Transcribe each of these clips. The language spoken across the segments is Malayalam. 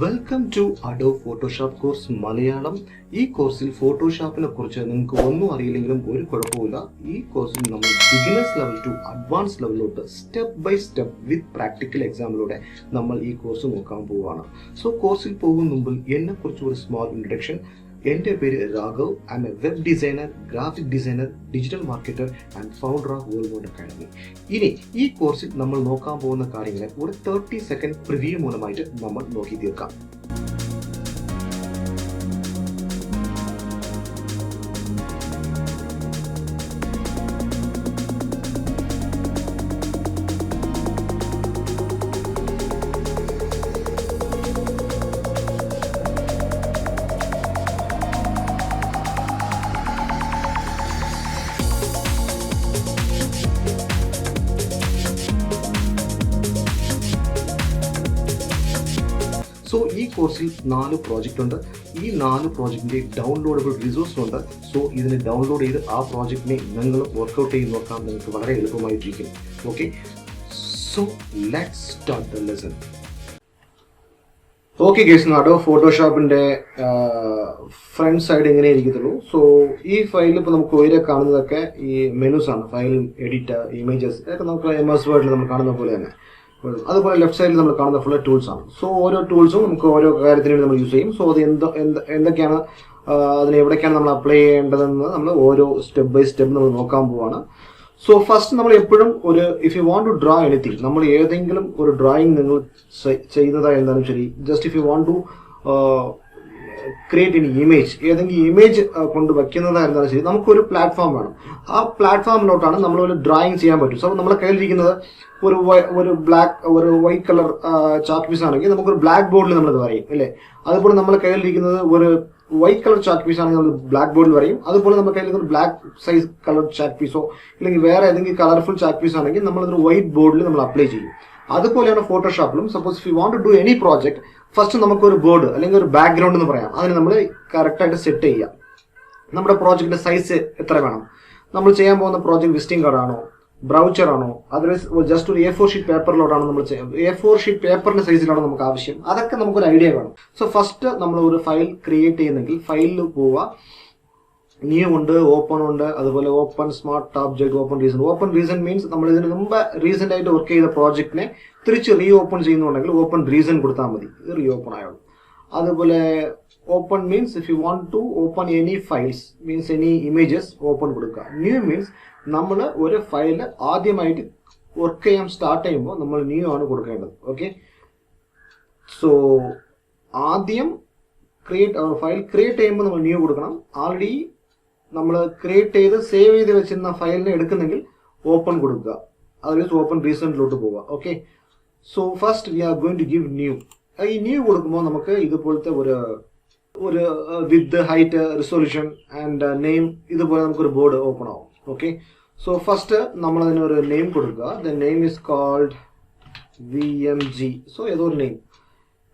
Welcome to Adobe Photoshop course Malayalam. ഈ കോഴ്സിൽ ഫോട്ടോഷോപ്പിനെ കുറിച്ച് നിങ്ങൾക്ക് ഒന്നും അറിയില്ലെങ്കിലും ഒരു കുഴപ്പമില്ല. ഈ കോഴ്സിൽ നമ്മൾ ബിഗിനേഴ്സ് ലെവൽ ടു അഡ്വാൻസ് ലെവലിലോട്ട് step by step with practical എക്സാമിലൂടെ നമ്മൾ ഈ കോഴ്സ് നോക്കാൻ പോവുകയാണ്. സോ കോഴ്സിൽ പോകും മുമ്പ് എന്നെക്കുറിച്ച് ഒരു സ്മോൾ ഇൻട്രൊഡക്ഷൻ. എൻ്റെ പേര് Raghav. I M A web designer, graphic designer, digital marketer and founder of world academy. ഇനി ഈ കോഴ്സിൽ നമ്മൾ നോക്കാൻ പോകുന്ന കാര്യങ്ങളെ ഒരു 30 സെക്കൻഡ് പ്രിവ്യൂ മൂലമായിട്ട് നമ്മൾ നോക്കി തീർക്കാം. സോ ഈ കോഴ്സിൽ 4 പ്രോജക്റ്റ് ഉണ്ട്. ഈ 4 പ്രോജക്റ്റിൻ്റെ ഡൗൺലോഡബിൾ റിസോഴ്സ് ഉണ്ട്. സോ ഇതിനെ ഡൗൺലോഡ് ചെയ്ത് ആ പ്രോജക്റ്റിനെ നിങ്ങൾ വർക്കൗട്ട് ചെയ്ത് നോക്കാൻ നിങ്ങൾക്ക് വളരെ എളുപ്പമായിട്ടിരിക്കും. Okay, so let's start the lesson. Okay guys, Adobe ഫോട്ടോഷോപ്പിൻ്റെ ഫ്രണ്ട് സൈഡ് എങ്ങനെ ഇരിക്കത്തുള്ളൂ. സോ ഈ ഫയലിൽ ഇപ്പോൾ നമുക്ക് ഓരോ കാണുന്നതൊക്കെ ഈ മെനൂസ് ആണ്. ഫയൽ, എഡിറ്റ്, ഇമേജസ് ഇതൊക്കെ നമുക്ക് MS വേർഡിൽ നമ്മൾ കാണുന്ന പോലെ തന്നെ. അതുപോലെ ലെഫ്റ്റ് സൈഡിൽ നമ്മൾ കാണുന്ന ഫുൾ ടൂൾസ് ആണ്. സോ ഓരോ ടൂൾസും നമുക്ക് ഓരോ കാര്യത്തിന് വേണ്ടി നമ്മൾ യൂസ് ചെയ്യും. സോ അത് എന്തൊക്കെയാണ്, അതിന് എവിടേക്കാണ് നമ്മൾ അപ്ലൈ ചെയ്യേണ്ടതെന്ന് നമ്മൾ ഓരോ സ്റ്റെപ്പ് ബൈ സ്റ്റെപ്പ് നമ്മൾ നോക്കാൻ പോവാണ്. സോ ഫസ്റ്റ് നമ്മൾ എപ്പോഴും if you want to draw anything, നമ്മൾ ഏതെങ്കിലും ഒരു ഡ്രോയിങ് നിങ്ങൾ ചെയ്യുന്നതായി എന്തായാലും ശരി, just if you want to create an image, ഏതെങ്കിലും ഇമേജ് കൊണ്ട് വയ്ക്കുന്നതായിരുന്നാലും ശരി, നമുക്കൊരു പ്ലാറ്റ്ഫോം വേണം. ആ പ്ലാറ്റ്ഫോമിലോട്ടാണ് നമ്മൾ ഒരു ഡ്രോയിങ് ചെയ്യാൻ പറ്റും. സോ നമ്മുടെ കയ്യിലിരിക്കുന്നത് ഒരു വൈറ്റ് കളർ ചാക്ക് പീസ് ആണെങ്കിൽ നമുക്കൊരു ബ്ലാക്ക് ബോർഡിൽ നമ്മളത് വരയും അല്ലേ. അതുപോലെ നമ്മുടെ കയ്യിലിരിക്കുന്നത് ഒരു വൈറ്റ് കളർ ചാക്ക് പീസ് ആണെങ്കിൽ നമ്മൾ ബ്ലാക്ക് ബോർഡിൽ വരയും. അതുപോലെ നമ്മുടെ കയ്യിൽ ബ്ലാക്ക് സൈസ് കളർ ചാക്ക് പീസോ അല്ലെങ്കിൽ വേറെ ഏതെങ്കിലും കളർഫുൾ ചാക്ക് പീസ് ആണെങ്കിൽ നമ്മളതൊരു വൈറ്റ് ബോർഡിൽ നമ്മൾ അപ്ലൈ ചെയ്യും. അതുപോലെയാണ് ഫോട്ടോഷോപ്പിലും. Suppose if you want to do any project, first നമുക്കൊരു ബോർഡ് അല്ലെങ്കിൽ ഒരു ബാക്ക്ഗ്രൗണ്ട് എന്ന് പറയാം, അതിന് നമ്മൾ കറക്റ്റായിട്ട് സെറ്റ് ചെയ്യാം. നമ്മുടെ പ്രോജക്റ്റിന്റെ സൈസ് എത്ര വേണം, നമ്മൾ ചെയ്യാൻ പോകുന്ന പ്രോജക്റ്റ് വിസിറ്റിംഗ് കാർഡ് ആണോ, ബ്രൗച്ചർ ആണോ, അതർവൈസ് ജസ്റ്റ് ഒരു A4 ഷീറ്റ് പേപ്പറിലോട്ടാണ് നമ്മൾ A4 ഷീറ്റ് പേപ്പറിന്റെ സൈസിലാണോ നമുക്ക് ആവശ്യം, അതൊക്കെ നമുക്കൊരു ഐഡിയ വേണം. സോ ഫസ്റ്റ് നമ്മൾ ഒരു ഫയൽ ക്രിയേറ്റ് ചെയ്യുന്നെങ്കിൽ ഫയലിൽ പോവുക, ന്യൂ ഉണ്ട്, ഓപ്പൺ ഉണ്ട്, അതുപോലെ open smart object, open recent. Open recent means നമ്മൾ ഇതിന് മുമ്പ് റീസെന്റ് ആയിട്ട് വർക്ക് ചെയ്ത പ്രോജക്റ്റിനെ തിരിച്ച് റീ ഓപ്പൺ ചെയ്യുന്നുണ്ടെങ്കിൽ ഓപ്പൺ റീസൺ കൊടുത്താൽ മതി, ഇത് റീ ഓപ്പൺ ആയുള്ളൂ. അതുപോലെ open means if you want to open any files means any images, open കൊടുക്കുക. ന്യൂ മീൻസ് നമ്മൾ ഒരു ഫയൽ ആദ്യമായിട്ട് വർക്ക് ചെയ്യാൻ സ്റ്റാർട്ട് ചെയ്യുമ്പോൾ നമ്മൾ ന്യൂ ആണ് കൊടുക്കേണ്ടത്. ഓക്കെ, സോ ആദ്യം ഫയൽ ക്രിയേറ്റ് ചെയ്യുമ്പോൾ നമ്മൾ ന്യൂ കൊടുക്കണം. ആൾറെഡി നമ്മൾ ക്രിയേറ്റ് ചെയ്ത് സേവ് ചെയ്ത് വെച്ചിരുന്ന ഫയലിനെ എടുക്കുന്നെങ്കിൽ ഓപ്പൺ കൊടുക്കുക, അതർവൈസ് ഓപ്പൺ റീസെന്റിലോട്ട് പോവുക. Okay, so first we are going to give new. ഈ ന്യൂ കൊടുക്കുമ്പോൾ നമുക്ക് ഇതുപോലത്തെ ഒരു width, height, resolution and name, ഇതുപോലെ നമുക്കൊരു ബോർഡ് ഓപ്പൺ ആവും. ഓക്കെ, സോ ഫസ്റ്റ് നമ്മൾ അതിനൊരു നെയിം കൊടുക്കുക. The name is called VMG. So ഏതോ ഒരു നെയിം.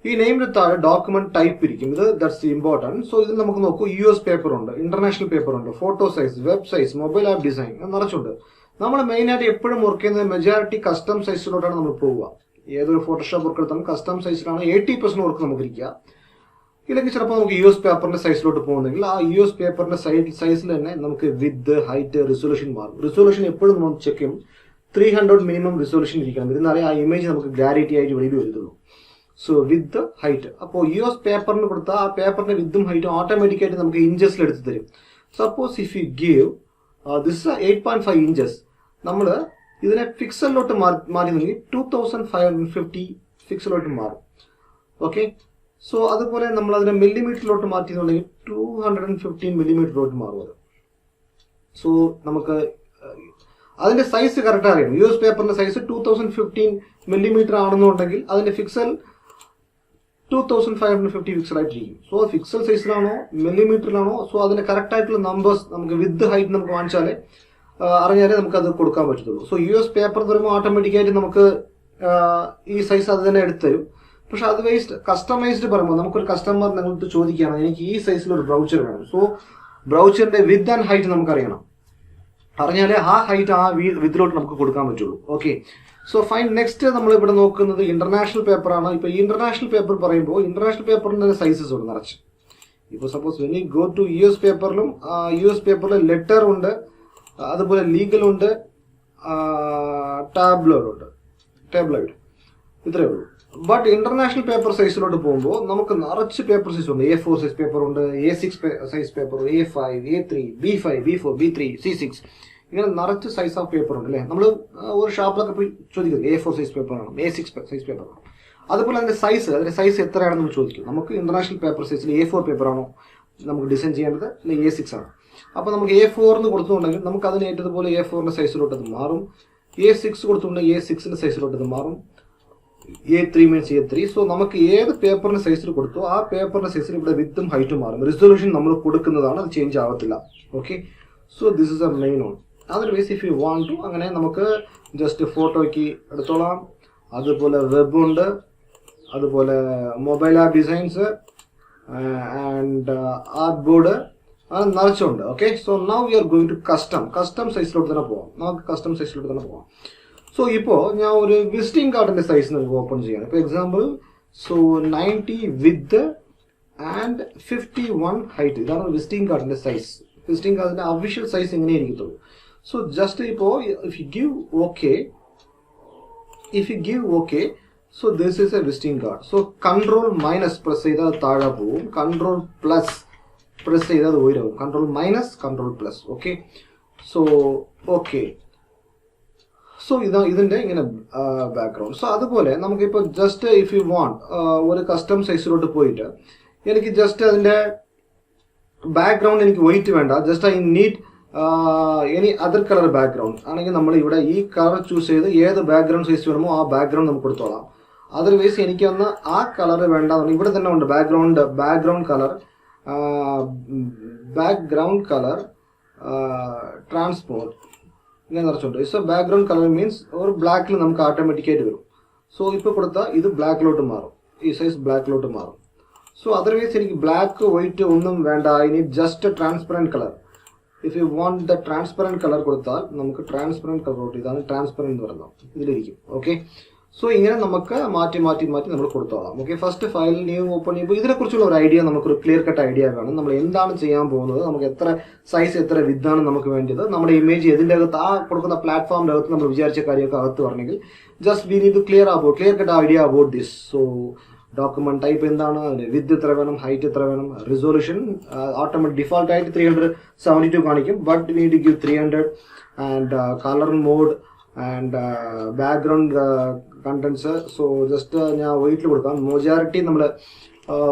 ഈ നെയിമിന് താഴെ ഡോക്യുമെന്റ് ടൈപ്പ് ഇരിക്കും, ഇത് ദാറ്റ്സ് ഇമ്പോർട്ടൻറ്റ്. സോ ഇതിൽ നമുക്ക് നോക്കൂ, US പേപ്പർ ഉണ്ട്, ഇന്റർനാഷണൽ പേപ്പർ ഉണ്ട്, photo size, web size, mobile app design നിറച്ചുണ്ട്. നമ്മൾ മെയിനായിട്ട് എപ്പോഴും വർക്ക് ചെയ്യുന്നത് മെജോറിറ്റി കസ്റ്റം സൈസിലോട്ടാണ് നമ്മൾ പോവുക. ഏതൊരു ഫോട്ടോഷോപ്പ് വർക്ക് എടുത്താലും കസ്റ്റം സൈസിലാണ് 80% വർക്ക് നമുക്ക് ഇരിക്കുക. ഇല്ലെങ്കിൽ ചിലപ്പോൾ നമുക്ക് US പേപ്പറിന്റെ സൈസിലോട്ട് പോകുന്നെങ്കിൽ ആ US പേപ്പറിന്റെ സൈസിൽ തന്നെ നമുക്ക് വിത്ത്, ഹൈറ്റ്, റിസൊല്യൂഷൻ മാറും. റിസൊല്യൂഷൻ എപ്പോഴും നമ്മൾ ചെക്ക് ചെയ്യും, 300 മിനിമം റിസൊല്യൂഷൻ ഇരിക്കണം, എന്നാലേ ആ ഇമേജ് നമുക്ക് ക്ലാരിറ്റി ആയിട്ട് വെളിയിൽ വരുത്തുള്ളൂ. So width, height. അപ്പോൾ US പേപ്പറിന് കൊടുത്താൽ ആ പേപ്പറിന്റെ വിത്തും ഹൈറ്റും ഓട്ടോമാറ്റിക്കായിട്ട് നമുക്ക് ഇഞ്ചസിൽ എടുത്ത് തരും. Suppose if you give this 8.5 inches, നമ്മൾ ഇതിനെ പിക്സലിലോട്ട് മാറിയെങ്കിൽ 2550 പിക്സലിലോട്ട് മാറും. ഓക്കെ, സോ അതുപോലെ നമ്മൾ അതിനെ മില്ലിമീറ്ററിലോട്ട് മാറ്റിയെന്നുണ്ടെങ്കിൽ 215 മില്ലിമീറ്ററിലോട്ട് മാറും അത്. സോ നമുക്ക് അതിന്റെ സൈസ് കറക്റ്റ് അറിയണം. US പേപ്പറിന്റെ സൈസ് 2015 മില്ലിമീറ്റർ ആണെന്നുണ്ടെങ്കിൽ അതിന്റെ പിക്സൽ 2550 പിക്സൽ ആയിട്ടിരിക്കും. സോ പിക്സൽ സൈസിലാണോ മില്ലിമീറ്ററിലാണോ, സോ അതിന്റെ കറക്റ്റ് ആയിട്ടുള്ള നമ്പേഴ്സ് നമുക്ക് വിത്ത്, ഹൈറ്റ് നമുക്ക് വാങ്ങിച്ചാലേ അറിഞ്ഞാലേ നമുക്ക് അത് കൊടുക്കാൻ പറ്റത്തുള്ളൂ. സോ US പേപ്പർ എന്ന് പറയുമ്പോൾ ഓട്ടോമാറ്റിക്കായിട്ട് നമുക്ക് ഈ സൈസ് അത് തന്നെ എടുത്തു തരും. പക്ഷെ അത് കസ്റ്റമൈസ്ഡ് പറയുമ്പോൾ നമുക്കൊരു കസ്റ്റമർ നിങ്ങൾക്ക് ചോദിക്കുകയാണ്, എനിക്ക് ഈ സൈസിലൊരു ബ്രൗച്ചർ വേണം. സോ ബ്രൗച്ചറിന്റെ വിത്ത് ആൻഡ് ഹൈറ്റ് നമുക്കറിയണം. അറിഞ്ഞാലേ ആ ഹൈറ്റ് ആ വിത്തിലോട്ട് നമുക്ക് കൊടുക്കാൻ പറ്റുള്ളൂ. ഓക്കെ, സോ ഫൈൻ, നെക്സ്റ്റ് നമ്മൾ ഇവിടെ നോക്കുന്നത് ഇന്റർനാഷണൽ പേപ്പർ ആണ്. ഇപ്പൊ ഇന്റർനാഷണൽ പേപ്പർ പറയുമ്പോൾ ഇന്റർനാഷണൽ പേപ്പറിന്റെ സൈസസ് ഉണ്ട് നിറച്ച്. ഇപ്പോൾ suppose when you go to US പേപ്പറിലും US പേപ്പറിൽ ലെറ്റർ ഉണ്ട്, അതുപോലെ ലീഗൽ ഉണ്ട്, ടാബ്ലോയിഡ്, ഇത്രയേ ഉള്ളൂ. ബട്ട് ഇന്റർനാഷണൽ പേപ്പർ സൈസിലോട്ട് പോകുമ്പോൾ നമുക്ക് നിറച്ച് പേപ്പർ സൈസ് ഉണ്ട്. A4 സൈസ് പേപ്പർ ഉണ്ട്, A6 size paper, A5, A3, B5, B4, B3, C6, ഇങ്ങനെ നിറച്ച് സൈസ് ഓഫ് പേപ്പർ ഉണ്ട് അല്ലേ. നമ്മൾ ഒരു ഷാപ്പിലൊക്കെ പോയി ചോദിക്കുന്നത് A4 സൈസ് പേപ്പറാണ്, A6 സൈസ് പേപ്പറാണ്. അതുപോലെ അതിന്റെ സൈസ് എത്രയാണെന്ന് നമ്മൾ ചോദിക്കും. നമുക്ക് ഇന്റർനാഷണൽ പേപ്പർ സൈസിൽ A4 പേപ്പറാണോ നമുക്ക് ഡിസൈൻ ചെയ്യേണ്ടത്, അല്ലെങ്കിൽ A6 ആണ്. അപ്പോൾ നമുക്ക് A4 എന്ന് കൊടുത്തുകൊണ്ടെങ്കിൽ നമുക്ക് അതിന് ഏറ്റതുപോലെ A4ന്റെ സൈസിലോട്ട് അത് മാറും. A6 കൊടുത്തുകൊണ്ടെങ്കിൽ A6ന്റെ സൈസിലോട്ട് അത് മാറും. A3 means A3. സോ നമുക്ക് ഏത് പേപ്പറിന്റെ സൈസിൽ കൊടുത്തോ ആ പേപ്പറിന്റെ സൈസിൽ ഇവിടെ വിത്തും ഹൈറ്റും മാറും. റിസൊല്യൂഷൻ നമ്മൾ കൊടുക്കുന്നതാണ്, അത് ചേഞ്ച് ആവത്തില്ല. Okay, so this is a main on. Otherwise if you want to അങ്ങനെ നമുക്ക് ജസ്റ്റ് ഫോട്ടോയ്ക്ക് എടുത്തോളാം. അതുപോലെ വെബ് ഉണ്ട്, അതുപോലെ mobile app designs and art board, അത് നിറച്ചുണ്ട്. Okay, so now we are going to custom സൈസിലോട്ട് തന്നെ പോവാം. നമുക്ക് കസ്റ്റം സൈസിലോട്ട് തന്നെ പോവാം. സോ ഇപ്പോൾ ഞാൻ ഒരു വിസിറ്റിംഗ് കാർഡിന്റെ സൈസ് നമുക്ക് ഓപ്പൺ ചെയ്യാം. ഇപ്പോൾ example, so 90 with and 51 height, ഇതാണ് വിസിറ്റിംഗ് കാർഡിന്റെ സൈസ്. വിസിറ്റിംഗ് കാർഡിന്റെ ഒഫീഷ്യൽ സൈസ് എങ്ങനെ ഇരിക്കത്തുള്ളൂ. സോ ജസ്റ്റ് ഇപ്പോൾ if you give okay, so this is A visiting card. So control minus press ചെയ്താൽ താഴെ പോവും, കൺട്രോൾ പ്ലസ് പ്രസ് ചെയ്താൽ ഉയരവും, control minus control plus. Okay, so okay, so ഇതിന്റെ ഇങ്ങനെ ബാക്ക്ഗ്രൗണ്ട്. സോ അതുപോലെ നമുക്കിപ്പോൾ ജസ്റ്റ് ഇഫ് യു വാണ്ട് ഒരു കസ്റ്റം സൈസിലോട്ട് പോയിട്ട് എനിക്ക് ജസ്റ്റ് അതിന്റെ ബാക്ക്ഗ്രൗണ്ട് എനിക്ക് വൈറ്റ് വേണ്ട, just I need any other colour background ആണെങ്കിൽ നമ്മൾ ഇവിടെ ഈ കളർ ചൂസ് ചെയ്ത് ഏത് ബാക്ക്ഗ്രൗണ്ട് സൈസ് വേണമോ ആ ബാക്ക്ഗ്രൗണ്ട് നമുക്ക് കൊടുത്തോളാം. അതർവൈസ് എനിക്കൊന്ന് ആ കളർ വേണ്ട, ഇവിടെ തന്നെ ഉണ്ട് ബാക്ക്ഗ്രൗണ്ട് കളർ ട്രാൻസ്പോർട്ട് ഇങ്ങനെ നിറച്ചുണ്ട്. സോ ബാക്ക്ഗ്രൗണ്ട് കളർ മീൻസ് ഒരു ബ്ലാക്കിൽ നമുക്ക് ഓട്ടോമാറ്റിക്കായിട്ട് വരും. സോ ഇപ്പോൾ കൊടുത്താൽ ഇത് ബ്ലാക്കിലോട്ട് മാറും, ഈ സൈസ് ബ്ലാക്കിലോട്ട് മാറും. സോ അതർവൈസ് എനിക്ക് ബ്ലാക്ക് വൈറ്റ് ഒന്നും വേണ്ട, ഇനി just transparent colour. If you want the transparent colour കൊടുത്താൽ നമുക്ക് ട്രാൻസ്പെറൻറ്റ് കളർ, ഇതാണ് ട്രാൻസ്പെറൻറ്റ് എന്ന് പറയുന്നത്, ഇതിലിരിക്കും. ഓക്കെ, സോ ഇങ്ങനെ നമുക്ക് മാറ്റി നമ്മൾ കൊടുത്തോളാം. Okay, first file new open ചെയ്യുമ്പോൾ ഇതിനെക്കുറിച്ചുള്ള ഒരു ഐഡിയ, നമുക്കൊരു ക്ലിയർ കട്ട് ഐഡിയ വേണം. നമ്മൾ എന്താണ് ചെയ്യാൻ പോകുന്നത്, നമുക്ക് എത്ര സൈസ് എത്ര വിത്താണ് നമുക്ക് വേണ്ടത്, നമ്മുടെ ഇമേജ് ഇതിൻ്റെ അകത്ത് ആ കൊടുക്കുന്ന പ്ലാറ്റ്ഫോമിൻ്റെ അകത്ത് നമ്മൾ വിചാരിച്ച കാര്യമൊക്കെ അകത്ത് പറഞ്ഞെങ്കിൽ just we need to clear cut idea about this. So document type എന്താണ്, വിത്ത് എത്ര വേണം, ഹൈറ്റ് എത്ര വേണം, റിസൊല്യൂഷൻ ഓട്ടോമാറ്റിക് ഡിഫോൾട്ട് ആയിട്ട് 372 കാണിക്കും, but we need to give 300 and colour mode and background contents. So just ഞാൻ വെയിറ്റിൽ കൊടുക്കാം, മെജോറിറ്റി നമ്മൾ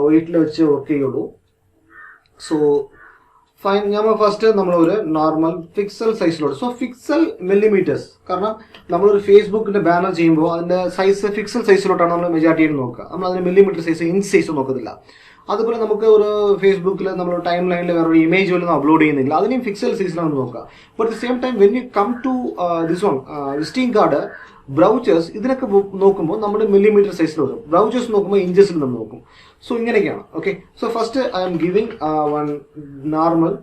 വെയിറ്റിൽ വെച്ച് വർക്ക് ചെയ്യുള്ളൂ. സോ ഫൈൻ, ഞാൻ ഫസ്റ്റ് നമ്മളൊരു നോർമൽ പിക്സൽ സൈസിലോട്ട്, സോ പിക്സൽ മില്ലിമീറ്റേഴ്സ്, കാരണം നമ്മളൊരു ഫേസ്ബുക്കിന്റെ ബാനർ ചെയ്യുമ്പോൾ അതിന്റെ സൈസ് പിക്സൽ സൈസിലോട്ടാണ് നമ്മൾ മെജോറിറ്റി നോക്കുക, നമ്മൾ അതിന് മില്ലിമീറ്റർ സൈസ് ഇഞ്ച് സൈസ് നോക്കത്തില്ല. അതുപോലെ നമുക്ക് ഒരു ഫേസ്ബുക്കിൽ നമ്മൾ ടൈം ലൈനിൽ വേറൊരു ഇമേജ് പോലും അപ്ലോഡ് ചെയ്യുന്നില്ല, അതിനെയും പിക്സൽ സൈസിലാണ് നോക്കുക. But the same time when you come to this one visiting card brochures, ഇതിനൊക്കെ നോക്കുമ്പോൾ നമ്മൾ മില്ലിമീറ്റർ സൈസിൽ വരും, ബ്രൗച്ചേഴ്സ് നോക്കുമ്പോൾ ഇഞ്ചസിൽ നമ്മൾ നോക്കും. സോ ഇങ്ങനെയൊക്കെയാണ്. Okay, so first I am giving one normal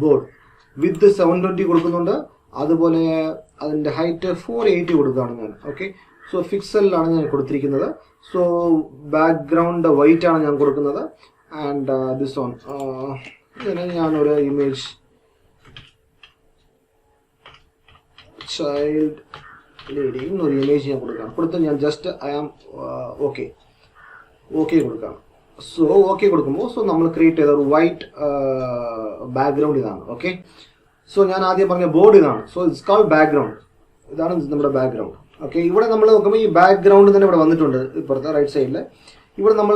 board with 720 കൊടുക്കുന്നുണ്ട്, അതുപോലെ അതിൻ്റെ ഹൈറ്റ് 480 കൊടുക്കുകയാണ് ഞാൻ. ഓക്കെ, സോ പിക്സലിലാണ് ഞാൻ കൊടുത്തിരിക്കുന്നത്. സോ ബാക്ക്ഗ്രൗണ്ട് വൈറ്റ് ആണ് ഞാൻ കൊടുക്കുന്നത്. ആൻഡ് ദിസ് ഓൺ ഇതിന് ഞാനൊരു ഇമേജ് ചൈൽഡ് ലേഡി എന്നൊരു ഇമേജ് ഞാൻ കൊടുത്ത് ഞാൻ ജസ്റ്റ് ഐ ആം ഓക്കെ കൊടുക്കാം. സോ ഓക്കെ കൊടുക്കുമ്പോൾ സോ നമ്മൾ ക്രിയേറ്റ് ചെയ്ത ഒരു വൈറ്റ് ബാക്ക്ഗ്രൗണ്ട് ഇതാണ്. ഓക്കെ, സോ ഞാൻ ആദ്യം പറഞ്ഞ ബോർഡ് ഇതാണ്. സോ ഇറ്റ്സ് കോൾഡ് ബാക്ക്ഗ്രൗണ്ട്, ഇതാണ് നമ്മുടെ ബാക്ക്ഗ്രൗണ്ട്. ഓക്കെ, ഇവിടെ നമ്മൾ നോക്കുമ്പോൾ ഈ ബാക്ക്ഗ്രൗണ്ട് തന്നെ ഇവിടെ വന്നിട്ടുണ്ട്, ഇപ്പുറത്തെ റൈറ്റ് സൈഡിൽ. ഇവിടെ നമ്മൾ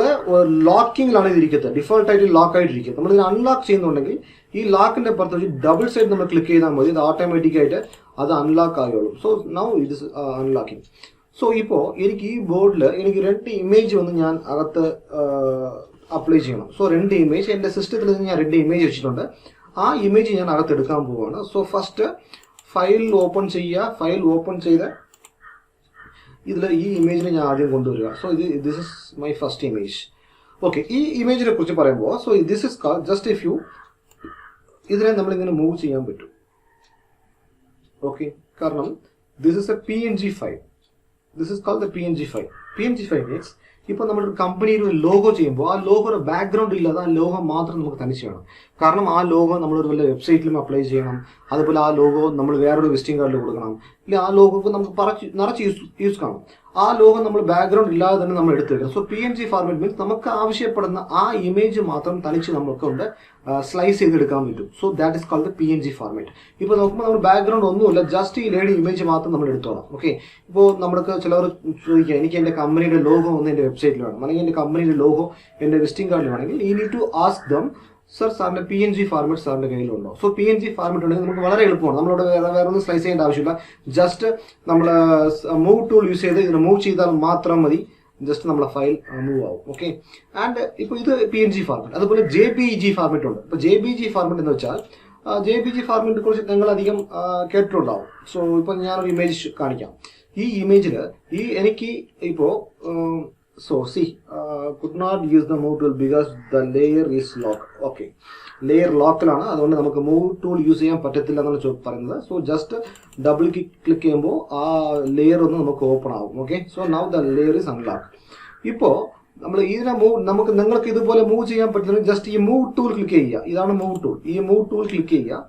ലോക്കിങ്ങിലാണ് ഇതിരിക്കുന്നത്, ഡിഫോൾട്ട് ആയിട്ട് ലോക്ക് ആയിട്ടിരിക്കുന്നത്. നമ്മൾ ഇതിനെ അൺലോക്ക് ചെയ്യുന്നുണ്ടെങ്കിൽ ഈ ലോക്കിന്റെ പുറത്ത് വെച്ച് ഡബിൾ സൈഡ് നമ്മൾ ക്ലിക്ക് ചെയ്താൽ മതി, ഇത് ഓട്ടോമാറ്റിക്കായിട്ട് അത് അൺലോക്ക് ആകുള്ളൂ. സോ നൗ ഇത് അൺലോക്കിങ്. സോ ഇപ്പോൾ എനിക്ക് ഈ ബോർഡിൽ എനിക്ക് 2 ഇമേജ് വന്ന് ഞാൻ അകത്ത് അപ്ലൈ ചെയ്യണം. സോ 2 ഇമേജ് എൻ്റെ സിസ്റ്റത്തിൽ നിന്ന് ഞാൻ 2 ഇമേജ് വെച്ചിട്ടുണ്ട്, ആ ഇമേജ് ഞാൻ അകത്ത് എടുക്കാൻ പോവുകയാണ്. സോ ഫസ്റ്റ് ഫയൽ ഓപ്പൺ ചെയ്യുക, ഫയൽ ഓപ്പൺ ചെയ്ത് ഇതിൽ ഈ ഇമേജിനെ ഞാൻ ആദ്യം കൊണ്ടുവരിക. So this is my first image. Okay, ഈ ഇമേജിനെ കുറിച്ച് പറയുമ്പോൾ so this is called just if U, ഇതിനെ നമ്മളിങ്ങനെ മൂവ് ചെയ്യാൻ പറ്റും. ഓക്കെ, കാരണം This is a PNG file. This is called the PNG file. PNG file means ഇപ്പോൾ നമ്മളൊരു കമ്പനിയിൽ ഒരു ലോഗോ ചെയ്യുമ്പോൾ ആ ലോഗോയുടെ ബാക്ക്ഗ്രൗണ്ട് ഇല്ലാതെ ആ ലോഗോ മാത്രം നമുക്ക് തനിച്ച് വേണം. കാരണം ആ ലോഗോ നമ്മളൊരു വല്ല വെബ്സൈറ്റിലും അപ്ലൈ ചെയ്യണം. അതുപോലെ ആ ലോഗോ നമ്മൾ വേറൊരു വിസിറ്റിംഗ് കാർഡിൽ കൊടുക്കണം. ഇല്ല ആ ലോഗോക്ക് നമുക്ക് നിറച്ച് യൂസ് കാണും. ആ ലോഗോ നമ്മൾ ബാക്ക്ഗ്രൗണ്ട് ഇല്ലാതെ തന്നെ നമ്മൾ എടുത്തെടുക്കണം. സോ PNG ഫോർമാറ്റ് മീൻസ് നമുക്ക് ആവശ്യപ്പെടുന്ന ആ ഇമേജ് മാത്രം തനിച്ച് നമുക്ക് കൊണ്ട് സ്ലൈസ് ചെയ്തെടുക്കാൻ പറ്റും. So that is called the PNG format. ഇപ്പോൾ നോക്കുമ്പോൾ നമ്മൾ ബാക്ക്ഗ്രൗണ്ട് ഒന്നുമില്ല, ജസ്റ്റ് ഈ ലേഡി ഇമേജ് മാത്രം നമ്മൾ എടുത്തോളാം. ഓക്കെ, ഇപ്പോൾ നമ്മൾക്ക് ചിലവർ ചോദിക്കുക എനിക്ക് എൻ്റെ കമ്പനിയുടെ ലോഗോ ഒന്ന് എൻ്റെ വെബ്സൈറ്റിൽ വേണം, അല്ലെങ്കിൽ എൻ്റെ കമ്പനിയുടെ ലോഗോ എൻ്റെ വിസിറ്റിംഗ് കാർഡിൽ വേണമെങ്കിൽ you need to ask them sir സാറിൻ്റെ PNG ഫോർമാറ്റ് സാറിൻ്റെ കയ്യിലുണ്ടോ? സോ PNG ഫോർമാറ്റ് ഉണ്ടെങ്കിൽ നമുക്ക് വളരെ എളുപ്പമാണ്. നമ്മളിവിടെ വേറെ ഒന്നും സ്ലൈസ് ചെയ്യേണ്ട ആവശ്യമില്ല. ജസ്റ്റ് നമ്മൾ മൂവ് ടൂൾ യൂസ് ചെയ്ത് ഇതിനെ മൂവ് ചെയ്താൽ മാത്രം മതി, ജസ്റ്റ് നമ്മളെ ഫയൽ മൂവ് ആവും. ഓക്കെ, ആൻഡ് ഇപ്പോൾ ഇത് PNG ഫോർമാറ്റ്. അതുപോലെ JPEG ഫോർമാറ്റ് ഉണ്ട്. ഇപ്പോൾ JPEG ഫോർമാറ്റ് എന്ന് വെച്ചാൽ JPEG ഫോർമാറ്റിനെ കുറിച്ച് നിങ്ങൾ അധികം കേട്ടിട്ടുണ്ടാവും. സോ ഇപ്പോൾ ഞാനൊരു ഇമേജ് കാണിക്കാം. ഈ ഇമേജിൽ എനിക്ക് ഇപ്പോൾ could not use the move tool because the layer is locked. Okay, layer ലോക്കിലാണ്, അതുകൊണ്ട് നമുക്ക് മൂവ് ടൂൾ യൂസ് ചെയ്യാൻ പറ്റത്തില്ല എന്നാണ് പറയുന്നത്. സോ ജസ്റ്റ് ഡബിൾ ക്ലിക്ക് ചെയ്യുമ്പോൾ ആ ലെയർ ഒന്ന് നമുക്ക് ഓപ്പൺ ആവും. Okay, so now the layer is unlock. ഇപ്പോൾ നമ്മൾ ഇതിനെ നിങ്ങൾക്ക് ഇതുപോലെ മൂവ് ചെയ്യാൻ പറ്റുന്ന ജസ്റ്റ് ഈ മൂവ് ടൂൾ ക്ലിക്ക് ചെയ്യുക. ഇതാണ് മൂവ് ടൂൾ. ഈ മൂവ് ടൂൾ ക്ലിക്ക് ചെയ്യുക.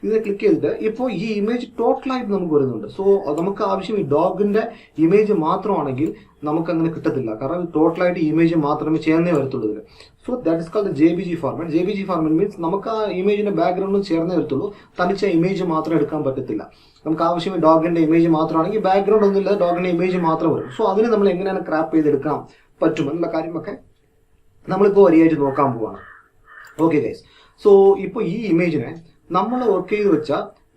ഇത് ക്ലിക്ക് ചെയ്തിട്ട് ഇപ്പോൾ ഈ ഇമേജ് ടോട്ടലായിട്ട് നമുക്ക് വരുന്നുണ്ട്. സോ നമുക്ക് ആവശ്യം ഈ ഡോഗിന്റെ ഇമേജ് മാത്രമാണെങ്കിൽ നമുക്ക് അങ്ങനെ കിട്ടത്തില്ല, കാരണം ടോട്ടലായിട്ട് ഇമേജ് മാത്രമേ ചേർന്നേ വരത്തുള്ളൂ ഇതിൽ. So that is called JPG format. JPG format means നമുക്ക് ആ ഇമേജിന്റെ ബാക്ക്ഗ്രൗണ്ടും ചേർന്നേ വരത്തുള്ളൂ, തനിച്ച ഇമേജ് മാത്രം എടുക്കാൻ പറ്റത്തില്ല. നമുക്ക് ആവശ്യം ഡോഗിന്റെ ഇമേജ് മാത്രമാണെങ്കിൽ ബാക്ക്ഗ്രൗണ്ട് ഒന്നുമില്ല, ഡോഗിന്റെ ഇമേജ് മാത്രം വരും. സോ അതിന് നമ്മൾ എങ്ങനെയാണ് ക്രാപ്പ് ചെയ്തെടുക്കാം പറ്റും എന്നുള്ള കാര്യമൊക്കെ നമ്മളിപ്പോൾ വരിയായിട്ട് നോക്കാൻ പോവാണ്. ഓക്കെ ഗൈസ്, സോ ഇപ്പോൾ ഈ ഇമേജിനെ നമ്മൾ വർക്ക് ചെയ്ത് വെച്ച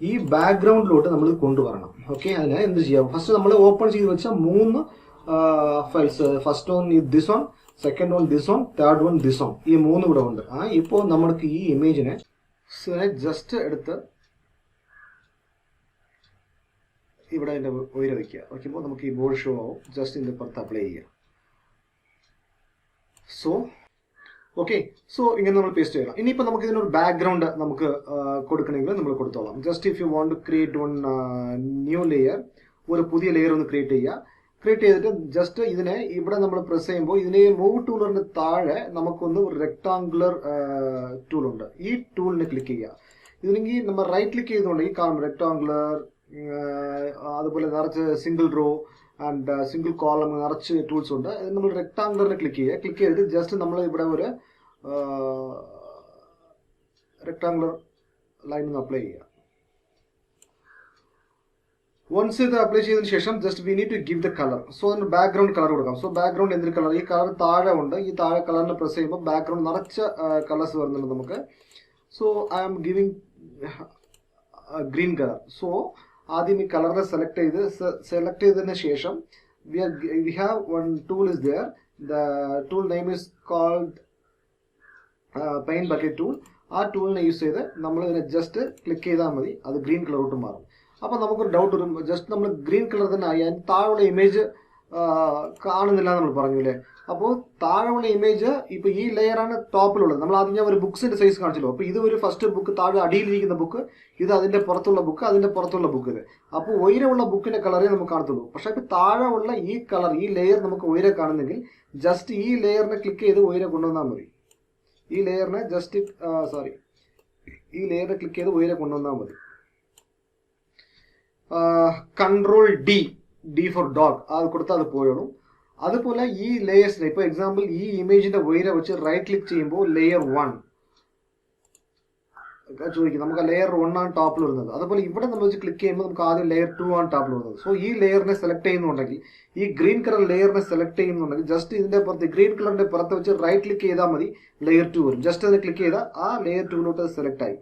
ഈ ബാക്ക്ഗ്രൗണ്ടിലോട്ട് നമ്മൾ കൊണ്ടുവരണം. ഓക്കെ, അതിന് എന്ത് ചെയ്യാം? ഫസ്റ്റ് നമ്മൾ ഓപ്പൺ ചെയ്ത് വെച്ച 3 files, first one this one, second one this one, third one this one, ഈ 3 ഇവിടെ ഉണ്ട്. ഇപ്പോൾ നമ്മൾക്ക് ഈ ഇമേജിനെ ജസ്റ്റ് എടുത്ത് ഇവിടെ അതിൻ്റെ ഉയരം വയ്ക്കുക. വയ്ക്കുമ്പോൾ നമുക്ക് ഈ ബോർഡ് ഷോ ആവും. ജസ്റ്റ് ഇതിൻ്റെ പുറത്ത് അപ്ലൈ ചെയ്യുക. സോ ഓക്കെ, സോ ഇങ്ങനെ നമ്മൾ പേസ്റ്റ് ചെയ്യണം. ഇനിയിപ്പോൾ നമുക്ക് ഇതിനൊരു ബാക്ക്ഗ്രൗണ്ട് നമുക്ക് കൊടുക്കണമെങ്കിൽ നമ്മൾ കൊടുത്തോളാം. Just if you want to create one new layer, ഒരു പുതിയ ലെയർ ഒന്ന് ക്രിയേറ്റ് ചെയ്യുക. ക്രിയേറ്റ് ചെയ്തിട്ട് ജസ്റ്റ് ഇതിനെ ഇവിടെ നമ്മൾ പ്രസ് ചെയ്യുമ്പോൾ ഇതിനെ മൂവ് ടൂളിന്റെ താഴെ നമുക്കൊന്ന് ഒരു റെക്ടാങ്കുലർ ടൂളുണ്ട്. ഈ ടൂളിനെ ക്ലിക്ക് ചെയ്യുക. ഇതിനെങ്കിൽ നമ്മൾ റൈറ്റ് ക്ലിക്ക് ചെയ്തുകൊണ്ടെങ്കിൽ കാണും റെക്ടാങ്കുലർ, അതുപോലെ നിറച്ച് single row and single column നിറച്ച് ടൂൾസ് ഉണ്ട്. നമ്മൾ റെക്ടാങ്കുലറിനെ ക്ലിക്ക് ചെയ്യുക. ക്ലിക്ക് ചെയ്തിട്ട് ജസ്റ്റ് നമ്മൾ ഇവിടെ ഒരു റെക്ടാങ്കുലർ ലൈൻ ഒന്ന് അപ്ലൈ ചെയ്യുക. വൺസ് ഇത് അപ്ലൈ ചെയ്തതിനു ശേഷം just we need to give the colour. So അതിന് ബാക്ക്ഗ്രൗണ്ട് കളർ കൊടുക്കാം. സോ ബാക്ക്ഗ്രൗണ്ട് എന്തൊരു കളർ? ഈ കളർ താഴെ ഉണ്ട്. ഈ താഴെ കളറിനെ പ്രസ് ചെയ്യുമ്പോൾ ബാക്ക്ഗ്രൗണ്ട് നിറച്ച കളേഴ്സ് വരുന്നുണ്ട് നമുക്ക്. So I am giving green colour. So ആദ്യം ഈ കളറിനെ സെലക്ട് ചെയ്തതിന് ശേഷം we have one tool is there. The tool name is called paint bucket tool. ആ ടൂളിനെ യൂസ് ചെയ്ത് നമ്മൾ ഇതിനെ ജസ്റ്റ് ക്ലിക്ക് ചെയ്താൽ മതി, അത് ഗ്രീൻ കളറോട്ട് മാറും. അപ്പോൾ നമുക്കൊരു ഡൗട്ട് വരും, ജസ്റ്റ് നമ്മൾ ഗ്രീൻ കളർ തന്നെ ആയി അതിന് താഴെയുള്ള ഇമേജ് കാണുന്നില്ല നമ്മൾ പറഞ്ഞു അല്ലേ? അപ്പോൾ താഴെയുള്ള ഇമേജ് ഇപ്പോൾ ഈ ലെയറാണ് ടോപ്പിലുള്ളത്. നമ്മൾ ആദ്യം ഞാൻ ഒരു ബുക്സിന്റെ സൈസ് കാണിച്ചല്ലോ. അപ്പോൾ ഇത് ഒരു ഫസ്റ്റ് ബുക്ക്, താഴെ അടിയിലിരിക്കുന്ന ബുക്ക്, ഇത് അതിന്റെ പുറത്തുള്ള ബുക്ക്, അതിന്റെ പുറത്തുള്ള ബുക്ക്. ഇത് അപ്പോൾ ഉയരമുള്ള ബുക്കിന്റെ കളറേ നമുക്ക് കാണത്തുള്ളൂ. പക്ഷേ ഇപ്പോൾ താഴെ ഉള്ള ഈ കളർ, ഈ ലെയർ നമുക്ക് ഉയരം കാണുന്നെങ്കിൽ ജസ്റ്റ് ഈ ലെയറിനെ ക്ലിക്ക് ചെയ്ത് ഉയരം കൊണ്ടുവന്നാൽ മതി. ഈ ലെയറിനെ ഈ ലെയറിനെ ക്ലിക്ക് ചെയ്ത് ഉയരം കൊണ്ടുവന്നാൽ മതി. കൺട്രോൾ ഡി ഫോർ ഡോഗ് അത് കൊടുത്താൽ അത് പോയോളും. അതുപോലെ ഈ ലെയേഴ്സിനെ ഇപ്പോൾ എക്സാമ്പിൾ ഈ ഇമേജിന്റെ ഉയരം വെച്ച് റൈറ്റ് ക്ലിക്ക് ചെയ്യുമ്പോൾ ലെയർ 1 ചോദിക്കും, നമുക്ക് ലെയർ 1 ആണ് ടോപ്പിൽ വരുന്നത്. അതുപോലെ ഇവിടെ നമ്മൾ വെച്ച് ക്ലിക്ക് ചെയ്യുമ്പോൾ നമുക്ക് ആദ്യം ലെയർ 2 ആണ് ടോപ്പിൽ വരുന്നത്. സോ ഈ ലെയറിനെ സെലക്ട് ചെയ്യുന്നുണ്ടെങ്കിൽ, ഈ ഗ്രീൻ കളർ ലെയറിനെ സെലക്ട് ചെയ്യുന്നുണ്ടെങ്കിൽ ജസ്റ്റ് ഇതിന്റെ പുറത്ത് ഗ്രീൻ കളറിന്റെ പുറത്ത് വെച്ച് റൈറ്റ് ക്ലിക്ക് ചെയ്താൽ മതി, ലെയർ 2 വരും. ജസ്റ്റ് അതിനെ ക്ലിക്ക് ചെയ്താൽ ആ ലെയർ 2 സെലക്ട് ആയി.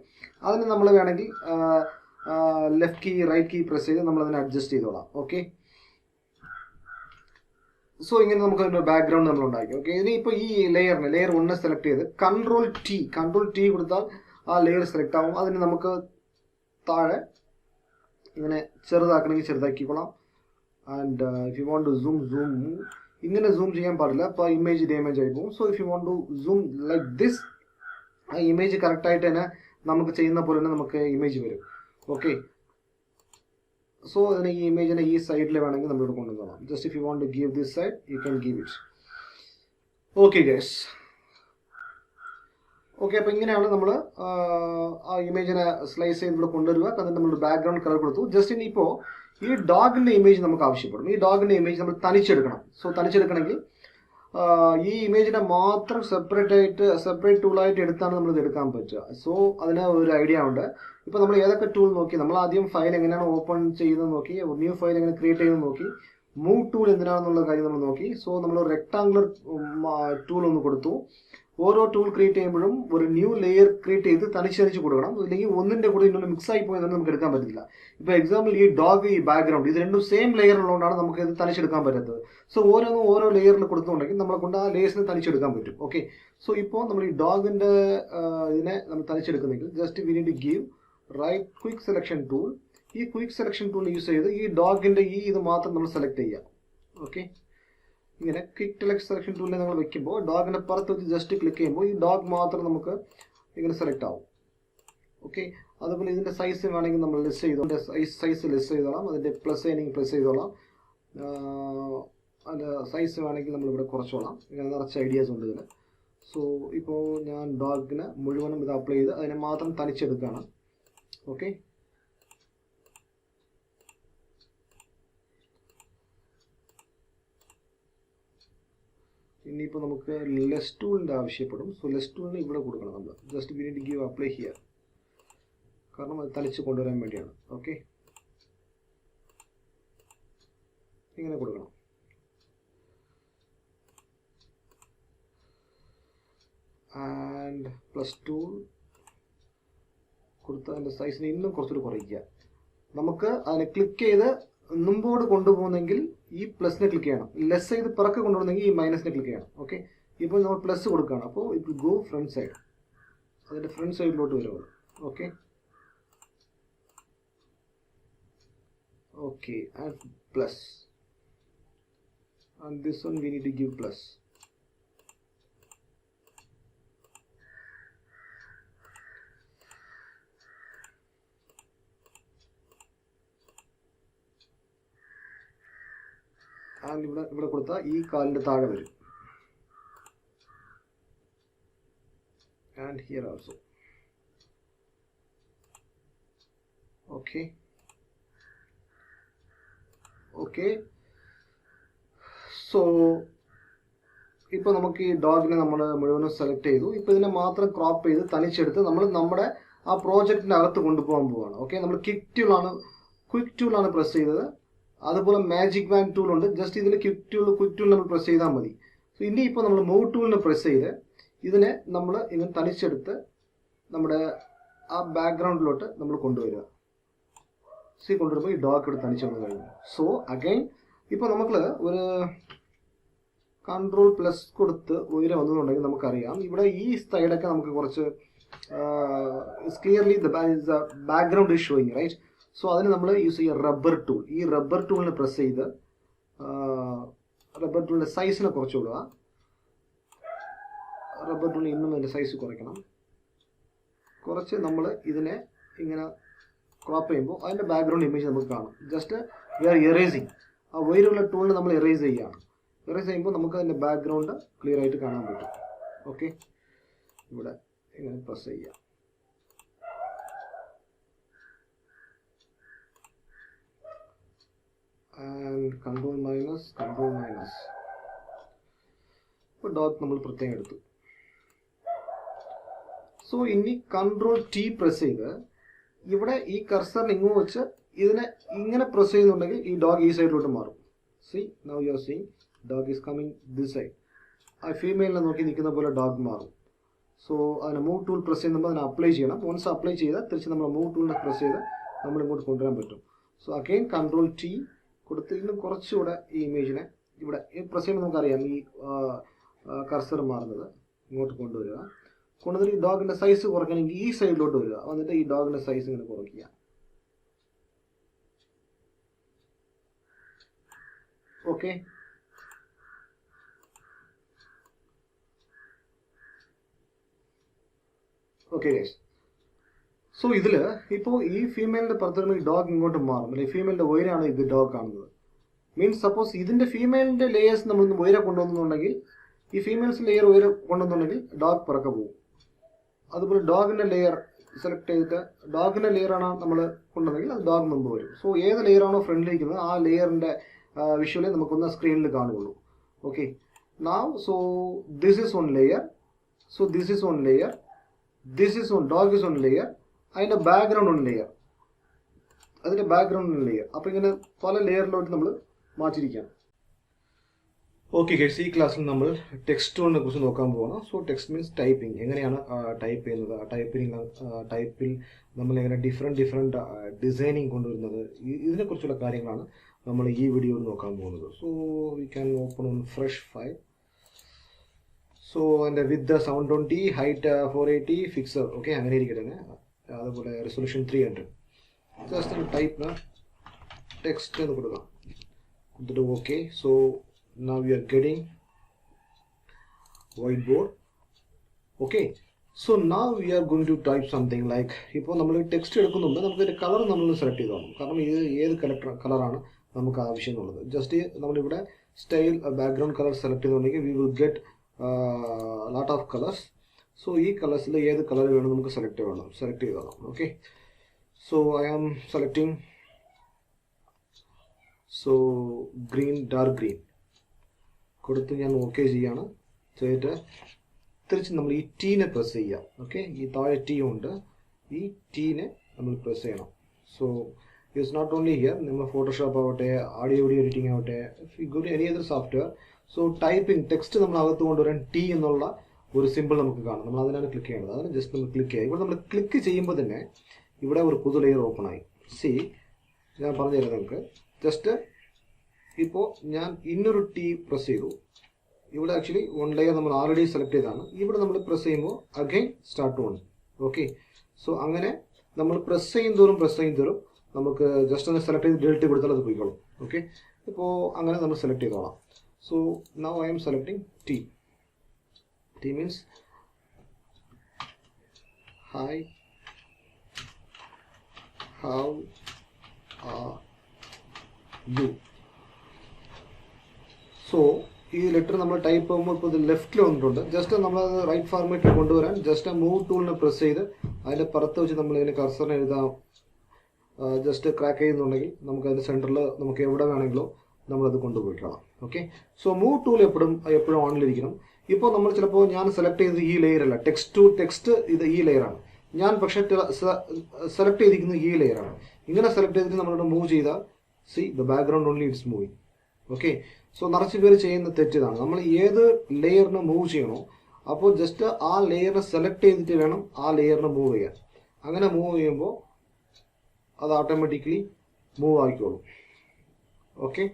അതിന് നമ്മൾ വേണമെങ്കിൽ left key right key press ചെയ്ത് നമ്മൾ അതിനെ അഡ്ജസ്റ്റ് ചെയ്തോളാം. ഓക്കെ, സോ ഇങ്ങനെ നമുക്ക് അതിന്റെ ബാക്ക്ഗ്രൗണ്ട് നമ്മൾ ഉണ്ടാക്കി. ഓക്കെ, ഇനി ഇപ്പോൾ ഈ ലെയർ 1 സെലക്ട് ചെയ്ത് കൺട്രോൾ ടി കൊടുത്താൽ ആ ലെയർ സെലക്ട് ആവും. അതിന് നമുക്ക് താഴെ ഇങ്ങനെ ചെറുതാക്കണമെങ്കിൽ ചെറുതാക്കിക്കൊള്ളാം. And if you want to zoom ഇങ്ങനെ സൂം ചെയ്യാൻ പാടില്ല, അപ്പോൾ ഇമേജ് ഡാമേജ് ആയി പോകും. So if you want to zoom like this, ആ ഇമേജ് കറക്റ്റായിട്ട് തന്നെ നമുക്ക് ചെയ്യുന്ന പോലെ തന്നെ നമുക്ക് ഇമേജ് വരും. ഓക്കെ, സോ അതിന് ഈ ഇമേജിനെ ഈ സൈഡിൽ വേണമെങ്കിൽ നമ്മളിവിടെ കൊണ്ടുവന്നോളാം. Just if you want to give this side you can give it. Okay guys, okay. അപ്പോൾ ഇങ്ങനെയാണ് നമ്മൾ ആ ഇമേജിനെ സ്ലൈസ് ചെയ്ത് ഇവിടെ കൊണ്ടുവരിക. എന്നിട്ട് നമ്മൾ ബാക്ക്ഗ്രൗണ്ട് കളർ കൊടുത്തു. ജസ്റ്റ് ഇനിയിപ്പോൾ ഈ ഡോഗിൻ്റെ ഇമേജ് നമുക്ക് ആവശ്യപ്പെടും. ഈ ഡോഗിൻ്റെ ഇമേജ് നമ്മൾ തനിച്ചെടുക്കണം. സോ തനിച്ചെടുക്കണമെങ്കിൽ ഈ ഇമേജിനെ മാത്രം സെപ്പറേറ്റ് ടൂളായിട്ട് എടുത്താണ് നമ്മളിത് എടുക്കാൻ പറ്റുക. സോ അതിന് ഒരു ഐഡിയ ഉണ്ട്. ഇപ്പോൾ നമ്മൾ ഏതൊക്കെ ടൂൾ നോക്കി, നമ്മൾ ആദ്യം ഫയൽ എങ്ങനെയാണ് ഓപ്പൺ ചെയ്യുന്നത് നോക്കി, ന്യൂ ഫയൽ എങ്ങനെ ക്രിയേറ്റ് ചെയ്യുന്നത് നോക്കി, മൂവ് ടൂൾ എന്തിനാണെന്നുള്ള കാര്യം നമ്മൾ നോക്കി. സോ നമ്മൾ റെക്ടാങ്കുലർ ടൂൾ ഒന്ന് കൊടുത്തു. ഓരോ ടൂൾ ക്രിയേറ്റ് ചെയ്യുമ്പോഴും ഒരു ന്യൂ ലെയർ ക്രിയേറ്റ് ചെയ്ത് തനിച്ച് കൊടുക്കണം. അല്ലെങ്കിൽ ഒന്നിൻ്റെ കൂടെ ഇന്നൊന്ന് മിക്സ് ആയി പോയെന്ന് നമുക്ക് എടുക്കാൻ പറ്റില്ല. ഇപ്പോൾ എക്സാമ്പിൾ ഈ ഡോഗ്, ഈ ബാക്ക്ഗ്രൗണ്ട്, ഇത് രണ്ടും സെയിം ലെയർ ഉള്ളതുകൊണ്ടാണ് നമുക്ക് ഇത് തനിച്ചെടുക്കാൻ പറ്റാത്തത്. സോ ഓരോന്നും ഓരോ ലെയറിൽ കൊടുത്തുകൊണ്ടെങ്കിൽ നമ്മളെ കൊണ്ട് ആ ലേയേഴ്സിനെ തനിച്ചെടുക്കാൻ പറ്റും. ഓക്കെ, സോ ഇപ്പോൾ നമ്മൾ ഈ ഡോഗിൻ്റെ ഇതിനെ നമ്മൾ തനിച്ചെടുക്കുന്നെങ്കിൽ just we need to give right quick selection tool. ഈ ക്വിക്ക് സെലക്ഷൻ ടൂൾ യൂസ് ചെയ്ത് ഈ ഡോഗിൻ്റെ ഈ ഇത് മാത്രം നമ്മൾ സെലക്ട് ചെയ്യാം. ഓക്കെ, ഇങ്ങനെ ക്വിക്ക് സെലക്ഷൻ ടൂളിനെ നമ്മൾ വെക്കുമ്പോൾ ഡോഗിൻ്റെ പുറത്ത് വെച്ച് ജസ്റ്റ് ക്ലിക്ക് ചെയ്യുമ്പോൾ ഈ ഡോഗ് മാത്രം നമുക്ക് ഇങ്ങനെ സെലക്ട് ആവും. ഓക്കെ, അതുപോലെ ഇതിൻ്റെ സൈസ് വേണമെങ്കിൽ നമ്മൾ ലിസ്റ്റ് ചെയ്തോ, സൈസ് ലിസ്റ്റ് ചെയ്തോളാം. അതിൻ്റെ പ്ലസ് ചെയ്യണമെങ്കിൽ പ്ലസ് ചെയ്തോളാം. അതിൻ്റെ സൈസ് വേണമെങ്കിൽ നമ്മളിവിടെ കുറച്ചോളാം. ഇങ്ങനെ നിറച്ച് ഐഡിയാസ് ഉണ്ട് ഇതിൽ. സോ ഇപ്പോൾ ഞാൻ ഡോഗിന് മുഴുവനും ഇത് അപ്ലൈ ചെയ്ത് അതിനെ മാത്രം തനിച്ചെടുക്കുകയാണ്. ഓക്കെ, ഇനിയിപ്പോൾ നമുക്ക് ലെസ് ടൂളിൻ്റെ ആവശ്യപ്പെടും. സോ ലെസ് ടൂളിന് ഇവിടെ കൊടുക്കണം നമ്മൾ. Just we need to give apply here. കാരണം അത് തനിച്ച് കൊണ്ടുവരാൻ വേണ്ടിയാണ്. ഓക്കെ, ഇങ്ങനെ കൊടുക്കണം. ആൻഡ് പ്ലസ് ടൂൾ കൊടുത്ത് അതിൻ്റെ സൈസിനെ ഇന്നും കുറച്ചുകൂടി കുറയ്ക്കുക. നമുക്ക് അതിനെ ക്ലിക്ക് ചെയ്ത് മുമ്പോട്ട് കൊണ്ടുപോകുന്നെങ്കിൽ ഈ പ്ലസിനെ ക്ലിക്ക് ചെയ്യണം. ലെസ് ചെയ്ത് പിറക്കെ കൊണ്ടുപോകുന്നെങ്കിൽ ഈ മൈനസിനെ ക്ലിക്ക് ചെയ്യണം. ഓക്കെ, ഇപ്പോൾ നമ്മൾ പ്ലസ് കൊടുക്കുകയാണ്. അപ്പോൾ it will go front side, അതിൻ്റെ ഫ്രണ്ട് സൈഡിലോട്ട് വരുള്ളൂ. Okay, okay, and plus, and this one we need to give plus. And ഇവിടെ കൊടുത്താൽ ഈ കാലിൻ്റെ താഴെ വരും. And here also. Okay, okay. So ഇപ്പോൾ നമുക്ക് ഈ ഡോഗിനെ നമ്മൾ മുഴുവനും സെലക്ട് ചെയ്തു. ഇപ്പോൾ ഇതിനെ മാത്രം ക്രോപ്പ് ചെയ്ത് തനിച്ചെടുത്ത് നമ്മൾ നമ്മുടെ ആ പ്രോജക്റ്റിൻ്റെ അകത്ത് കൊണ്ടുപോകാൻ പോവുകയാണ്. ഓക്കെ, നമ്മൾ ക്വിക്ക് ടൂളാണ് പ്രസ് ചെയ്തത്. അതുപോലെ മാജിക് ബാൻഡ് ടൂൾ ഉണ്ട്. ജസ്റ്റ് ഇതിൽ ക്വിക്ക് ടൂൾ നമ്മൾ പ്രസ് ചെയ്താൽ മതി. സോ ഇനി ഇപ്പോൾ നമ്മൾ മൂവ് ടൂളിന് പ്രസ് ചെയ്ത് ഇതിനെ നമ്മൾ ഇങ്ങനെ തനിച്ചെടുത്ത് നമ്മുടെ ആ ബാക്ക്ഗ്രൗണ്ടിലോട്ട് നമ്മൾ കൊണ്ടുവരിക. കൊണ്ടുവരുമ്പോൾ ഈ ഡോഗ് ഇവിടെ തനിച്ച് വന്നു കഴിഞ്ഞു. സോ അഗൈൻ ഇപ്പോൾ നമുക്ക് ഒരു കൺട്രോൾ പ്ലസ് കൊടുത്ത് ഉയരെ വന്നതുണ്ടെങ്കിൽ നമുക്കറിയാം ഇവിടെ ഈ സൈഡൊക്കെ നമുക്ക് കുറച്ച് clearly the background is showing, right? So അതിന് നമ്മൾ യൂസ് ചെയ്യുക റബ്ബർ ടൂൾ. ഈ റബ്ബർ ടൂളിനെ പ്രസ് ചെയ്ത് റബ്ബർ ടൂളിൻ്റെ സൈസിനെ കുറച്ച് വിടുക. റബ്ബർ ടൂളിന് ഇന്നും അതിൻ്റെ സൈസ് കുറയ്ക്കണം. കുറച്ച് നമ്മൾ ഇതിനെ ഇങ്ങനെ ക്രോപ്പ് ചെയ്യുമ്പോൾ അതിൻ്റെ ബാക്ക്ഗ്രൗണ്ട് ഇമേജ് നമുക്ക് കാണും. Just we are erasing. ആ ഉയരമുള്ള ടൂളിനെ നമ്മൾ എറേസ് ചെയ്യുകയാണ്. എറേസ് ചെയ്യുമ്പോൾ നമുക്ക് അതിൻ്റെ ബാക്ക്ഗ്രൗണ്ട് ക്ലിയർ ആയിട്ട് കാണാൻ പറ്റും. ഓക്കെ, ഇവിടെ ഇങ്ങനെ പ്രസ് ചെയ്യാം. And control minus. ഇപ്പോൾ ഡോട്ട് നമ്മൾ പ്രത്യേകം എടുത്തു. സോ ഇനി കൺട്രോൾ ടി പ്രസ് ചെയ്ത് ഇവിടെ ഈ കർസറിന് ഇങ്ങോ വെച്ച് ഇതിനെ ഇങ്ങനെ പ്രസ് ചെയ്യുന്നുണ്ടെങ്കിൽ ഈ ഡോഗ് ഈ സൈഡിലോട്ട് മാറും. C now you are seeing dog is coming this side. ആ ഫീമെയിലിനെ നോക്കി നിൽക്കുന്ന പോലെ ഡോഗ് മാറും. സോ അതിനെ മൂവ് ടൂൾ പ്രസ് ചെയ്യുമ്പോൾ അതിനെ അപ്ലൈ ചെയ്യണം. വൺസ് അപ്ലൈ ചെയ്താൽ തിരിച്ച് നമ്മൾ മൂവ് ടൂളിനെ പ്രസ് ചെയ്ത് നമ്മൾ ഇങ്ങോട്ട് കൊണ്ടുവരാൻ പറ്റും. സോ അഗെയിൻ കൺട്രോൾ ടി കൊടുത്ത് ഇന്നും കുറച്ചുകൂടെ ഈ ഇമേജിനെ ഇവിടെ പ്രസ് ചെയ്യുമ്പോൾ നമുക്കറിയാം ഈ കർസർ മാറുന്നത്. ഇങ്ങോട്ട് കൊണ്ടുവരിക. കൊണ്ടുവന്നിട്ട് ഈ ഡോഗിൻ്റെ സൈസ് കുറയ്ക്കണമെങ്കിൽ ഈ സൈഡിലോട്ട് വരിക. എന്നിട്ട് ഈ ഡോഗിൻ്റെ സൈസ് ഇങ്ങനെ കുറയ്ക്കുക. Okay, okay guys. സോ ഇതിൽ ഇപ്പോൾ ഈ ഫീമെയിലിൻ്റെ പുറത്ത് വരുമ്പോൾ ഈ ഡോഗ് ഇങ്ങോട്ട് മാറും, അല്ലെങ്കിൽ ഫീമെയിലിൻ്റെ ഉയരാണ് ഇത് ഡോഗ് കാണുന്നത്. മീൻസ് സപ്പോസ് ഇതിൻ്റെ ഫീമെയിലിൻ്റെ ലെയേഴ്സ് നമ്മളൊന്ന് ഉയരെ കൊണ്ടുവന്നുണ്ടെങ്കിൽ, ഈ ഫീമെയിൽസ് ലെയർ ഉയരെ കൊണ്ടുവന്നുണ്ടെങ്കിൽ ഡോഗ് പുറക്കെ പോകും. അതുപോലെ ഡോഗിൻ്റെ ലെയർ സെലക്ട് ചെയ്തിട്ട് ഡോഗിൻ്റെ ലെയറാണ് നമ്മൾ കൊണ്ടുവന്നെങ്കിൽ അത് ഡോഗ് മുമ്പ് വരും. സോ ഏത് ലെയറാണോ ഫ്രണ്ടിലിരിക്കുന്നത് ആ ലെയറിൻ്റെ വിഷ്വലേ നമുക്കൊന്ന് സ്ക്രീനിൽ കാണുകയുള്ളൂ. Okay, now so this is one layer, so this is one layer, this is one dog is one layer, അതിൻ്റെ ബാക്ക്ഗ്രൗണ്ട് വൺ ലെയർ, അതിൻ്റെ ബാക്ക്ഗ്രൗണ്ട് വൺ ലെയർ. അപ്പോൾ ഇങ്ങനെ പല ലെയറിലോട്ട് നമ്മൾ മാറ്റിയിരിക്കുകയാണ്. ഓക്കെ ഗൈസ്, ഈ ക്ലാസ്സിൽ നമ്മൾ ടെക്സ്റ്റ് കൊണ്ടിനെ കുറിച്ച് നോക്കാൻ പോകണം. സോ ടെക്സ്റ്റ് മീൻസ് ടൈപ്പിംഗ്, എങ്ങനെയാണ് ടൈപ്പ് ചെയ്യുന്നത്, ടൈപ്പിൽ നമ്മൾ എങ്ങനെ ഡിഫറെൻറ്റ് ഡിസൈനിങ് കൊണ്ടുവരുന്നത്, ഇതിനെക്കുറിച്ചുള്ള കാര്യങ്ങളാണ് നമ്മൾ ഈ വീഡിയോയിൽ നോക്കാൻ പോകുന്നത്. So we can open on fresh file. So അതിൻ്റെ വിത്ത് 720, ഹൈറ്റ് 480, ഫിക്സർ ഓക്കെ അങ്ങനെ ഇരിക്കട്ടെ. അതുപോലെ റെസൊല്യൂഷൻ 300. ജസ്റ്റ് ടൈപ്പ് ടെക്സ്റ്റ് എന്ന് കൊടുക്കാം, എന്നിട്ട് okay. So now we are getting whiteboard. Okay, so now we are going to type something like, ഇപ്പോൾ നമ്മൾ ടെക്സ്റ്റ് എടുക്കുന്നുണ്ട്, നമുക്കൊരു കളർ നമ്മൾ സെലക്ട് ചെയ്തോണം, കാരണം ഇത് ഏത് കളറാണ് നമുക്ക് ആവശ്യം എന്നുള്ളത്. ജസ്റ്റ് നമ്മളിവിടെ സ്റ്റൈൽ ബാക്ക്ഗ്രൗണ്ട് കളർ സെലക്ട് ചെയ്തുകൊണ്ടെങ്കിൽ we will get lot of colours. So ഈ കളേഴ്സിൽ ഏത് കളർ വേണം നമുക്ക് സെലക്ട് ചെയ്തോണം. Okay, so I am selecting so green, dark green കൊടുത്ത് ഞാൻ ഓക്കെ ചെയ്യാണ്. ചെയ്തിട്ട് തിരിച്ച് നമ്മൾ ഈ ടീനെ പ്രസ് ചെയ്യാം. ഓക്കെ, ഈ താഴെ ടീ ഉണ്ട്, ഈ ടീനെ നമ്മൾ പ്രസ് ചെയ്യണം. So it's not only here, നമ്മൾ ഫോട്ടോഷോപ്പ് ആവട്ടെ, ഓഡിയോ എഡിറ്റിംഗ് ആവട്ടെ, go to any other software. So typing text നമ്മൾ അകത്ത് കൊണ്ടുവരാൻ ടി എന്നുള്ള ഒരു സിമ്പിൾ നമുക്ക് കാണാം, നമ്മൾ അതിനാണ് ക്ലിക്ക് ചെയ്യേണ്ടത്. അതിന് ജസ്റ്റ് നമ്മൾ ക്ലിക്ക് ചെയ്യുക. ഇവിടെ നമ്മൾ ക്ലിക്ക് ചെയ്യുമ്പോൾ തന്നെ ഇവിടെ ഒരു പുതു ലെയർ ഓപ്പൺ ആയി. സി ഞാൻ പറഞ്ഞു തരാം നിങ്ങൾക്ക്. ജസ്റ്റ് ഇപ്പോൾ ഞാൻ ഇന്നൊരു ടി പ്രസ് ചെയ്തു, ഇവിടെ ആക്ച്വലി വൺ ലെയർ നമ്മൾ ആൾറെഡി സെലക്ട് ചെയ്താണ്. ഇവിടെ നമ്മൾ പ്രസ് ചെയ്യുമ്പോൾ again start on. Okay, so അങ്ങനെ നമ്മൾ പ്രസ് ചെയ്യും തോറും നമുക്ക് ജസ്റ്റ് ഒന്ന് സെലക്ട് ചെയ്ത് ഡിലീറ്റ് കൊടുത്താൽ അത് പോയിക്കോളും. ഓക്കെ, ഇപ്പോൾ അങ്ങനെ നമ്മൾ സെലക്ട് ചെയ്തോളാം. So now I M selecting T. T means hi, how are you. So ഈ ലെറ്റർ നമ്മൾ ടൈപ്പ് ചെയ്യുമ്പോൾ ഇപ്പോൾ ഇത് ലെഫ്റ്റിൽ വന്നിട്ടുണ്ട്. ജസ്റ്റ് നമ്മൾ റൈറ്റ് ഫോർമാറ്റിൽ കൊണ്ടുവരാൻ ജസ്റ്റ് മൂവ് ടൂളിനെ പ്രസ് ചെയ്ത് അതിൻ്റെ പുറത്ത് വെച്ച് നമ്മൾ ഇതിന് കർസറിനെ എഴുതാം. ജസ്റ്റ് ക്രാക്ക് ചെയ്യുന്നുണ്ടെങ്കിൽ നമുക്ക് അതിൻ്റെ സെൻറ്ററിൽ നമുക്ക് എവിടെ വേണമെങ്കിലോ നമ്മളത് കൊണ്ടുപോയിട്ടാണ്. ഓക്കെ, സോ മൂവ് ടൂൾ എപ്പോഴും ഓണിലിരിക്കണം. ഇപ്പോൾ നമ്മൾ ചിലപ്പോൾ ഞാൻ സെലക്ട് ചെയ്തത് ഈ ലെയർ അല്ല, ടെക്സ്റ്റ് ഇത് ഈ ലെയറാണ്. ഞാൻ പക്ഷേ സെലക്ട് ചെയ്തിരിക്കുന്നത് ഈ ലെയറാണ്. ഇങ്ങനെ സെലക്ട് ചെയ്തിട്ട് നമ്മളിവിടെ മൂവ് ചെയ്താൽ C the background only it's moving. Okay, so നിറച്ച് പേര് ചെയ്യുന്ന തെറ്റിതാണ്. നമ്മൾ ഏത് ലെയറിന് മൂവ് ചെയ്യണോ അപ്പോൾ ജസ്റ്റ് ആ ലെയറിനെ സെലക്ട് ചെയ്തിട്ട് വേണം ആ ലെയറിനെ മൂവ് ചെയ്യാൻ. അങ്ങനെ മൂവ് ചെയ്യുമ്പോൾ അത് ഓട്ടോമാറ്റിക്കലി മൂവ് ആയിക്കോളും. ഓക്കെ,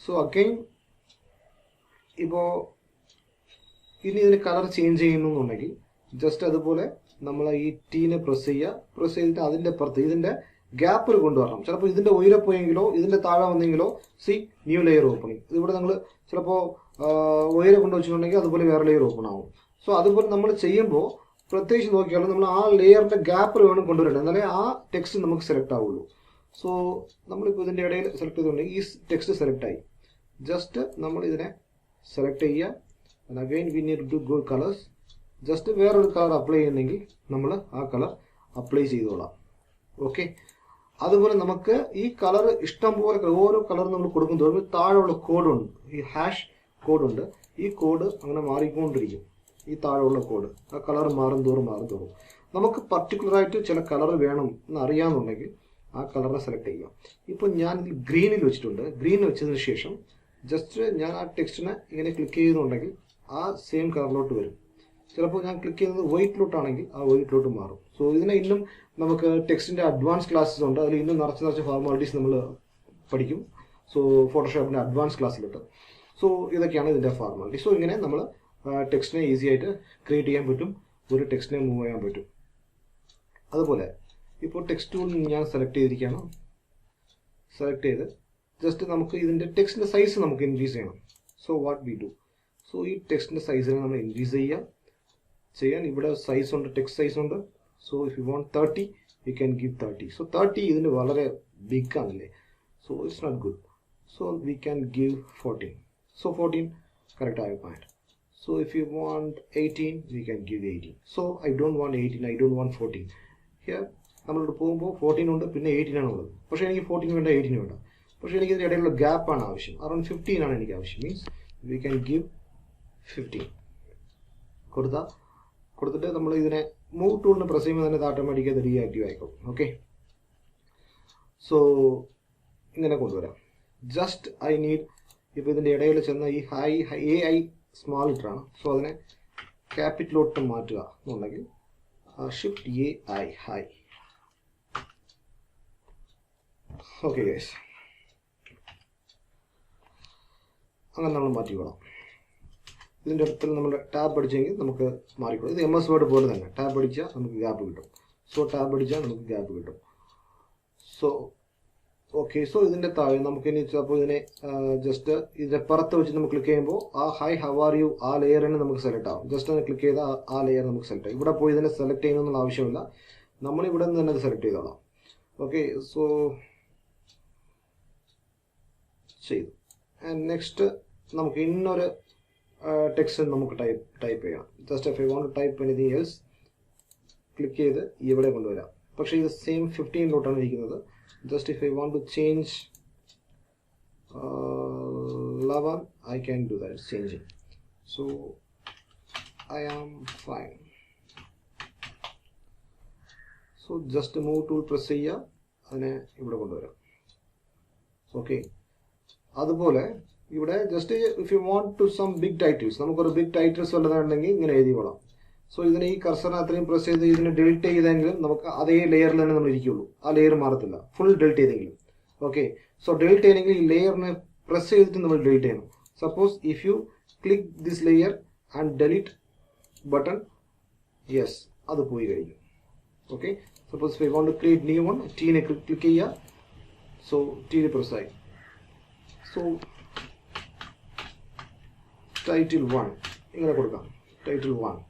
സോ അഗൈൻ ഇപ്പോൾ ഇനി ഇതിന് കളർ ചേഞ്ച് ചെയ്യുന്നുണ്ടെങ്കിൽ ജസ്റ്റ് അതുപോലെ നമ്മൾ ഈ ടീനെ പ്രസ് ചെയ്തിട്ട് അതിൻ്റെ പുറത്ത് ഇതിൻ്റെ ഗ്യാപ്പിൽ കൊണ്ടുവരണം. ചിലപ്പോൾ ഇതിൻ്റെ ഉയരെ പോയെങ്കിലോ ഇതിൻ്റെ താഴെ വന്നെങ്കിലോ സി ന്യൂ ലെയർ ഓപ്പണിങ്. ഇതിവിടെ നിങ്ങൾ ചിലപ്പോൾ ഉയരെ കൊണ്ടുവച്ചിട്ടുണ്ടെങ്കിൽ അതുപോലെ വേറെ ലെയർ ഓപ്പൺ ആവും. സോ അതുപോലെ നമ്മൾ ചെയ്യുമ്പോൾ പ്രത്യേകിച്ച് നോക്കിയാലും നമ്മൾ ആ ലെയറിൻ്റെ ഗ്യാപ്പിൽ വേണം കൊണ്ടുവരേണ്ടത്, എന്നാലേ ആ ടെക്സ്റ്റ് നമുക്ക് സെലക്ട് ആവുള്ളൂ. സോ നമ്മളിപ്പോൾ ഇതിൻ്റെ ഇടയിൽ സെലക്ട് ചെയ്തിട്ടുണ്ടെങ്കിൽ ഈ ടെക്സ്റ്റ് സെലക്ട് ആയി. ജസ്റ്റ് നമ്മൾ ഇതിനെ സെലക്ട് ചെയ്യുക. And again we need to go colours. Just വേറൊരു കളർ അപ്ലൈ ചെയ്യുന്നെങ്കിൽ നമ്മൾ ആ കളർ അപ്ലൈ ചെയ്തോളാം. ഓക്കെ, അതുപോലെ നമുക്ക് ഈ കളർ ഇഷ്ടം പോലെ ഓരോ കളർ നമ്മൾ കൊടുക്കും തോറും താഴെയുള്ള കോഡുണ്ട്, ഈ ഹാഷ് കോഡുണ്ട്. ഈ കോഡ് അങ്ങനെ മാറിക്കൊണ്ടിരിക്കും. ഈ താഴെയുള്ള കോഡ് ആ കളർ മാറും തോറും നമുക്ക് പർട്ടിക്കുലറായിട്ട് ചില കളർ വേണം എന്ന് അറിയാമെന്നുണ്ടെങ്കിൽ ആ കളറിനെ സെലക്ട് ചെയ്യാം. ഇപ്പോൾ ഞാൻ ഇതിൽ ഗ്രീനിൽ വെച്ചിട്ടുണ്ട്. ഗ്രീൻ വെച്ചതിന് ശേഷം ജസ്റ്റ് ഞാൻ ആ ടെക്സ്റ്റിനെ ഇങ്ങനെ ക്ലിക്ക് ചെയ്യുന്നുണ്ടെങ്കിൽ ആ സെയിം കളറിലോട്ട് വരും. ചിലപ്പോൾ ഞാൻ ക്ലിക്ക് ചെയ്യുന്നത് വൈറ്റിലോട്ടാണെങ്കിൽ ആ വൈറ്റിലോട്ട് മാറും. സോ ഇതിനെ ഇന്നും നമുക്ക് ടെക്സ്റ്റിൻ്റെ അഡ്വാൻസ് ക്ലാസ്സസ് ഉണ്ട്, അതിൽ ഇന്നും നിറച്ച് ഫോർമാലിറ്റീസ് നമ്മൾ പഠിക്കും. സോ ഫോട്ടോഷോപ്പിൻ്റെ അഡ്വാൻസ് ക്ലാസ്സിലിട്ട്. സോ ഇതൊക്കെയാണ് ഇതിൻ്റെ ഫോർമാലിറ്റി. സോ ഇങ്ങനെ നമ്മൾ ടെക്സ്റ്റിനെ ഈസി ആയിട്ട് ക്രിയേറ്റ് ചെയ്യാൻ പറ്റും, ഒരു ടെക്സ്റ്റിനെ മൂവ് ചെയ്യാൻ പറ്റും. അതുപോലെ ഇപ്പോൾ ടെക്സ്റ്റ് ടൂൾ ഞാൻ സെലക്ട് ചെയ്തിരിക്കുകയാണ്. സെലക്ട് ചെയ്ത് ജസ്റ്റ് നമുക്ക് ഇതിൻ്റെ ടെക്സ്റ്റിൻ്റെ സൈസ് നമുക്ക് ഇൻക്രീസ് ചെയ്യണം. So what we do, so ഈ ടെക്സ്റ്റിൻ്റെ സൈസിനെ നമ്മൾ ഇൻക്രീസ് ചെയ്യാൻ ഇവിടെ സൈസ് ഉണ്ട്, ടെക്സ്റ്റ് സൈസ് ഉണ്ട്. So if you want 30 we can give 30. So 30 is വളരെ big ആണല്ലേ, so it's not good. So we can give 14. So 14 correct ആയ point. So if you want 18, we can give 18. So I don't want 18, I don't want 14. Here നമ്മളിവിടെ പോകുമ്പോൾ 14 ഉണ്ട്, പിന്നെ 18 ആണ് ഉള്ളത്. പക്ഷേ എനിക്ക് 14 വേണ്ട, 18 വേണ്ട. പക്ഷേ എനിക്ക് ഇതിൻ്റെ ഇടയിലുള്ള ഗ്യാപ്പാണ് ആവശ്യം. അറൗണ്ട് 15 ആണ് എനിക്ക് ആവശ്യം. Means we can give 15. കൊടുത്തിട്ട് നമ്മൾ ഇതിനെ മൂവ് ടൂളിന് പ്രസ് ചെയ്യുമ്പോൾ തന്നെ ഓട്ടോമാറ്റിക്കായി അത് റീആക്റ്റീവ് ആയിക്കോളും. ഓക്കെ, സോ ഇങ്ങനെ കൊണ്ടുവരാം. ജസ്റ്റ് ഐ നീഡ്, ഇപ്പോൾ ഇതിൻ്റെ ഇടയിൽ ചെന്ന ഈ AI സ്മാൾ ലെറ്റർ ആണ്, സോ അതിനെ ക്യാപിറ്റലോട്ട് മാറ്റുക എന്നുണ്ടെങ്കിൽ shift AI high. Okay guys, അങ്ങനെ നമ്മൾ മാറ്റിക്കോളാം. ഇതിൻ്റെ അടുത്ത് നമ്മൾ ടാബ് അടിച്ചെങ്കിൽ നമുക്ക് മാറിക്കോളും. ഇത് MS വേർഡ് പോലെ തന്നെ ടാബ് അടിച്ചാൽ നമുക്ക് ഗ്യാപ്പ് കിട്ടും. സോ ടാബ് അടിച്ചാൽ നമുക്ക് ഗ്യാപ്പ് കിട്ടും. സോ ഓക്കെ, സോ ഇതിൻ്റെ താഴെ നമുക്ക് ഇനി അപ്പോൾ ഇതിനെ ജസ്റ്റ് ഇതിൻ്റെ പുറത്ത് വെച്ച് നമുക്ക് ക്ലിക്ക് ചെയ്യുമ്പോൾ ആ ഹൈ ഹൗ ആർ യു ആ ലെയറിനെ നമുക്ക് സെലക്ട് ആവും. ജസ്റ്റ് ഒന്ന് ക്ലിക്ക് ചെയ്താൽ ആ ലെയർ നമുക്ക് സെലക്ട് ആവും. ഇവിടെ പോയി ഇതിനെ സെലക്ട് ചെയ്യണമെന്നുള്ള ആവശ്യമില്ല, നമ്മളിവിടെ നിന്ന് തന്നെ അത് സെലക്ട് ചെയ്തോളാം. ഓക്കെ, സോ ചെയ്തു. ആൻഡ് നെക്സ്റ്റ് നമുക്ക് ഇന്നൊരു ടെക്സ്റ്റ് നമുക്ക് ടൈപ്പ് ചെയ്യാം. Just if I want to type anything else click ചെയ്ത് ഇവിടെ കൊണ്ടുവരാം. പക്ഷേ ഇത് സെയിം 15 ഇരിക്കുന്നത്. Just if I want to change 11, I can do that. It's changing. So I am fine. So just move tool press ചെയ്യുക, അതിനെ ഇവിടെ കൊണ്ടുവരാം. ഓക്കെ, അതുപോലെ ഇവിടെ just if you want to some big titles, നമുക്കൊരു ബിഗ് ടൈറ്റിൽസ് വല്ലതുണ്ടെങ്കിൽ ഇങ്ങനെ എഴുതി കൊള്ളാം. സോ ഇതിനെ ഈ കർസറിനെ അത്രയും പ്രസ് ചെയ്ത് ഇതിനെ ഡിലീറ്റ് ചെയ്തെങ്കിലും നമുക്ക് അതേ ലെയറിൽ തന്നെ നമ്മൾ ഇരിക്കുള്ളൂ, ആ ലെയർ മാറത്തില്ല. ഫുൾ ഡിലീറ്റ് ചെയ്തെങ്കിലും ഓക്കെ. സോ ഡിലീറ്റ് ചെയ്യണമെങ്കിൽ ഈ ലെയറിനെ പ്രസ് ചെയ്തിട്ട് നമ്മൾ ഡിലീറ്റ് ചെയ്യണം. Suppose if you click this layer and delete button, yes അത് പോയി കഴിഞ്ഞു. Okay, suppose if I want to create new one, ടീനെ ക്ലിക്ക് ചെയ്യുക. സോ ടീനെ പ്രസ് ആയി. സോ ടൈറ്റിൽ 1 ഇങ്ങനെ കൊടുക്കാം, ടൈറ്റിൽ 1.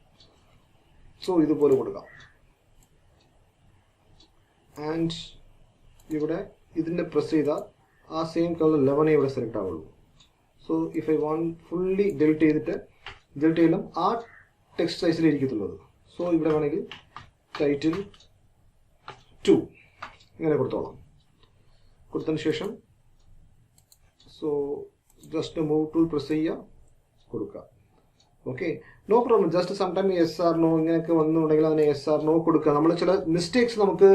സോ ഇതുപോലെ കൊടുക്കാം. ആൻഡ് ഇവിടെ ഇതിൻ്റെ പ്രസ് ചെയ്താൽ ആ സെയിം കളർ 11 ഇവിടെ സെലക്ട് ആവുള്ളൂ. So if I want fully delete ചെയ്തിട്ട് ഡിലീറ്റ് ചെയ്യലും ആ ടെക്സ്റ്റ് സൈസിൽ ഇരിക്കത്തുള്ളത്. സോ ഇവിടെ വേണമെങ്കിൽ ടൈറ്റിൽ 2 ഇങ്ങനെ കൊടുത്തോളാം. കൊടുത്തതിന് ശേഷം so just move tool press ചെയ്യുക, കൊടുക്കുക. Okay, no problem. Just sometime yes or no ഇങ്ങനെയൊക്കെ വന്നുണ്ടെങ്കിൽ അതിന് യെസ് ആർ നോ കൊടുക്കുക. നമ്മൾ ചില മിസ്റ്റേക്സ് നമുക്ക്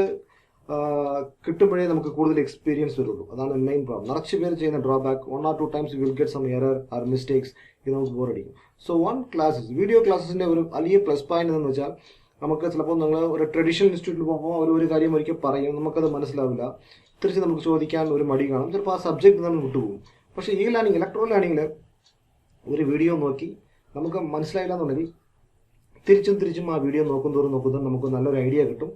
കിട്ടുമ്പോഴേ നമുക്ക് കൂടുതൽ എക്സ്പീരിയൻസ് വരുള്ളൂ. അതാണ് മെയിൻ പ്രോബ്ലം. നിറച്ച് പേര് ചെയ്യുന്ന drawback. 1 or 2 times you will get some error or mistakes. ഇത് നമുക്ക് ബോറടിക്കും. സോ വീഡിയോ ക്ലാസ്സസിൻ്റെ ഒരു വലിയ പ്ലസ് പോയിന്റ് എന്ന് വെച്ചാൽ നമുക്ക് ചിലപ്പോൾ നിങ്ങൾ ഒരു ട്രഡീഷണൽ ഇൻസ്റ്റിറ്റ്യൂട്ടിൽ പോകുമ്പോൾ അവർ ഒരു കാര്യം ഒരിക്കൽ പറയും, നമുക്കത് മനസ്സിലാവില്ല. തിരിച്ച് നമുക്ക് ചോദിക്കാൻ ഒരു മടി കാണും, ചിലപ്പോൾ ആ സബ്ജക്റ്റ് നമ്മൾ വിട്ടുപോകും. പക്ഷേ ഈ ലേണിംഗ്, ഇലക്ട്രോ ലേണിംഗിൽ ഒരു വീഡിയോ നോക്കി നമുക്ക് മനസ്സിലായില്ല എന്നുണ്ടെങ്കിൽ തിരിച്ചും ആ വീഡിയോ നോക്കുന്തോറും നമുക്ക് നല്ലൊരു ഐഡിയ കിട്ടും.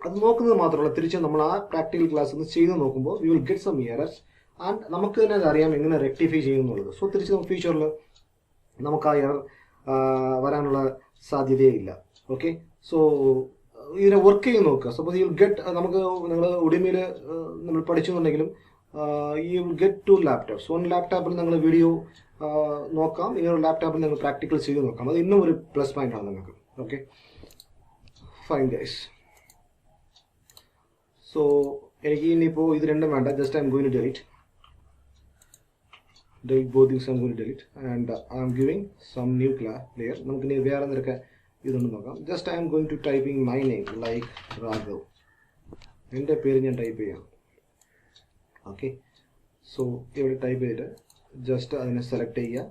അത് നോക്കുന്നത് മാത്രമല്ല, തിരിച്ചും നമ്മൾ ആ പ്രാക്ടിക്കൽ ക്ലാസ് ഒന്ന് ചെയ്ത് നോക്കുമ്പോൾ you will get some errors and നമുക്ക് തന്നെ അറിയാം എങ്ങനെ റെക്ടിഫൈ ചെയ്യുന്നുള്ളത്. സോ തിരിച്ച് നമുക്ക് ഫ്യൂച്ചറിൽ നമുക്ക് ആ എറർ വരാനുള്ള സാധ്യതയില്ല. ഓക്കെ, സോ ഇതിനെ വർക്ക് ചെയ്ത് നോക്കുക. സപ്പോസ് യു വിൽ ഗെറ്റ്, നമുക്ക് നിങ്ങൾ ഉടിമയിൽ നമ്മൾ പഠിച്ചെന്നുണ്ടെങ്കിലും യു വിൽ ഗെറ്റ് 2 ലാപ്ടോപ്സ്. 1 ലാപ്ടോപ്പിൽ നിങ്ങൾ വീഡിയോ നോക്കാം, ഇങ്ങനൊരു ലാപ്ടോപ്പിൽ നിങ്ങൾ പ്രാക്ടിക്കൽ ചെയ്ത് നോക്കാം. അത് ഇന്നും ഒരു പ്ലസ് പോയിന്റ് ആണ് നിങ്ങൾക്ക്. Okay, fine guys. സോ എനിക്ക് ഇനിയിപ്പോൾ ഇത് രണ്ടും വേണ്ട. Just I M going to delete both these. I'm going to delete and I am giving some new layer. നമുക്ക് ഇനി വേറെ എന്തൊക്കെ ഇതൊന്നും നോക്കാം. Just I M going to typing my name like Raghav. എൻ്റെ പേര് ഞാൻ ടൈപ്പ് ചെയ്യാം. ഓക്കെ, സോ ഇവിടെ ടൈപ്പ് ചെയ്തിട്ട് ജസ്റ്റ് അതിനെ സെലക്ട് ചെയ്യുക.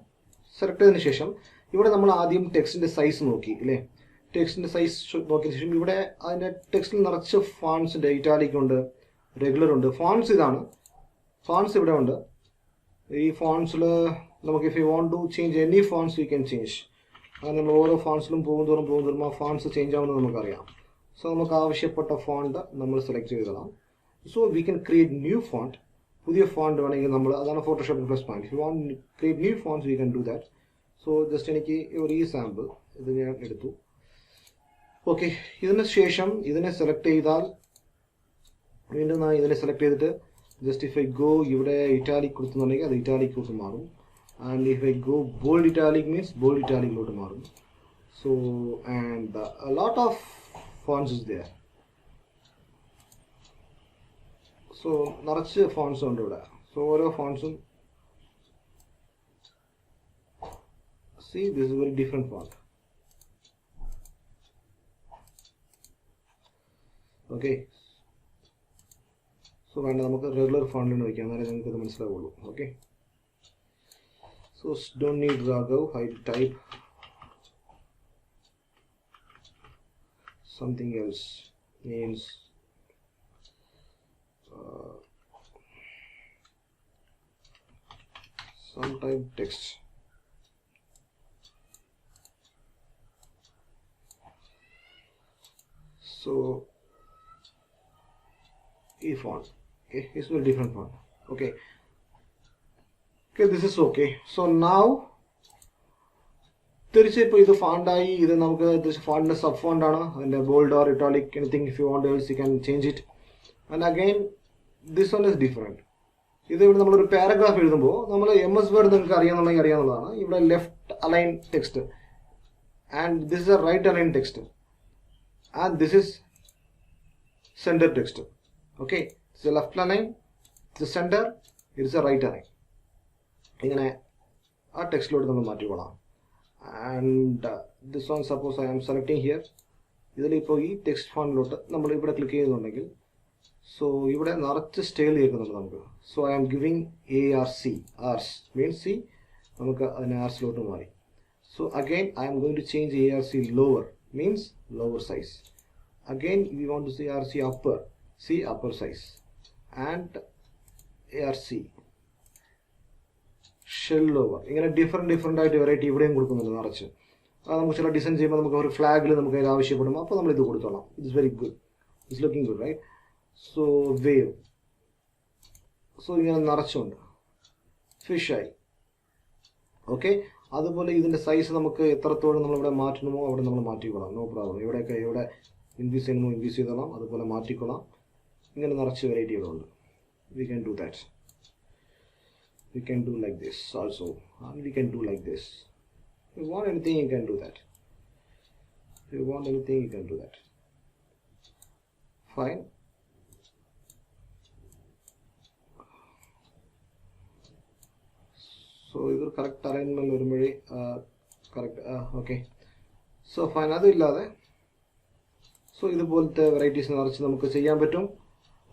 സെലക്ട് ചെയ്തതിന് ശേഷം ഇവിടെ നമ്മൾ ആദ്യം ടെക്സ്റ്റിൻ്റെ സൈസ് നോക്കി അല്ലേ. ടെക്സ്റ്റിൻ്റെ സൈസ് നോക്കിയതിന് ശേഷം ഇവിടെ അതിൻ്റെ ടെക്സ്റ്റിൽ നിറച്ച് ഫോൺസ് ഉണ്ട്. ഇറ്റാലിക് ഉണ്ട്, റെഗുലർ ഉണ്ട്. ഫോൺസ് ഇതാണ്, ഫോൺസ് ഇവിടെ ഉണ്ട്. ഈ ഫോൺസിൽ നമുക്ക് if you want to change any fonts you can change. അങ്ങനെ നമ്മൾ ഓരോ ഫോൺസിലും പോകുന്തോറും ആ ഫോൺസ് ചേഞ്ച് ആവുന്നത് നമുക്കറിയാം. സോ നമുക്ക് ആവശ്യപ്പെട്ട ഫോണ്ട് നമ്മൾ സെലക്ട് ചെയ്തതാണ്. So we can create new font. പുതിയ ഫോണ്ട് വേണമെങ്കിൽ നമ്മൾ, അതാണ് ഫോട്ടോഷോപ്പിൽ plus point. If you want create new fonts we can do that. So just എനിക്ക് ഒരു ഈ സാമ്പിൾ ഇത് ഞാൻ എടുത്തു. ഓക്കെ, ഇതിന് ശേഷം ഇതിനെ സെലക്ട് ചെയ്താൽ വീണ്ടും ഞാൻ ഇതിനെ സെലക്ട് ചെയ്തിട്ട് ജസ്റ്റ് ഇഫ് ഐ ഗോ ഇവിടെ ഇറ്റാലിക് കൊടുത്തുന്നുണ്ടെങ്കിൽ അത് ഇറ്റാലിക്കോട്ട് മാറും. And if I go bold italic means bold ഇറ്റാലിക്കിലോട്ട് മാറും. So and a lot of fonts is there. So നിറച്ച് ഫോൺസ് ഉണ്ട് ഇവിടെ. സോ ഓരോ ഫോൺസും see this is very different font. Okay, so വേണ്ട നമുക്ക് റെഗുലർ ഫോണ്ടിൽ വയ്ക്കാം, എന്നാലേ നിങ്ങൾക്ക് ഇത് മനസ്സിലാവുള്ളൂ. Okay, so don't need Raghav. I type something else, means some type text. So a font, okay, it's very different font. Okay, this is okay. So now തിരിച്ചിപ്പോൾ ഇത് ഫോണ്ടായി. ഇത് നമുക്ക് ഫോണ്ടിന്റെ സബ് ഫോണ്ട് ആണ്, അതിന്റെ bold or italic anything if you want else U can change it. And again this one is different. ഇത് ഇവിടെ നമ്മളൊരു പാരഗ്രാഫ് എഴുതുമ്പോൾ നമ്മൾ MS Word നിങ്ങൾക്ക് അറിയാന്നുള്ളതാണ്. ഇവിടെ left align text and this is a right align text and this is center text. Okay, it's a left align, it's a center, it is a right align. ഇങ്ങനെ ആ ടെക്സ്റ്റിലോട്ട് നമ്മൾ മാറ്റിക്കൊള്ളാം. And this one suppose I am selecting here. ഇതിലിപ്പോൾ ഈ ടെക്സ്റ്റ് ഫോണ്ടിലോട്ട് നമ്മൾ ഇവിടെ ക്ലിക്ക് ചെയ്യുന്നുണ്ടെങ്കിൽ സോ ഇവിടെ നിറച്ച് സ്റ്റൈൽ കേൾക്കുന്നുണ്ട് നമുക്ക്. So I am giving ARC, arcs means see, നമുക്ക് അതിനെ ആർസിലോട്ട് മാറി. So again I am going to change ARC lower, means lower size. Again we want to see ARC upper, see upper size, and ARC shell lower. ഇങ്ങനെ ഡിഫറെൻ്റ് ആയിട്ട് വെറൈറ്റി ഇവിടെയും കൊടുക്കുന്നുണ്ട് നിറച്ച്. അത് നമുക്ക് ചില ഡിസൈൻ ചെയ്യുമ്പോൾ നമുക്ക് ഒരു ഫ്ലാഗിൽ നമുക്ക് അതിൽ ആവശ്യപ്പെടുമ്പോൾ അപ്പോൾ നമ്മൾ ഇത് കൊടുത്തോളാം. It's very good, it's looking good, right? So wave, so ഇങ്ങനെ നിറച്ചുണ്ട്. ഫിഷായി. ഓക്കെ, അതുപോലെ ഇതിൻ്റെ സൈസ് നമുക്ക് എത്രത്തോളം നമ്മളിവിടെ മാറ്റണമോ അവിടെ നമ്മൾ മാറ്റിക്കൊള്ളാം. No problem. ഇവിടെയൊക്കെ ഇവിടെ ഇൻക്രീസ് ചെയ്യണമോ ഇൻക്രീസ് ചെയ്തോളാം, അതുപോലെ മാറ്റിക്കൊള്ളാം. ഇങ്ങനെ നിറച്ച് വെറൈറ്റികളുണ്ട്. We can do that. We can do like this also, and we can do like this. If you want anything you can do that. If you want anything you can do that. Fine. So either correct alignment വരുമ്പോഴേ correct. Okay, so fine. അതില്ലാതെ സോ ഇതുപോലത്തെ വെറൈറ്റീസ് നിറച്ച് നമുക്ക് ചെയ്യാൻ പറ്റും.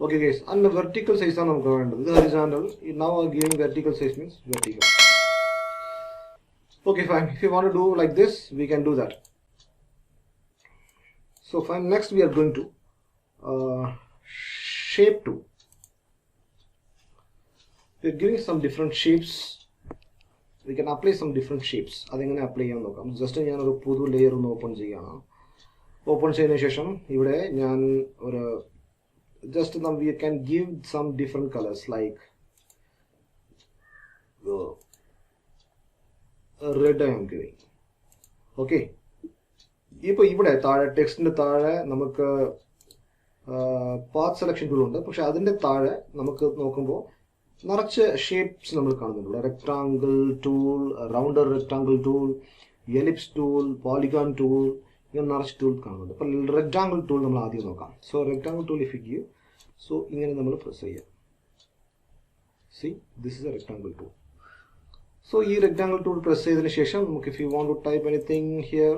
Okay guys, and the vertical size ആണ് നമുക്ക് വേണ്ടത്. ഇത് horizontal. Now giving vertical size means vertical. Okay fine. If you want to do like this, we can do that. So fine. Next we are going to shape tool. We are giving some different shapes. We can apply some different shapes. അതെങ്ങനെ അപ്ലൈ ചെയ്യാൻ നോക്കാം. ജസ്റ്റ് ഞാനൊരു പുതു ലെയർ ഒന്ന് ഓപ്പൺ ചെയ്യാണ്. ഓപ്പൺ ചെയ്തതിനു ശേഷം ഇവിടെ ഞാൻ ഒരു just now we can give some different colors like red I am giving. Okay, ഇപ്പോൾ ഇവിടെ താഴെ ടെക്സ്റ്റിന്റെ താഴെ നമുക്ക് പാത്ത് സെലക്ഷൻ ടൂൾ ഉണ്ട്. പക്ഷെ അതിന്റെ താഴെ നമുക്ക് നോക്കുമ്പോൾ നിറച്ച് ഷേപ്സ് നമ്മൾ കാണുന്നുണ്ട്. Rectangle tool, rounder rectangle tool, ellipse tool, polygon tool, ഇങ്ങനെ നിറച്ച് ടൂൾ കാണുന്നുണ്ട്. അപ്പോൾ റെക്ടാങ്കിൾ ടൂൾ നമ്മൾ ആദ്യം നോക്കാം. So rectangle tool if you give, so ഇങ്ങനെ നമ്മൾ പ്രസ് ചെയ്യാം. See this is a rectangle tool. So ഈ റെക്ടാങ്കിൾ ടൂൾ പ്രസ് ചെയ്തതിന് ശേഷം നമുക്ക് if you want to type anything here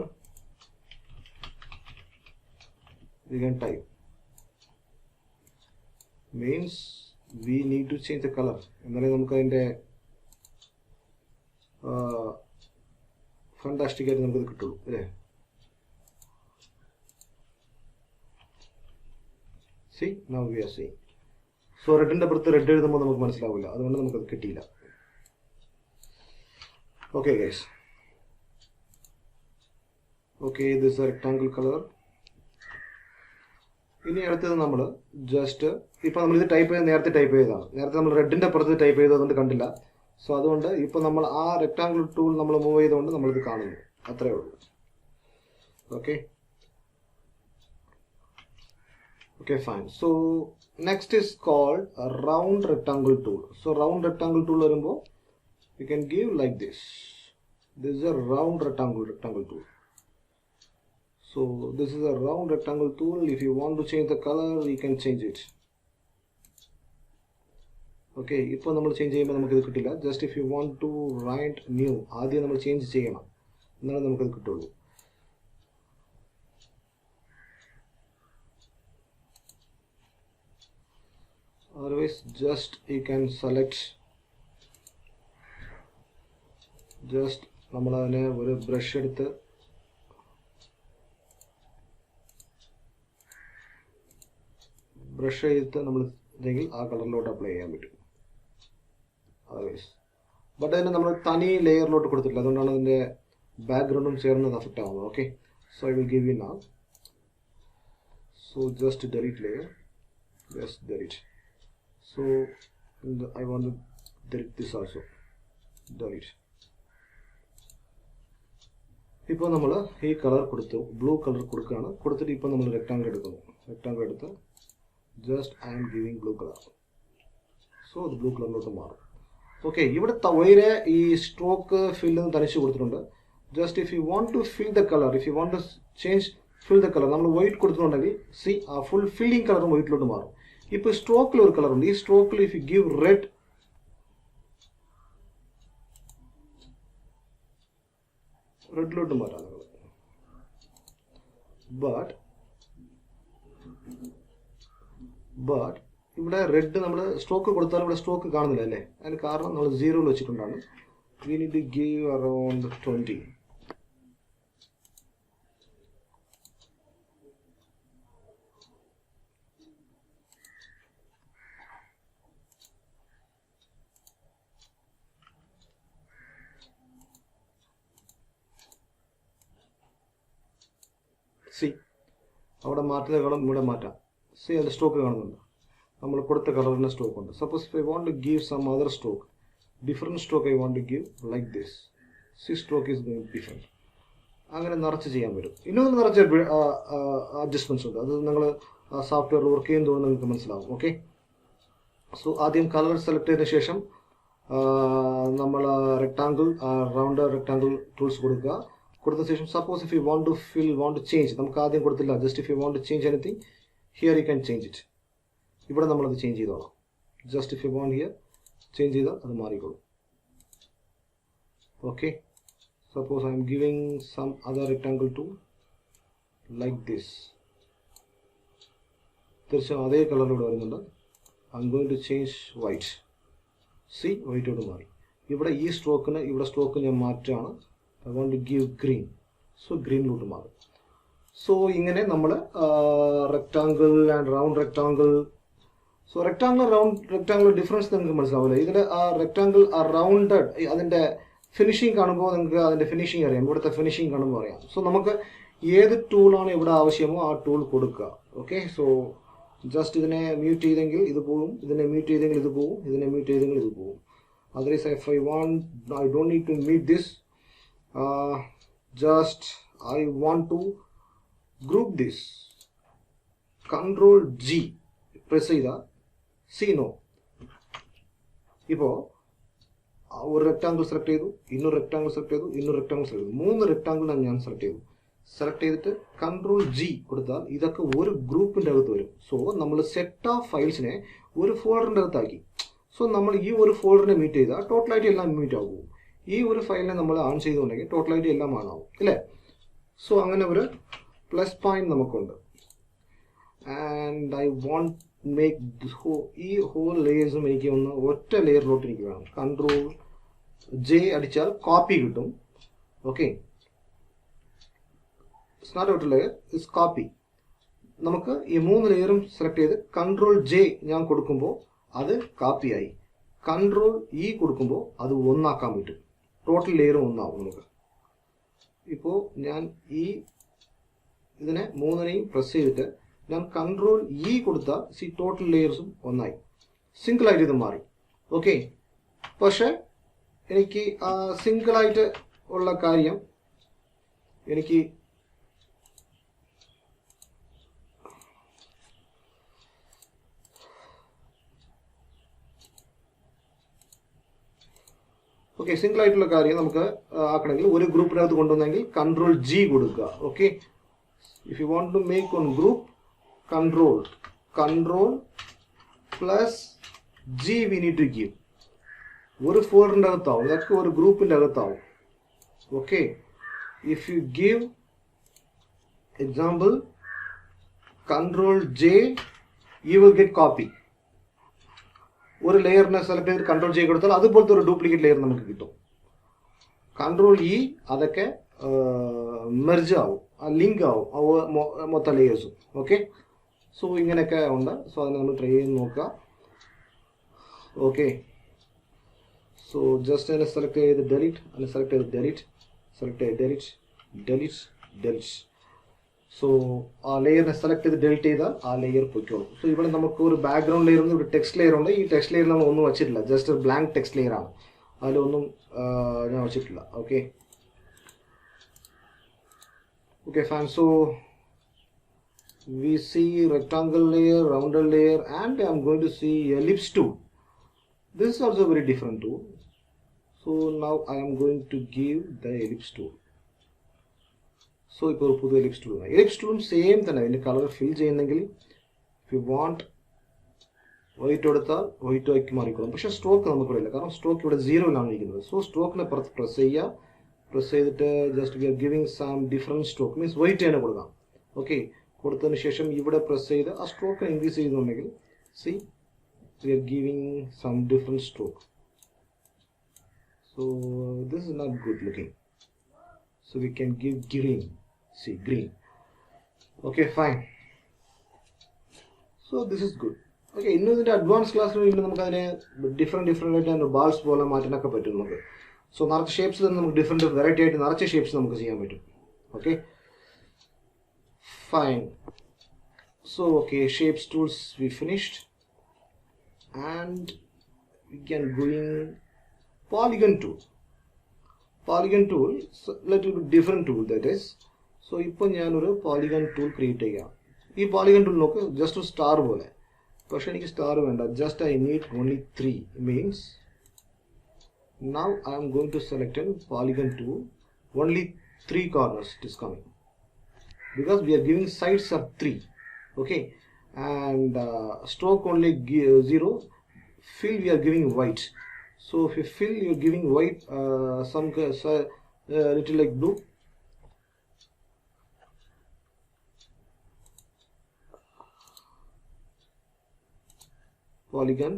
we can type. Means we need to change the color. എന്നാലേ നമുക്ക് അതിൻ്റെ ഫണ്ടാസ്റ്റിക് ആയിട്ട് നമുക്കത് കിട്ടുള്ളൂ അല്ലേ. See, now we are seeing. So റെഡിൻ്റെ പുറത്ത് റെഡ് എഴുതുമ്പോൾ നമുക്ക് മനസ്സിലാവില്ല, അതുകൊണ്ട് നമുക്കത് കിട്ടിയില്ല. Okay guys. Okay, this is a rectangle color. ഇനി അടുത്തത് നമ്മൾ ജസ്റ്റ് ഇപ്പോൾ നമ്മളിത് ടൈപ്പ് ചെയ്ത് നേരത്തെ ടൈപ്പ് ചെയ്തതാണ്. നേരത്തെ നമ്മൾ റെഡിൻ്റെ പുറത്ത് ടൈപ്പ് ചെയ്തതുകൊണ്ട് കണ്ടില്ല. സോ അതുകൊണ്ട് ഇപ്പോൾ നമ്മൾ ആ റെക്ടാങ്കിൾ ടൂൾ നമ്മൾ മൂവ് ചെയ്തുകൊണ്ട് നമ്മളിത് കാണുന്നു, അത്രേ ഉള്ളൂ. Okay, Okay, fine. So next is called a round rectangle tool. So round rectangle tool varumbo you can give like this. This is a round rectangle tool. So this is a round rectangle tool. If you want to change the color, you can change it. Okay, ഇപ്പോൾ നമ്മൾ ചേഞ്ച് ചെയ്യുമ്പോൾ നമുക്കിത് കിട്ടില്ല. Just if you want to write new, ആദ്യം നമ്മൾ ചേഞ്ച് ചെയ്യണം, എന്നാലും നമുക്കത് കിട്ടുള്ളൂ. Otherwise just you can select, just നമ്മൾ അതിനെ ഒരു ബ്രഷ് എടുത്ത് നമ്മൾ ഇതെങ്കിൽ ആ കളറിലോട്ട് അപ്ലൈ ചെയ്യാൻ പറ്റും. അതർവൈസ് ബട്ട് അതിന് നമ്മൾ തനി ലെയറിലോട്ട് കൊടുത്തിട്ടില്ല, അതുകൊണ്ടാണ് അതിൻ്റെ ബാക്ക്ഗ്രൗണ്ടും ചേർന്ന് അഫക്റ്റ് ആവുന്നത്. Okay, so I will give you now. So just delete layer, just delete. So I want to delete this also. Delete. ഇപ്പോൾ നമ്മൾ ഈ കളർ കൊടുത്തു, ബ്ലൂ കളർ കൊടുക്കുകയാണ്. കൊടുത്തിട്ട് ഇപ്പോൾ നമ്മൾ റെക്ടാങ്കിൾ എടുക്കുന്നു. റെക്ടാങ്കിൾ എടുത്ത് just I am giving blue colour. So അത് ബ്ലൂ കളറിലോട്ട് മാറും. ഓക്കെ, ഇവിടെ വൈരെ ഈ സ്ട്രോക്ക് ഫില്ല് തനിച്ച് കൊടുത്തിട്ടുണ്ട്. Just if you want to fill the colour, if you want to change fill the colour, നമ്മൾ വൈറ്റ് കൊടുത്തിട്ടുണ്ടെങ്കിൽ സി ആ ഫുൾ ഫില്ലിംഗ് കളറും വൈറ്റിലോട്ട് മാറും. ഇപ്പോൾ സ്ട്രോക്കിൽ ഒരു കളർ ഉണ്ട്. ഈ സ്ട്രോക്കിൽ ഇഫ് യു ഗിവ് റെഡ്, റെഡിലോട്ട് മാറ്റാം നിങ്ങൾ. ബട്ട് ഇവിടെ റെഡ് നമ്മൾ സ്ട്രോക്ക് കൊടുത്താൽ ഇവിടെ സ്ട്രോക്ക് കാണുന്നില്ല അല്ലേ? അതിന് കാരണം നമ്മൾ 0 വെച്ചിട്ടുണ്ടാണ്. We need to give around 20. See അവിടെ മാറ്റുന്ന കളർ ഇവിടെ മാറ്റാം. സി അതിൻ്റെ സ്ട്രോക്ക് കാണുന്നുണ്ട്, നമ്മൾ കൊടുത്ത കളറിൻ്റെ സ്ട്രോക്ക് ഉണ്ട്. Suppose if I want to give some other stroke, different stroke I want to give like this. See stroke is different. അങ്ങനെ നിറച്ച് ചെയ്യാൻ പറ്റും. ഇന്നും നിറച്ച് അഡ്ജസ്റ്റ്മെൻറ്റ്സ് ഉണ്ട്. അത് നിങ്ങൾ സോഫ്റ്റ്വെയർ വർക്ക് ചെയ്യുന്ന തോന്നുന്നു നിങ്ങൾക്ക് മനസ്സിലാവും. ഓക്കെ, സോ ആദ്യം കളർ സെലക്ട് ചെയ്തതിന് ശേഷം നമ്മൾ റെക്ടാങ്കിൾ, റൗണ്ട് റെക്ടാങ്കിൾ ടൂൾസ് കൊടുക്കുക. കൊടുത്ത ശേഷം suppose if you want to change, നമുക്ക് ആദ്യം കൊടുത്തില്ല. Just if you want to change anything here you can change it. ഇവിടെ നമ്മളത് ചേഞ്ച് ചെയ്തോളാം. Just if you want here change ചെയ്താൽ അത് മാറിക്കോളും. Okay, suppose I M giving some other rectangle tool like this. തീർച്ചയായും അതേ കളറിലൂടെ വരുന്നുണ്ട്. I M going to change white. See വൈറ്റോട് മാറി. ഇവിടെ ഈ സ്ട്രോക്കിന് ഇവിടെ സ്ട്രോക്ക് ഞാൻ മാറ്റാണ്. I want to give green. So greenലോട്ട് മാറും. സോ ഇങ്ങനെ നമ്മൾ rectangle and round rectangle. So rectangle round rectangle difference നിങ്ങൾക്ക് മനസ്സിലാവില്ല. ഇതിൽ ആ റെക്ടാങ്കിൾ ആ റൗണ്ടഡ് അതിൻ്റെ ഫിനിഷിങ് കാണുമ്പോൾ നിങ്ങൾക്ക് അതിൻ്റെ ഫിനിഷിങ് അറിയാം. ഇവിടുത്തെ ഫിനിഷിങ് കാണുമ്പോൾ അറിയാം. സോ നമുക്ക് ഏത് ടൂളാണ് ഇവിടെ ആവശ്യമോ ആ ടൂൾ കൊടുക്കുക. ഓക്കെ, സോ ജസ്റ്റ് ഇതിനെ മ്യൂട്ട് ചെയ്തെങ്കിൽ ഇത് പോകും, ഇതിനെ മ്യൂട്ട് ചെയ്തെങ്കിൽ ഇത് പോകും, ഇതിനെ മ്യൂട്ട് ചെയ്തെങ്കിൽ ഇത് പോകും. Otherwise if I don't need to mute this. Just I want to group this. Control G press ചെയ്താ C no. ഇപ്പോൾ ഒരു റെക്ടാങ്കിൾ സെലക്ട് ചെയ്തു, ഇന്നൊരു റെക്ടാങ്കിൾ സെലക്ട് ചെയ്തു, ഇന്നൊരു റെക്ടാങ്കിൾ സെലക്ട് ചെയ്തു. 3 റെക്ടാങ്കിളാണ് ഞാൻ സെലക്ട് ചെയ്തു. സെലക്ട് ചെയ്തിട്ട് കൺട്രോൾ G കൊടുത്താൽ ഇതൊക്കെ ഒരു ഗ്രൂപ്പിൻ്റെ അകത്ത് വരും. സോ നമ്മൾ സെറ്റ് ഓഫ് ഫയൽസിനെ ഒരു ഫോൾഡറിൻ്റെ അകത്താക്കി. സോ നമ്മൾ ഈ ഒരു ഫോൾഡറിനെ മീറ്റ് ചെയ്താൽ ടോട്ടലായിട്ട് എല്ലാം മീറ്റ് ആകും. ഈ ഒരു ഫയലിനെ നമ്മൾ ഓൺ ചെയ്തുകൊണ്ടെങ്കിൽ ടോട്ടലായിട്ട് എല്ലാം ഓൺ ആവും അല്ലേ? സോ അങ്ങനെ ഒരു പ്ലസ് പോയിന്റ് നമുക്കുണ്ട്. ആൻഡ് ഐ വോണ്ട് മേക്ക് ഈ ഹോൾ ലെയേഴ്സും എനിക്ക് ഒന്ന് ഒറ്റ ലെയറിലോട്ട് എനിക്ക് വേണം. കൺട്രോൾ J അടിച്ചാൽ കോപ്പി കിട്ടും. Okay, it's not out layer, it's copy. നമുക്ക് ഈ 3 ലെയറും സെലക്ട് ചെയ്ത് കൺട്രോൾ J ഞാൻ കൊടുക്കുമ്പോൾ അത് കോപ്പിയായി. കൺട്രോൾ E കൊടുക്കുമ്പോൾ അത് ഒന്നാക്കാൻ പറ്റും. ടോട്ടൽ ലെയറും ഒന്നാവും നമുക്ക്. ഇപ്പോൾ ഞാൻ ഇതിനെ 3നെയും പ്രസ് ചെയ്തിട്ട് ഞാൻ കൺട്രോൾ E കൊടുത്താൽ ടോട്ടൽ ലെയർസും ഒന്നായി, സിംഗിളായിട്ട് ഇത് മാറി. ഓക്കെ, പക്ഷേ എനിക്ക് സിംഗിളായിട്ട് ഉള്ള കാര്യം എനിക്ക് ഓക്കെ, സിംഗിൾ ആയിട്ടുള്ള കാര്യം നമുക്ക് ആക്കണമെങ്കിൽ ഒരു ഗ്രൂപ്പിനകത്ത് കൊണ്ടുവന്നെങ്കിൽ കൺട്രോൾ ജി കൊടുക്കുക. Okay, if you want to make one group, control plus G we need to give. ഒരു ഫോൾഡറിൻ്റെ അകത്താവും, ഇതൊക്കെ ഒരു ഗ്രൂപ്പിൻ്റെ അകത്താവും. Okay, if you give example control J, you will get copy. ഒരു ലെയറിനെ സെലക്ട് ചെയ്ത് കൺട്രോൾ ജെ കൊടുത്താൽ അതുപോലത്തെ ഒരു ഡ്യൂപ്ലിക്കേറ്റ് ലെയർ നമുക്ക് കിട്ടും. കൺട്രോൾ ഇ, അതൊക്കെ മെർജ് ആവും, ലിങ്ക് ആവും മൊത്തം ലെയേഴ്സും. ഓക്കെ, സോ ഇങ്ങനെയൊക്കെ ഉണ്ട്. സോ അതിനെ നമ്മൾ ട്രൈ ചെയ്ത് നോക്കുക. ഓക്കെ, സോ ജസ്റ്റ് അതിനെ സെലക്ട് ചെയ്ത് ഡെലിറ്റ്, അതിനെ സെലക്ട് ചെയ്ത് ഡെലിറ്റ്, സെലക്ട് ചെയ്ത് ഡെലിറ്റ്, ഡെലിറ്റ്, ഡെലിറ്റ്. സോ ആ ലെയറിനെ സെലക്ട് ചെയ്ത് ഡെലിറ്റ് ചെയ്താൽ ആ ലെയർ പൊയ്ക്കോളും. സോ ഇവിടെ നമുക്ക് ഒരു ബാക്ക്ഗ്രൗണ്ട് ലെയർ ഉണ്ട്, ഇവിടെ ടെക്സ്റ്റ് ലെയർ ഉണ്ട്. ഈ ടെക്സ്റ്റ് ലെയറിൽ നമ്മൾ ഒന്നും വെച്ചിട്ടില്ല, ജസ്റ്റ് ഒരു ബ്ലാങ്ക് ടെക്സ്റ്റ് ലെയർ ആണ്, അതിലൊന്നും ഞാൻ വെച്ചിട്ടില്ല. Okay, okay fine. So we see rectangle layer, rounded layer, and I'm going to see ellipse tool. This is also a very different tool. So now I am going to give the ellipse tool. So ഇപ്പോൾ പുതിയ ellipse tool ആണ്. ellipse tool സെയിം തന്നെ, അതിൻ്റെ കളർ ഫിൽ ചെയ്യുന്നെങ്കിൽ if you want വൈറ്റ് കൊടുത്താൽ വൈറ്റ് ആക്കി മാറിക്കോളും. പക്ഷേ സ്ട്രോക്ക് നമുക്കിവിടെ ഇല്ല, കാരണം സ്ട്രോക്ക് ഇവിടെ 0-ലാണ് ഇരിക്കുന്നത്. സോ സ്ട്രോക്കിനെ പ്രസ് ചെയ്യുക, പ്രസ് ചെയ്തിട്ട് just we are giving some different stroke, means white തന്നെ കൊടുക്കാം. ഓക്കെ, കൊടുത്തതിന് ശേഷം ഇവിടെ പ്രസ് ചെയ്ത് ആ സ്ട്രോക്കിനെ ഇൻക്രീസ് ചെയ്യുന്നുണ്ടെങ്കിൽ see we are giving some different stroke. So this is not good looking. So we can give green, see green. Okay fine. So this is good. Okay, ഇന്നും ഇതിൻ്റെ അഡ്വാൻസ് ക്ലാസ്സിൽ വീണ്ടും നമുക്കതിനെ ഡിഫറെൻറ്റ് ആയിട്ട് ബാൾസ് പോലെ മാറ്റാനൊക്കെ പറ്റും നമുക്ക്. സോ നിറച്ച ഷേപ്സ് തന്നെ നമുക്ക് ഡിഫറെൻറ്റ് വെറൈറ്റി ആയിട്ട് നിറച്ച ഷേപ്സ് നമുക്ക് ചെയ്യാൻ പറ്റും. Okay fine. So okay, shapes tools V finished and we can going polygon tool. Polygon tool little bit different tool that is. So ഇപ്പോൾ ഞാനൊരു പോളിഗൺ ടൂൾ ക്രിയേറ്റ് ചെയ്യാം. ഈ പോളിഗൺ ടൂൾ നോക്ക്, ജസ്റ്റ് ഒരു സ്റ്റാർ പോലെ. പക്ഷേ എനിക്ക് സ്റ്റാർ വേണ്ട, just I need only 3. Means now I am going to select a polygon tool, only 3 corners it is coming, because we are giving sides of 3. Okay, and stroke only 0, fill we are giving white. So if you fill, you are giving white, some little like blue. Polygon,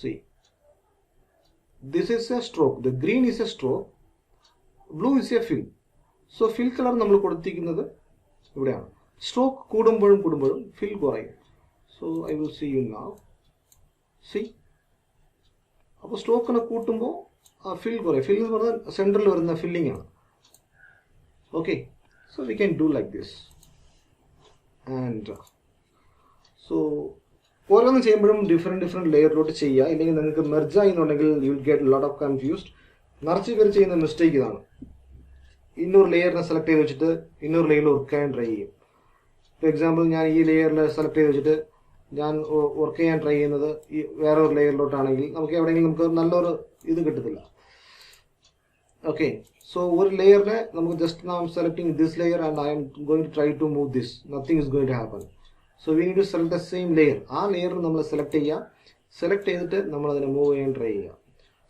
see, this is a stroke, the green is a stroke, blue is a fill. So fill color നമ്മൾ കൊടുത്തിരിക്കുന്നത് ഇവിടെയാണ്. സ്ട്രോക്ക് കൂടുമ്പോഴും fill കുറയും. So I will see you now. See, അപ്പോൾ സ്ട്രോക്കിനെ കൂട്ടുമ്പോൾ fill കുറയും. fill എന്ന് പറഞ്ഞാൽ സെൻറ്ററിൽ വരുന്ന ഫില്ലിംഗ് ആണ്. Okay, so we can do like this. And so ഓരോന്ന് ചെയ്യുമ്പോഴും ഡിഫറെൻറ്റ് ലെയറിലോട്ട് ചെയ്യുക. ഇല്ലെങ്കിൽ നിങ്ങൾക്ക് മെർജ് ആയിരുന്നുണ്ടെങ്കിൽ you will get lot of confused. നിറച്ച് പേര് ചെയ്യുന്ന മിസ്റ്റേക്ക് ഇതാണ്. ഇന്നൊരു ലെയറിനെ സെലക്ട് ചെയ്ത് വെച്ചിട്ട് ഇന്നൊരു ലെയറിൽ വർക്ക് ചെയ്യാൻ ട്രൈ ചെയ്യും. ഫോർ എക്സാമ്പിൾ, ഞാൻ ഈ ലെയറിൽ സെലക്ട് ചെയ്ത് വെച്ചിട്ട് ഞാൻ വർക്ക് ചെയ്യാൻ ട്രൈ ചെയ്യുന്നത് ഈ വേറെ ഒരു ലെയറിലോട്ടാണെങ്കിൽ നമുക്ക് എവിടെയെങ്കിലും നമുക്ക് നല്ലൊരു ഇത് കിട്ടത്തില്ല. ഓക്കെ, സോ ഒരു ലെയറിനെ നമുക്ക് ജസ്റ്റ് നാം selecting this layer and I M going to try to move this, nothing is going to happen. So we need to select the same layer. ആ ലെയർ നമ്മൾ സെലക്ട് ചെയ്യുക, സെലക്ട് ചെയ്തിട്ട് നമ്മൾ അതിനെ മൂവ് ചെയ്യാൻ ട്രൈ ചെയ്യുക.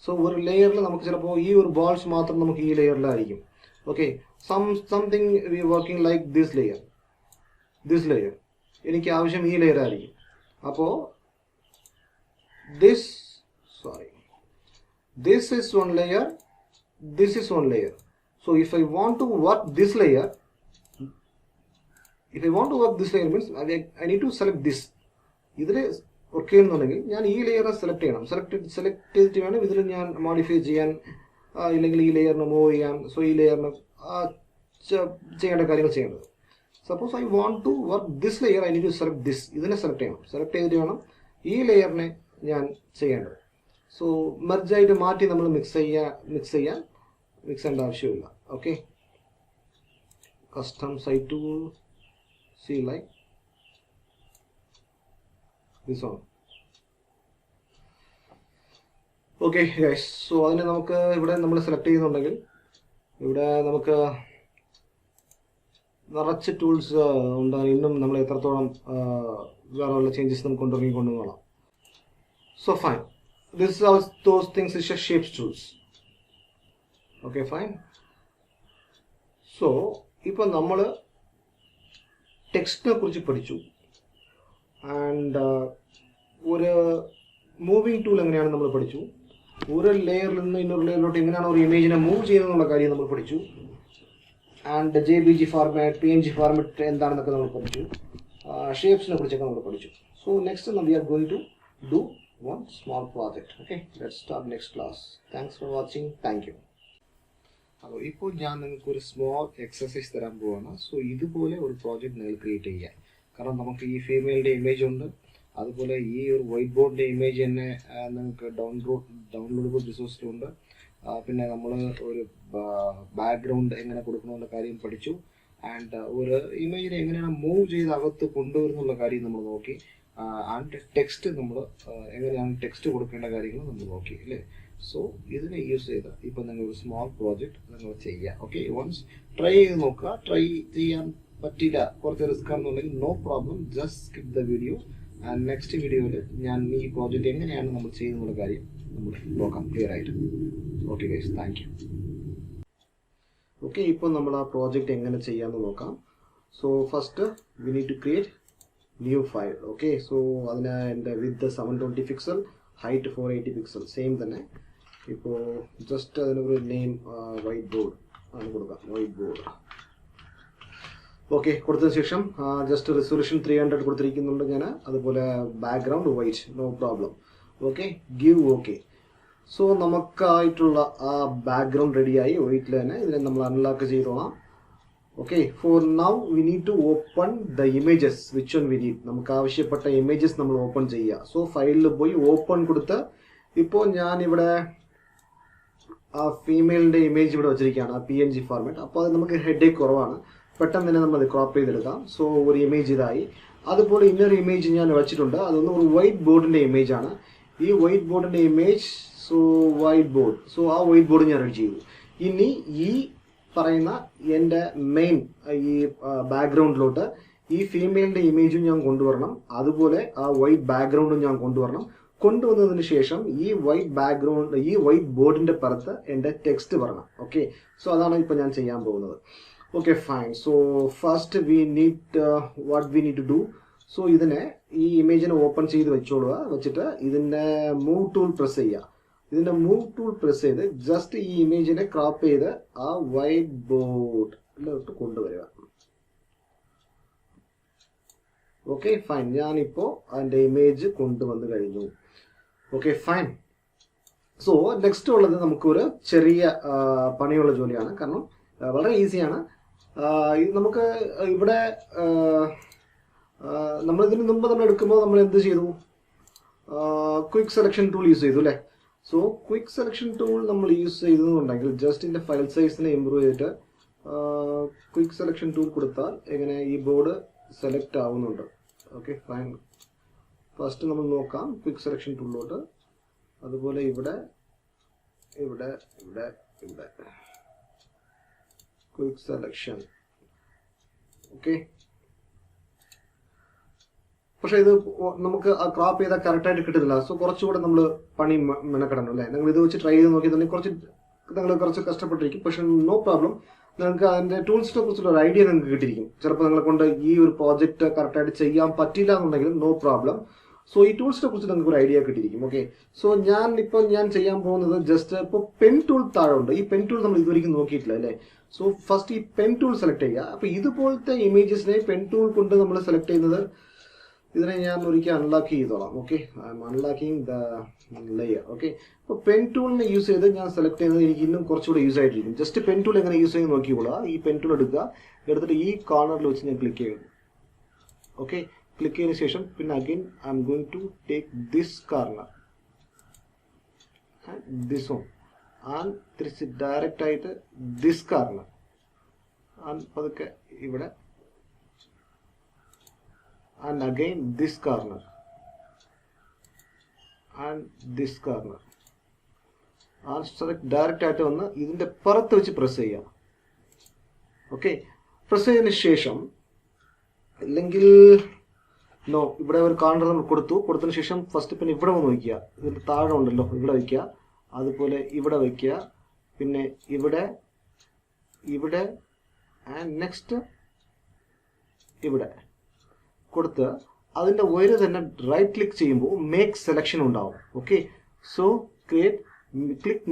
സോ ഒരു ലെയറിൽ നമുക്ക് ചിലപ്പോൾ ഈ ഒരു ബോൾസ് മാത്രം നമുക്ക് ഈ ലെയറിലായിരിക്കും. Okay, something we working like this layer എനിക്ക് ആവശ്യം ഈ ലെയർ ആയിരിക്കും. അപ്പോൾ this is one layer, this is one layer. So if I want to work this layer, means I need to select this. ഇതിൽ വർക്ക് ചെയ്യുന്നുണ്ടെങ്കിൽ ഞാൻ ഈ ലെയറിനെ സെലക്ട് ചെയ്യണം. സെലക്ട് ചെയ്തിട്ട് വേണം ഇതിൽ ഞാൻ മോഡിഫൈ ചെയ്യാൻ, ഇല്ലെങ്കിൽ ഈ ലെയറിനെ മൂവ് ചെയ്യാൻ. സോ ഈ ലെയറിന് ചെയ്യേണ്ട കാര്യങ്ങൾ ചെയ്യേണ്ടത്. Suppose I want to work this layer, I need to select this. ഇതിനെ സെലക്ട് ചെയ്യണം. സെലക്ട് ചെയ്തിട്ട് വേണം ഈ ലെയറിനെ ഞാൻ ചെയ്യേണ്ടത്. സോ മെർജായിട്ട് മാറ്റി നമ്മൾ മിക്സ് ചെയ്യേണ്ട ആവശ്യമില്ല. Okay, custom site tool, see like this one. Okay guys, so അതിന് നമുക്ക് ഇവിടെ നമ്മൾ സെലക്ട് ചെയ്യുന്നുണ്ടെങ്കിൽ ഇവിടെ നമുക്ക് നിറച്ച് ടൂൾസ് ഉണ്ടാകും. ഇന്നും നമ്മൾ എത്രത്തോളം വേറെ ഉള്ള ചേഞ്ചസ് നമുക്ക് കൊണ്ടുവരണം. So fine, this are those things is shapes tools. Okay fine. So ഇപ്പം നമ്മൾ ടെക്സ്റ്റിനെ കുറിച്ച് പഠിച്ചു. ആൻഡ് ഒരു മൂവിങ് ടൂൾ എങ്ങനെയാണ് നമ്മൾ പഠിച്ചു. ഒരു ലെയറിൽ നിന്ന് ഇന്നൊരു ലെയറിലോട്ട് എങ്ങനെയാണ് ഒരു ഇമേജിനെ മൂവ് ചെയ്യുന്നതെന്നുള്ള കാര്യം നമ്മൾ പഠിച്ചു. And JPG format, PNG format എന്താണെന്നൊക്കെ നമ്മൾ പഠിച്ചു. ഷേപ്സിനെ കുറിച്ചൊക്കെ നമ്മൾ പഠിച്ചു. So next we are going to do one small project. Okay, let's start next class. Thanks for watching. Thank you. അപ്പോൾ ഇപ്പോൾ ഞാൻ നിങ്ങൾക്ക് ഒരു സ്മോൾ എക്സസൈസ് തരാൻ പോവാണ്. സോ ഇതുപോലെ ഒരു പ്രോജക്റ്റ് നിങ്ങൾ ക്രിയേറ്റ് ചെയ്യാം. കാരണം നമുക്ക് ഈ ഫീമെയിലിൻ്റെ ഇമേജ് ഉണ്ട്, അതുപോലെ ഈ ഒരു വൈറ്റ് ബോർഡിൻ്റെ ഇമേജ് തന്നെ നിങ്ങൾക്ക് ഡൗൺലോഡബിൾ റിസോഴ്സിലുണ്ട്. പിന്നെ നമ്മൾ ഒരു ബാക്ക്ഗ്രൗണ്ട് എങ്ങനെ കൊടുക്കണമെന്നുള്ള കാര്യം പഠിച്ചു. ആൻഡ് ഒരു ഇമേജിനെ എങ്ങനെയാണ് മൂവ് ചെയ്ത് അകത്ത് കൊണ്ടുവരുന്നുള്ള കാര്യം നമ്മൾ നോക്കി. ആൻഡ് ടെക്സ്റ്റ് നമ്മൾ എങ്ങനെയാണ് ടെക്സ്റ്റ് കൊടുക്കേണ്ട കാര്യങ്ങൾ നമ്മൾ നോക്കി അല്ലേ. സോ ഇതിനെ യൂസ് ചെയ്ത് ഇപ്പം നിങ്ങൾ ഒരു സ്മോൾ പ്രോജക്റ്റ് നിങ്ങൾ ചെയ്യുക. ഓക്കെ, വൺസ് ട്രൈ ചെയ്ത് നോക്കുക. ട്രൈ ചെയ്യാൻ പറ്റില്ല, കുറച്ച് റിസ്ക് ആണെന്നുണ്ടെങ്കിൽ no problem, just skip the video. And next വീഡിയോയിൽ ഞാൻ ഈ പ്രോജക്റ്റ് എങ്ങനെയാണ് നമ്മൾ ചെയ്യുന്നുള്ള കാര്യം നമ്മൾ നോക്കാം ക്ലിയർ ആയിട്ട്. Okay guys, thank you. Okay, ഇപ്പോൾ നമ്മൾ ആ പ്രോജക്റ്റ് എങ്ങനെ ചെയ്യാമെന്ന് നോക്കാം. So first we need to create new file. Okay, so അതിന് എൻ്റെ width 720 pixel, height 480 pixel same തന്നെ. ഇപ്പോൾ ജസ്റ്റ് അതിനൊരു നെയിം വൈറ്റ് ബോർഡ് ആണ് കൊടുക്കാം, വൈറ്റ് ബോർഡ്. ഓക്കെ, കൊടുത്തതിന് ശേഷം ജസ്റ്റ് റെസൊല്യൂഷൻ 300 കൊടുത്തിരിക്കുന്നുണ്ട് ഞാൻ. അതുപോലെ background white, no problem. Okay, give okay. So നമുക്കായിട്ടുള്ള ആ ബാക്ക്ഗ്രൗണ്ട് റെഡിയായി വൈറ്റിൽ തന്നെ. ഇതിനെ നമ്മൾ അൺലോക്ക് ചെയ്തോളാം. Okay, for now we need to open the images which one we need. നമുക്ക് ആവശ്യപ്പെട്ട ഇമേജസ് നമ്മൾ ഓപ്പൺ ചെയ്യുക. സോ ഫയലിൽ പോയി ഓപ്പൺ കൊടുത്ത് ഇപ്പോൾ ഞാനിവിടെ ആ ഫീമെയിലിൻ്റെ ഇമേജ് ഇവിടെ വെച്ചിരിക്കുകയാണ്, ആ PNG ഫോർമാറ്റ്. അപ്പോൾ അത് നമുക്ക് ഹെഡേക്ക് കുറവാണ്, പെട്ടെന്ന് തന്നെ നമ്മൾ അത് ക്രോപ്പ് ചെയ്തെടുക്കാം. സോ ഒരു ഇമേജ് ഇതായി. അതുപോലെ ഇന്നൊരു ഇമേജ് ഞാൻ വെച്ചിട്ടുണ്ട്, അതൊന്നും ഒരു വൈറ്റ് ബോർഡിൻ്റെ ഇമേജ് ആണ്. ഈ വൈറ്റ് ബോർഡിൻ്റെ image, so white board, so ആ വൈറ്റ് ബോർഡ് ഞാൻ റെഡി ചെയ്തു. ഇനി ഈ പറയുന്ന എൻ്റെ മെയിൻ ഈ ബാക്ക്ഗ്രൗണ്ടിലോട്ട് ഈ ഫീമെയിലിൻ്റെ ഇമേജും ഞാൻ കൊണ്ടുവരണം, അതുപോലെ ആ വൈറ്റ് ബാക്ക്ഗ്രൗണ്ടും ഞാൻ കൊണ്ടുവരണം. കൊണ്ടുവന്നതിന് ശേഷം ഈ വൈറ്റ് ബാക്ക്ഗ്രൗണ്ട്, ഈ വൈറ്റ് ബോർഡിൻ്റെ പുറത്ത് എൻ്റെ ടെക്സ്റ്റ് വരണം. ഓക്കെ, സോ അതാണ് ഇപ്പോൾ ഞാൻ ചെയ്യാൻ പോകുന്നത്. Okay fine. So first we need what we need to do. So ഇതിനെ, ഈ ഇമേജിനെ ഓപ്പൺ ചെയ്ത് വെച്ചോളുക. വെച്ചിട്ട് ഇതിൻ്റെ മൂവ് ടൂൾ പ്രസ് ചെയ്യുക. ഇതിൻ്റെ മൂവ് ടൂൾ പ്രസ് ചെയ്ത് ജസ്റ്റ് ഈ ഇമേജിനെ ക്രോപ്പ് ചെയ്ത് ആ വൈറ്റ് ബോർഡിലോട്ട് കൊണ്ടുവരിക. ഓക്കെ ഫൈൻ, ഞാനിപ്പോൾ അതിൻ്റെ ഇമേജ് കൊണ്ടുവന്ന് കഴിഞ്ഞു. Okay fine. സോ നെക്സ്റ്റ് ഉള്ളത് നമുക്കൊരു ചെറിയ പണിയുള്ള ജോലിയാണ്. കാരണം വളരെ ഈസിയാണ്. നമുക്ക് ഇവിടെ നമ്മൾ ഇതിന് മുമ്പ് നമ്മൾ എടുക്കുമ്പോൾ നമ്മൾ എന്ത് ചെയ്തു, ക്വിക്ക് സെലക്ഷൻ ടൂൾ യൂസ് ചെയ്തു അല്ലേ. സോ ക്വിക്ക് സെലക്ഷൻ ടൂൾ നമ്മൾ യൂസ് ചെയ്തെന്നുണ്ടെങ്കിൽ ജസ്റ്റ് ഇതിൻ്റെ ഫയൽ സൈസിനെ ഇമ്പ്രൂവ് ചെയ്തിട്ട് ക്വിക്ക് സെലക്ഷൻ ടൂൾ കൊടുത്താൽ എങ്ങനെ ഈ ബോർഡ് സെലക്ട് ആവുന്നുണ്ട്. Okay fine. ഫസ്റ്റ് നമ്മൾ നോക്കാം ക്വിക്ക് സെലക്ഷൻ ടൂളിലോട്ട്. അതുപോലെ ഇവിടെ ഇവിടെ ഇവിടെ ഇവിടെ ക്വിക്ക് സെലക്ഷൻ. ഓക്കെ, പക്ഷെ ഇത് നമുക്ക് ക്രോപ്പ് ചെയ്താൽ കറക്റ്റായിട്ട് കിട്ടുന്നില്ല. സോ കുറച്ചുകൂടെ നമ്മൾ പണി മെനക്കെടണം അല്ലേ. നിങ്ങൾ ഇത് വെച്ച് ട്രൈ ചെയ്ത് നോക്കിയിട്ടുണ്ടെങ്കിൽ നിങ്ങൾ കുറച്ച് കഷ്ടപ്പെട്ടിരിക്കും. പക്ഷെ നോ പ്രോബ്ലം, നിങ്ങൾക്ക് അതിൻ്റെ ടൂൾസിനെ കുറിച്ചുള്ള ഒരു ഐഡിയ നിങ്ങൾക്ക് കിട്ടിയിരിക്കും. ചിലപ്പോൾ നിങ്ങളെ കൊണ്ട് ഈ ഒരു പ്രോജക്റ്റ് കറക്റ്റായിട്ട് ചെയ്യാൻ പറ്റില്ല എന്നുണ്ടെങ്കിലും നോ പ്രോബ്ലം. സോ ഈ ടൂൾസിനെ കുറിച്ച് നിങ്ങൾക്ക് ഒരു ഐഡിയ കിട്ടിയിരിക്കും. ഓക്കെ, സോ ഞാൻ ചെയ്യാൻ പോകുന്നത് ജസ്റ്റ് ഇപ്പോൾ പെൻ ടൂൾ താഴെ ഉണ്ട്. ഈ പെൻ ടൂൾ നമ്മൾ ഇതുവരെയും നോക്കിയിട്ടില്ല അല്ലേ. സോ ഫസ്റ്റ് ഈ പെൻ ടൂൾ സെലക്ട് ചെയ്യുക. അപ്പോൾ ഇതുപോലത്തെ ഇമേജസിനെ പെൻ ടൂൾ കൊണ്ട് നമ്മൾ സെലക്ട് ചെയ്യുന്നത്, ഇതിനെ ഞാൻ ഒരിക്കൽ അൺലോക്ക് ചെയ്തോളാം. Okay, I M unlocking the layer. Okay, അപ്പോൾ പെൻ ടൂളിനെ യൂസ് ചെയ്ത് ഞാൻ സെലക്ട് ചെയ്യുന്നത് എനിക്ക് ഇന്നും കുറച്ചുകൂടെ യൂസ് ആയിട്ടിരിക്കും. ജസ്റ്റ് പെൻ ടൂൾ എങ്ങനെ യൂസ് ചെയ്ത് നോക്കിക്കോളുക. ഈ പെൻ ടൂൾ എടുക്കുക, എടുത്തിട്ട് ഈ കോർണറിൽ വെച്ച് ഞാൻ ക്ലിക്ക് ചെയ്യുന്നു. ഓക്കെ, ക്ലിക്ക് ചെയ്തതിനു ശേഷം പിന്നെ again I M going to take this corner and this one and തിരിച്ച് ഡയറക്റ്റ് ആയിട്ട് ദിസ് കോർണർ ആൻഡ് പതുക്കെ ഇവിടെ and again this corner and this corner. ആ സെലക്ട് ഡയറക്റ്റ് ആയിട്ട് വന്ന് ഇതിൻ്റെ പുറത്ത് വെച്ച് പ്രസ് ചെയ്യുക. ഓക്കെ, പ്രസ് ചെയ്തതിന് ശേഷം അല്ലെങ്കിൽ നോ, ഇവിടെ ഒരു കോർണർ നമ്മൾ കൊടുത്തതിന് ശേഷം ഫസ്റ്റ് പിന്നെ ഇവിടെ വന്ന് വയ്ക്കുക. ഇതിൻ്റെ താഴെ ഉണ്ടല്ലോ, ഇവിടെ വയ്ക്കുക. അതുപോലെ ഇവിടെ വയ്ക്കുക, പിന്നെ ഇവിടെ ആൻഡ് നെക്സ്റ്റ് ഇവിടെ കൊടുത്ത് അതിൻ്റെ ഉയരെ തന്നെ റൈറ്റ് ക്ലിക്ക് ചെയ്യുമ്പോൾ മേക്ക് സെലക്ഷൻ ഉണ്ടാവും. Okay, so click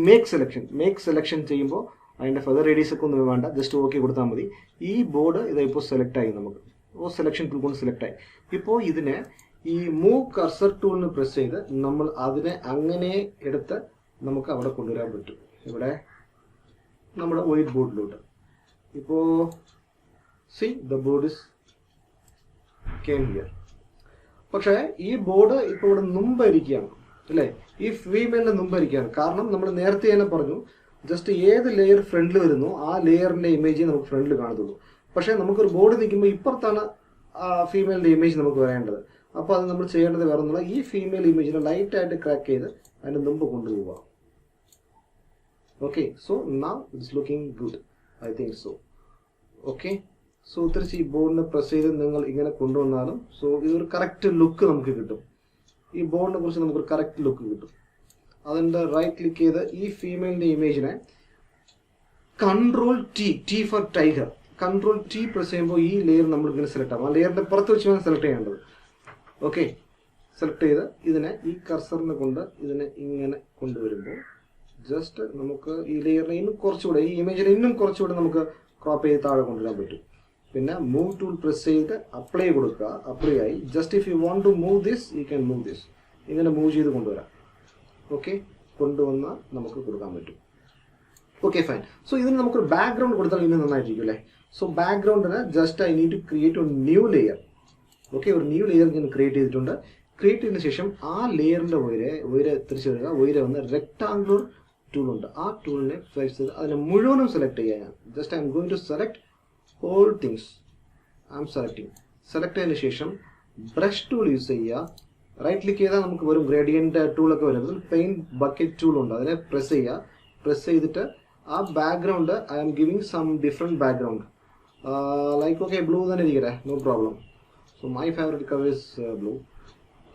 make selection ചെയ്യുമ്പോൾ അതിൻ്റെ ഫെദർ റേഡിയസ് ഒക്കെ ഒന്നും വേണ്ട, ജസ്റ്റ് ഓക്കെ കൊടുത്താൽ മതി. ഈ ബോർഡ് ഇതിപ്പോൾ സെലക്ട് ആയി, നമുക്ക് സെലക്ഷൻ ടൂൾ കൊണ്ട് സെലക്ട് ആയി. ഇപ്പോൾ ഇതിനെ ഈ മൂവ് കർസർ ടൂളിന് പ്രസ് ചെയ്ത് നമ്മൾ അതിനെ അങ്ങനെ എടുത്ത് നമുക്ക് അവിടെ കൊണ്ടുവരാൻ പറ്റും. ഇവിടെ നമ്മുടെ വൈറ്റ് ബോർഡിലോട്ട് ഇപ്പോൾ C the board is came here. പക്ഷേ ഈ ബോർഡ് ഇപ്പോൾ ഇവിടെ മുമ്പായിരിക്കുകയാണ് അല്ലേ, ഈ ഫീമെയിലിന് മുമ്പായിരിക്കുകയാണ്. കാരണം നമ്മൾ നേരത്തെ തന്നെ പറഞ്ഞു, ജസ്റ്റ് ഏത് ലെയർ ഫ്രണ്ടിൽ വരുന്നു ആ ലെയറിൻ്റെ ഇമേജ് നമുക്ക് ഫ്രണ്ടിൽ കാണത്തുള്ളൂ. പക്ഷേ നമുക്കൊരു ബോർഡ് നിൽക്കുമ്പോൾ ഇപ്പുറത്താണ് ഫീമെയിലിൻ്റെ ഇമേജ് നമുക്ക് വരേണ്ടത്. അപ്പോൾ അത് നമ്മൾ ചെയ്യേണ്ടത് വേറെ ഒന്നുമില്ല, ഈ ഫീമെയിൽ ഇമേജിനെ ലൈറ്റായിട്ട് ക്രാക്ക് ചെയ്ത് അതിൻ്റെ മുമ്പ് കൊണ്ടുപോവുക. Okay, so now it's looking good, I think so. Okay, so തിരിച്ച് ഈ ബോർഡിനെ പ്രസ് ചെയ്ത് നിങ്ങൾ ഇങ്ങനെ കൊണ്ടുവന്നാലും സോ ഇതൊരു കറക്റ്റ് ലുക്ക് നമുക്ക് കിട്ടും. ഈ ബോർഡിനെ കുറിച്ച് നമുക്കൊരു കറക്റ്റ് ലുക്ക് കിട്ടും. അതിൻ്റെ റൈറ്റ് ക്ലിക്ക് ചെയ്ത് ഈ ഫീമെയിലിൻ്റെ ഇമേജിനെ Ctrl+T for tiger, Ctrl+T press ചെയ്യുമ്പോൾ ഈ ലെയർ നമ്മൾ ഇങ്ങനെ സെലക്ട് ആകും. ആ ലെയറിൻ്റെ പുറത്ത് വെച്ച് വേണം സെലക്ട് ചെയ്യേണ്ടത്. ഓക്കെ, സെലക്ട് ചെയ്ത് ഇതിനെ ഈ കർസറിനെ കൊണ്ട് ഇതിനെ ഇങ്ങനെ കൊണ്ടുവരുമ്പോൾ ജസ്റ്റ് നമുക്ക് ഈ ലെയറിനെ ഇന്നും കുറച്ചുകൂടെ, ഈ ഇമേജിനെ ഇന്നും കുറച്ചുകൂടെ നമുക്ക് ക്രോപ്പ് ചെയ്ത് താഴെ കൊണ്ടുവരാൻ പറ്റും. പിന്നെ മൂവ് ടൂൾ പ്രസ് ചെയ്ത് അപ്ലൈ കൊടുക്കുക. അപ്ലൈ ആയി. Just if you want to move this you can move this. ഇങ്ങനെ മൂവ് ചെയ്ത് കൊണ്ടുവരാം. ഓക്കെ, കൊണ്ടുവന്നാൽ നമുക്ക് കൊടുക്കാൻ പറ്റും. Okay fine. സോ ഇതിന് നമുക്കൊരു ബാക്ക്ഗ്രൗണ്ട് കൊടുത്താൽ ഇനി നന്നായിരിക്കും അല്ലേ. സോ ബാക്ക്ഗ്രൗണ്ടിന് just I need to create ഒരു ന്യൂ ലെയർ. ഓക്കെ, ഒരു ന്യൂ ലെയർ ഞാൻ ക്രിയേറ്റ് ചെയ്തിട്ടുണ്ട്. ക്രിയേറ്റ് ചെയ്തതിന് ശേഷം ആ ലെയറിൻ്റെ ഉയരെ തിരിച്ചു വരിക. ഉയരെ വന്ന് റെക്ടാങ്കുലർ ടൂളുണ്ട്, ആ ടൂളിനെ സെലക്ട് ചെയ്ത് അതിനെ മുഴുവനും സെലക്ട് ചെയ്യാൻ ഞാൻ just I M going to select all things. I'm selecting. Select ചെയ്തതിന് ശേഷം ബ്രഷ് ടൂൾ യൂസ് ചെയ്യുക. റൈറ്റ് ക്ലിക്ക് ചെയ്താൽ നമുക്ക് വരും ഗ്രേഡിയൻ്റ് ടൂളൊക്കെ വരും. അതിൽ പെയിൻറ്റ് ബക്കറ്റ് ടൂൾ ഉണ്ട്, അതിനെ പ്രസ് ചെയ്യുക. പ്രസ് ചെയ്തിട്ട് ആ background I am giving some different background like okay blue തന്നെ ഇരിക്കട്ടെ, no problem. So my favourite colour is blue.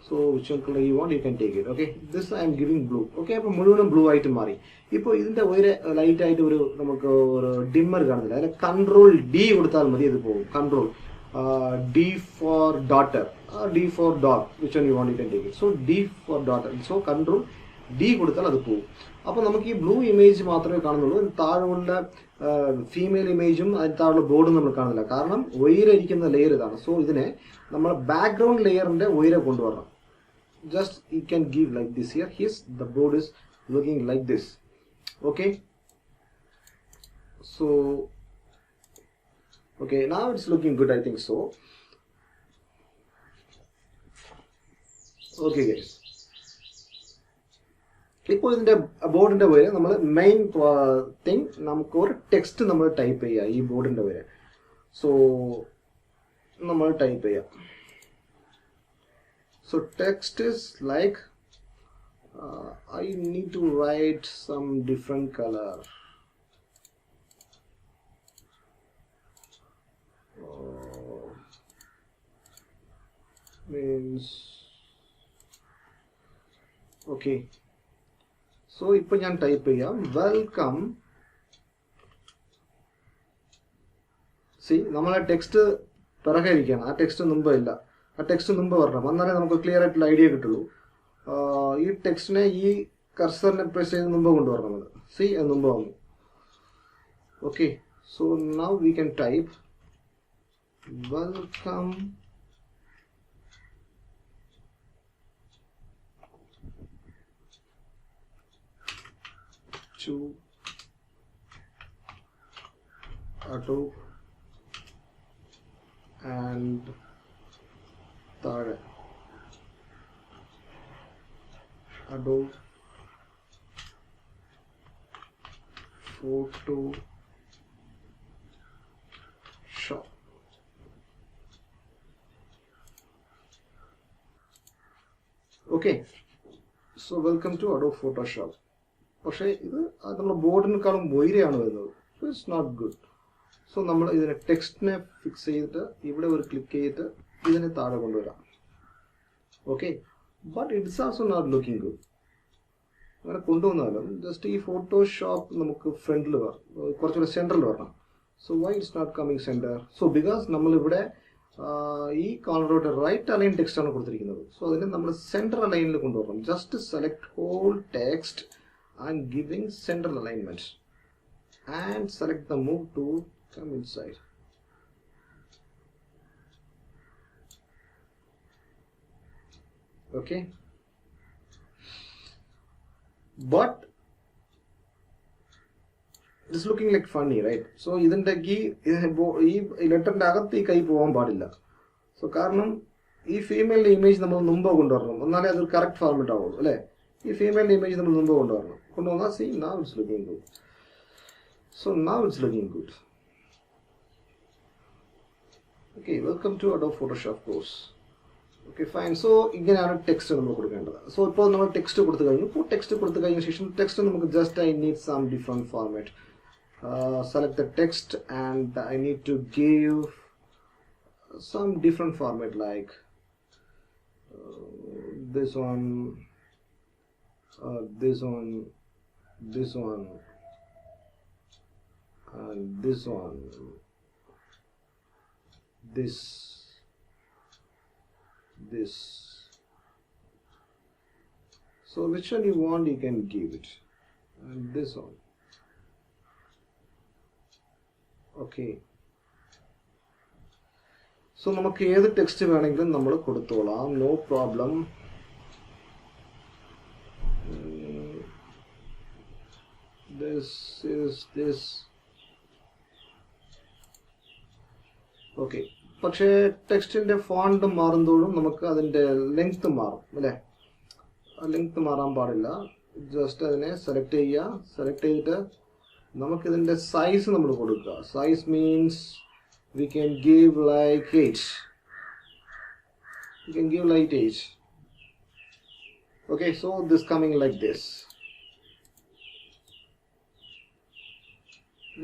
So which one colour you want you can take it. Okay, this I M giving blue. Okay, അപ്പോൾ മുഴുവനും ബ്ലൂ ആയിട്ട് മാറി. ഇപ്പോൾ ഇതിൻ്റെ ഒരു ലൈറ്റായിട്ട് നമുക്ക് ഒരു ഡിമ്മർ കാണുന്നില്ല, അതിന് Ctrl+D കൊടുത്താൽ മതി, അത് പോകും. D for daughter, D for dog, which one you want you can take it. So D for daughter, so Ctrl+D കൊടുത്താൽ അത് പോകും. അപ്പോൾ നമുക്ക് ഈ ബ്ലൂ ഇമേജ് മാത്രമേ കാണുന്നുള്ളൂ. താഴെയുള്ള ഫീമെയിൽ ഇമേജും അതിന് താഴെയുള്ള ബോർഡും നമ്മൾ കാണുന്നില്ല, കാരണം ഉയരെ ഇരിക്കുന്ന ലെയർ ഇതാണ്. സോ ഇതിനെ നമ്മൾ ബാക്ക്ഗ്രൗണ്ട് ലെയറിൻ്റെ ഉയരെ കൊണ്ടുവരണം. Just you can give like this here. The board is looking like this. Okay, so okay, now it's looking good, I think so. Okay guys, ഇപ്പോൾ ഇതിൻ്റെ ബോർഡിൻ്റെ വരെ നമ്മൾ മെയിൻ തിങ് നമുക്ക് ഒരു ടെക്സ്റ്റ് നമ്മൾ ടൈപ്പ് ചെയ്യുക ഈ ബോർഡിൻ്റെ വരെ. സോ നമ്മൾ ടൈപ്പ് ചെയ്യാം. So text is like I need to write some different color. Means okay. So ഇപ്പോൾ ഞാൻ ടൈപ്പ് ചെയ്യാം വെൽക്കം. സി നമ്മളെ ടെക്സ്റ്റ് പിറകെ ഇരിക്കുകയാണ്, ആ ടെക്സ്റ്റ് മുമ്പ് ഇല്ല. ആ ടെക്സ്റ്റ് മുമ്പ് വരണം, എന്നാലേ നമുക്ക് ക്ലിയർ ആയിട്ടുള്ള ഐഡിയ കിട്ടുള്ളൂ. ഈ ടെക്സ്റ്റിനെ ഈ കർസറിനെ പ്രസ് ചെയ്ത് മുമ്പ് കൊണ്ടുവരണം. അത് സി അത് മുമ്പ് വന്നു. Okay, so now we can type welcome to Adobe and താഴെ Adobe Photoshop. Okay, so welcome to Adobe Photoshop. പക്ഷേ ഇത് നമ്മുടെ ബോർഡിനേക്കാളും വൈരെയാണ് വരുന്നത്. It's not good. സോ നമ്മൾ ഇതിനെ ടെക്സ്റ്റിനെ ഫിക്സ് ചെയ്തിട്ട് ഇവിടെ ഒരു ക്ലിക്ക് ചെയ്തിട്ട് ഇതിനെ താഴെ കൊണ്ടുവരാം. Okay, but it's also not looking good. അങ്ങനെ കൊണ്ടുവന്നാലും ജസ്റ്റ് ഈ ഫോട്ടോഷോപ്പ് നമുക്ക് ഫ്രണ്ടിൽ കുറച്ചുകൂടെ സെൻറ്ററിൽ വരണം. So why it's not coming centre? So because നമ്മളിവിടെ ഈ കോർണറോട്ട് റൈറ്റ് അലൈൻ ടെക്സ്റ്റ് ആണ് കൊടുത്തിരിക്കുന്നത്. സോ അതിനെ നമ്മൾ സെൻറ്റർ അലൈനിൽ കൊണ്ടുവരണം. Just select whole text and giving central alignment and select the move to come inside. Okay, but it's looking like funny, right? So ഇതിന്റെ ഈ ലെറ്ററിന്റെ അകത്ത് ഈ കൈ പോകാൻ പാടില്ല. സോ കാരണം ഈ ഫീമെയിലിന്റെ ഇമേജ് നമ്മൾ മുമ്പ് കൊണ്ടുവരണം, എന്നാലേ അതൊരു കറക്റ്റ് ഫോർമാറ്റ് ആവുള്ളൂ അല്ലേ. ഈ ഫീമെയിലിന്റെ ഇമേജ് നമ്മൾ മുമ്പ് കൊണ്ടുവന്നാൽ see now it's looking good. So now it's looking good. Okay, welcome to Adobe Photoshop course. Okay fine. So ഇങ്ങനെയാണ് ടെക്സ്റ്റ് നമ്മൾ കൊടുക്കേണ്ടത്. സോ ഇപ്പോൾ നമ്മൾ ടെക്സ്റ്റ് കൊടുത്തു കഴിഞ്ഞു. ഇപ്പോൾ ടെക്സ്റ്റ് കൊടുത്തു കഴിഞ്ഞ ശേഷം ടെക്സ്റ്റ് നമുക്ക് just I need some different format. Select the text and I need to give some different format like this one, this one, this one, and this one, this. So which one you want, you can give it, and this one. Okay, so നമുക്ക് ഏത് ടെക്സ്റ്റ് വേണമെങ്കിലും നമ്മൾ കൊടുത്തോളാം, no problem. This is this. Okay, പക്ഷേ ടെക്സ്റ്റിന്റെ ഫോണ്ട് മാറുമ്പോഴും നമുക്ക് അതിന്റെ ലെങ്ത് മാറും അല്ലേ. ലെങ്ത് മാറാൻ പാടില്ല. ജസ്റ്റ് അതിനെ സെലക്ട് ചെയ്യുക. സെലക്ട് ചെയ്തിട്ട് നമുക്കിതിന്റെ സൈസ് നമ്മൾ കൊടുക്കുക. Size means we can give like 8. You can give like 8. Okay, so this coming like this.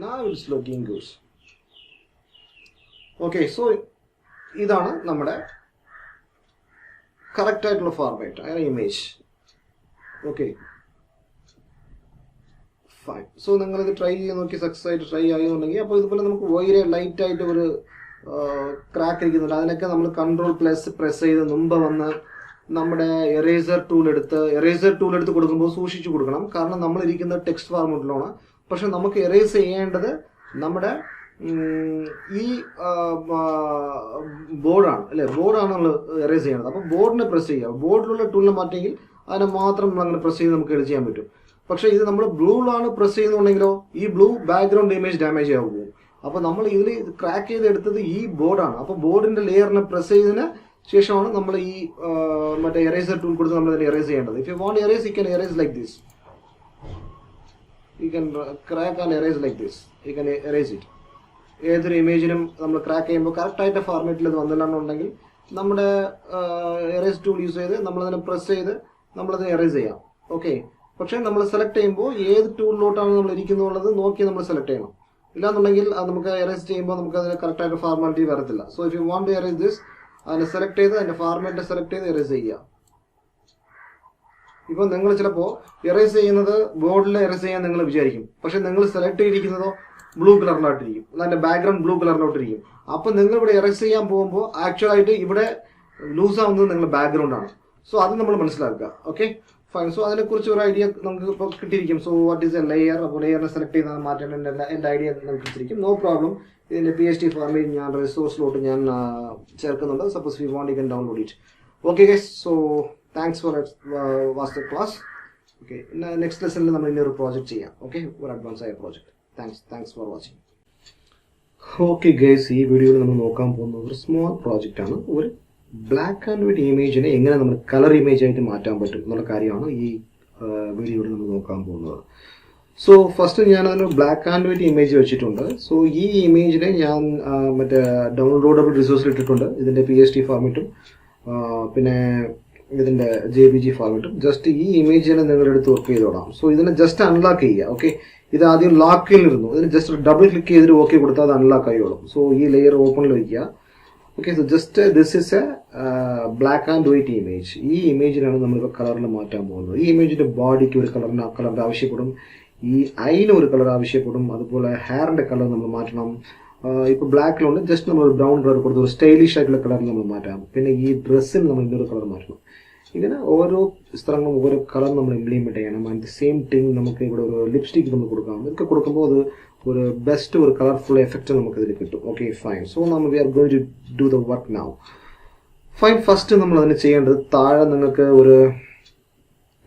Now it's looking good. Okay, so ഇതാണ് നമ്മുടെ കറക്റ്റ് ആയിട്ടുള്ള format image. Okay fine. So നിങ്ങളിത് ട്രൈ ചെയ്ത് നോക്കി സക്സസ് ആയിട്ട് ട്രൈ ആയെന്നുണ്ടെങ്കിൽ അപ്പോൾ ഇതുപോലെ നമുക്ക് വൈരെ ലൈറ്റ് ആയിട്ട് ഒരു ക്രാക്ക് ഇരിക്കുന്നുണ്ട്. അതിനൊക്കെ നമ്മൾ കൺട്രോൾ പ്രസ് ചെയ്ത് മുമ്പ് വന്ന് നമ്മുടെ എറേസർ ടൂൾ എടുത്ത് കൊടുക്കുമ്പോൾ സൂക്ഷിച്ചു കൊടുക്കണം. കാരണം നമ്മൾ ഇരിക്കുന്നത് ടെക്സ്റ്റ് ഫോർമാറ്റിലാണ്. പക്ഷെ നമുക്ക് എറേസ് ചെയ്യേണ്ടത് നമ്മുടെ ഈ ബോർഡാണ് അല്ലെ. ബോർഡാണ് നമ്മൾ എറേസ് ചെയ്യണത്. അപ്പോൾ ബോർഡിനെ പ്രസ് ചെയ്യുക. ബോർഡിലുള്ള ടൂളിനെ മാറ്റിയെങ്കിൽ അതിനെ മാത്രം നമ്മൾ അങ്ങനെ പ്രസ് ചെയ്ത് നമുക്ക് എഡിറ്റ് ചെയ്യാൻ പറ്റും. പക്ഷെ ഇത് നമ്മൾ ബ്ലൂയിലാണ് പ്രസ് ചെയ്യുന്നുണ്ടെങ്കിലോ ഈ ബ്ലൂ ബാക്ക്ഗ്രൗണ്ട് ഇമേജ് ഡാമേജ് ആകും. അപ്പോൾ നമ്മൾ ഇതിൽ ക്രാക്ക് ചെയ്ത് എടുത്തത് ഈ ബോർഡാണ്. അപ്പോൾ ബോർഡിന്റെ ലെയറിനെ പ്രസ് ചെയ്തതിന് ശേഷമാണ് നമ്മൾ ഈ മറ്റേ എറേസർ ടൂൾ കൊടുത്ത് നമ്മൾ ഇതിനെ എറേസ് ചെയ്യേണ്ടത്. If you want errors you can errors like this. You can crack and errors like this. You can errors it. ഏതൊരു ഇമേജിനും നമ്മൾ ക്രാക്ക് ചെയ്യുമ്പോൾ കറക്റ്റായിട്ട് ഫോർമാറ്റിൽ ഇത് വന്നില്ലാന്നുണ്ടെങ്കിൽ നമ്മുടെ എറേസ് ടൂൾ യൂസ് ചെയ്ത് നമ്മളതിനെ പ്രസ് ചെയ്ത് നമ്മളത് എറേസ് ചെയ്യാം. ഓക്കെ, പക്ഷേ നമ്മൾ സെലക്ട് ചെയ്യുമ്പോൾ ഏത് ടൂളിലോട്ടാണ് നമ്മൾ ഇരിക്കുന്നുള്ളത് നോക്കി നമ്മൾ സെലക്ട് ചെയ്യണം. ഇല്ലാന്നുണ്ടെങ്കിൽ അത് നമുക്ക് എറേസ് ചെയ്യുമ്പോൾ നമുക്ക് അതിന് കറക്റ്റായിട്ട് ഫോർമാലിറ്റി വരത്തില്ല. So if you want to erase this, അതിനെ സെലക്ട് ചെയ്ത് അതിൻ്റെ ഫോർമാറ്റ് സെലക്ട് ചെയ്ത് എറേസ് ചെയ്യുക. ഇപ്പോൾ നിങ്ങൾ ചിലപ്പോൾ എറേസ് ചെയ്യുന്നത് ബോർഡിൽ എറേസ് ചെയ്യാൻ നിങ്ങൾ വിചാരിക്കും. പക്ഷെ നിങ്ങൾ സെലക്ട് ചെയ്തിരിക്കുന്നതോ ബ്ലൂ കളറിലോട്ടിരിക്കും. അതിൻ്റെ ബാക്ക്ഗ്രൗണ്ട് ബ്ലൂ കളറിലോട്ടിരിക്കും. അപ്പം നിങ്ങൾ ഇവിടെ എറേസ് ചെയ്യാൻ പോകുമ്പോൾ ആക്ച്വലായിട്ട് ഇവിടെ ലൂസ് ആവുന്നത് നിങ്ങളുടെ ബാക്ക്ഗ്രൗണ്ട് ആണ്. സോ അത് നമ്മൾ മനസ്സിലാക്കുക. Okay fine. സോ അതിനെക്കുറിച്ച് ഒരു ഐഡിയ നമുക്ക് ഇപ്പോൾ കിട്ടിയിരിക്കും. So what is a layer. അപ്പോൾ ലെയറിനെ സെലക്ട് ചെയ്താൽ മാറ്റാൻ എൻ്റെ ഐഡിയ നമുക്ക് കിട്ടിയിരിക്കും. No problem. ഇതിൻ്റെ PHP ഫോർമാറ്റ് ഞാൻ റിസോഴ്സിലോട്ട് ഞാൻ ചേർക്കുന്നുണ്ട്. Suppose we want you can download it. Okay guys, so thanks for vast class. Okay, next ലെസണിൽ നമ്മൾ ഇനി ഒരു പ്രോജക്റ്റ് ചെയ്യാം. ഓക്കെ, ഒരു അഡ്വാൻസ് ആയ project. Thanks for watching. Okay guys, ഈ വീഡിയോയിൽ നമ്മൾ നോക്കാൻ പോകുന്നത് ഒരു സ്മോൾ പ്രോജക്റ്റ് ആണ്. ഒരു ബ്ലാക്ക് ആൻഡ് വൈറ്റ് ഇമേജിനെ എങ്ങനെ നമ്മൾ കളർ ഇമേജ് ആയിട്ട് മാറ്റാൻ പറ്റും എന്നുള്ള കാര്യമാണ് ഈ വീഡിയോയിൽ നമ്മൾ നോക്കാൻ പോകുന്നത്. സോ ഫസ്റ്റ് ഞാൻ അതിന് ബ്ലാക്ക് ആൻഡ് വൈറ്റ് ഇമേജ് വെച്ചിട്ടുണ്ട്. സോ ഈ ഇമേജിനെ ഞാൻ മറ്റേ ഡൗൺലോഡബിൾ റിസോഴ്സിൽ ഇട്ടിട്ടുണ്ട്. ഇതിൻ്റെ PHP ഫോർമാറ്റും പിന്നെ ഇതിൻ്റെ JPG ഫയൽ ജസ്റ്റ് ഈ ഇമേജിനെ നിങ്ങൾ എടുത്ത് വർക്ക് ചെയ്തോളാം. സോ ഇതിനെ ജസ്റ്റ് അൺലോക്ക് ചെയ്യുക. ഓക്കെ, ഇത് ആദ്യം ലോക്കിലിരുന്നു, ഇതിന് ജസ്റ്റ് ഡബിൾ ക്ലിക്ക് ചെയ്തിട്ട് ഓക്കെ കൊടുത്താൽ അത് അൺലോക്ക് ആയിക്കോളും. സോ ഈ ലെയർ ഓപ്പണിൽ വയ്ക്കുക. Okay, so just this is A black and white image. ഈ ഇമേജിനാണ് നമ്മളിപ്പോൾ കളറിൽ മാറ്റാൻ പോകുന്നത്. ഈ ഇമേജിൻ്റെ ബോഡിക്ക് ഒരു കളറിൻ്റെ ആവശ്യപ്പെടും, ഈ ഐന് ഒരു കളർ ആവശ്യപ്പെടും, അതുപോലെ ഹെയറിൻ്റെ കളർ നമ്മൾ മാറ്റണം. ഇപ്പോൾ ബ്ലാക്കിലുണ്ട്, ജസ്റ്റ് നമ്മൾ ഒരു ബ്രൗൺ കളർ കൊടുത്ത് ഒരു സ്റ്റൈലിഷ് ആയിട്ടുള്ള കളറിൽ നമ്മൾ മാറ്റാം. പിന്നെ ഈ ഡ്രസ്സിന് നമ്മൾ ഇന്നൊരു കളർ മാറ്റണം. ഇങ്ങനെ ഓരോ സ്ഥലങ്ങളും ഓരോ കളർ നമ്മൾ ഇംപ്ലിമെൻറ്റ് ചെയ്യണം. ആൻഡ് ദി സെയിം തിങ് നമുക്ക് ഇവിടെ ഒരു ലിപ്സ്റ്റിക്ക് നമ്മൾ കൊടുക്കാം. ഇതൊക്കെ കൊടുക്കുമ്പോൾ അത് ഒരു ബെസ്റ്റ് ഒരു കളർഫുൾ എഫക്റ്റ് നമുക്കിതിൽ കിട്ടും. Okay fine. സോ നമ്മൾ we are going to do the work now. Fine. First നമ്മൾ അതിന് ചെയ്യേണ്ടത്, താഴെ നിങ്ങൾക്ക് ഒരു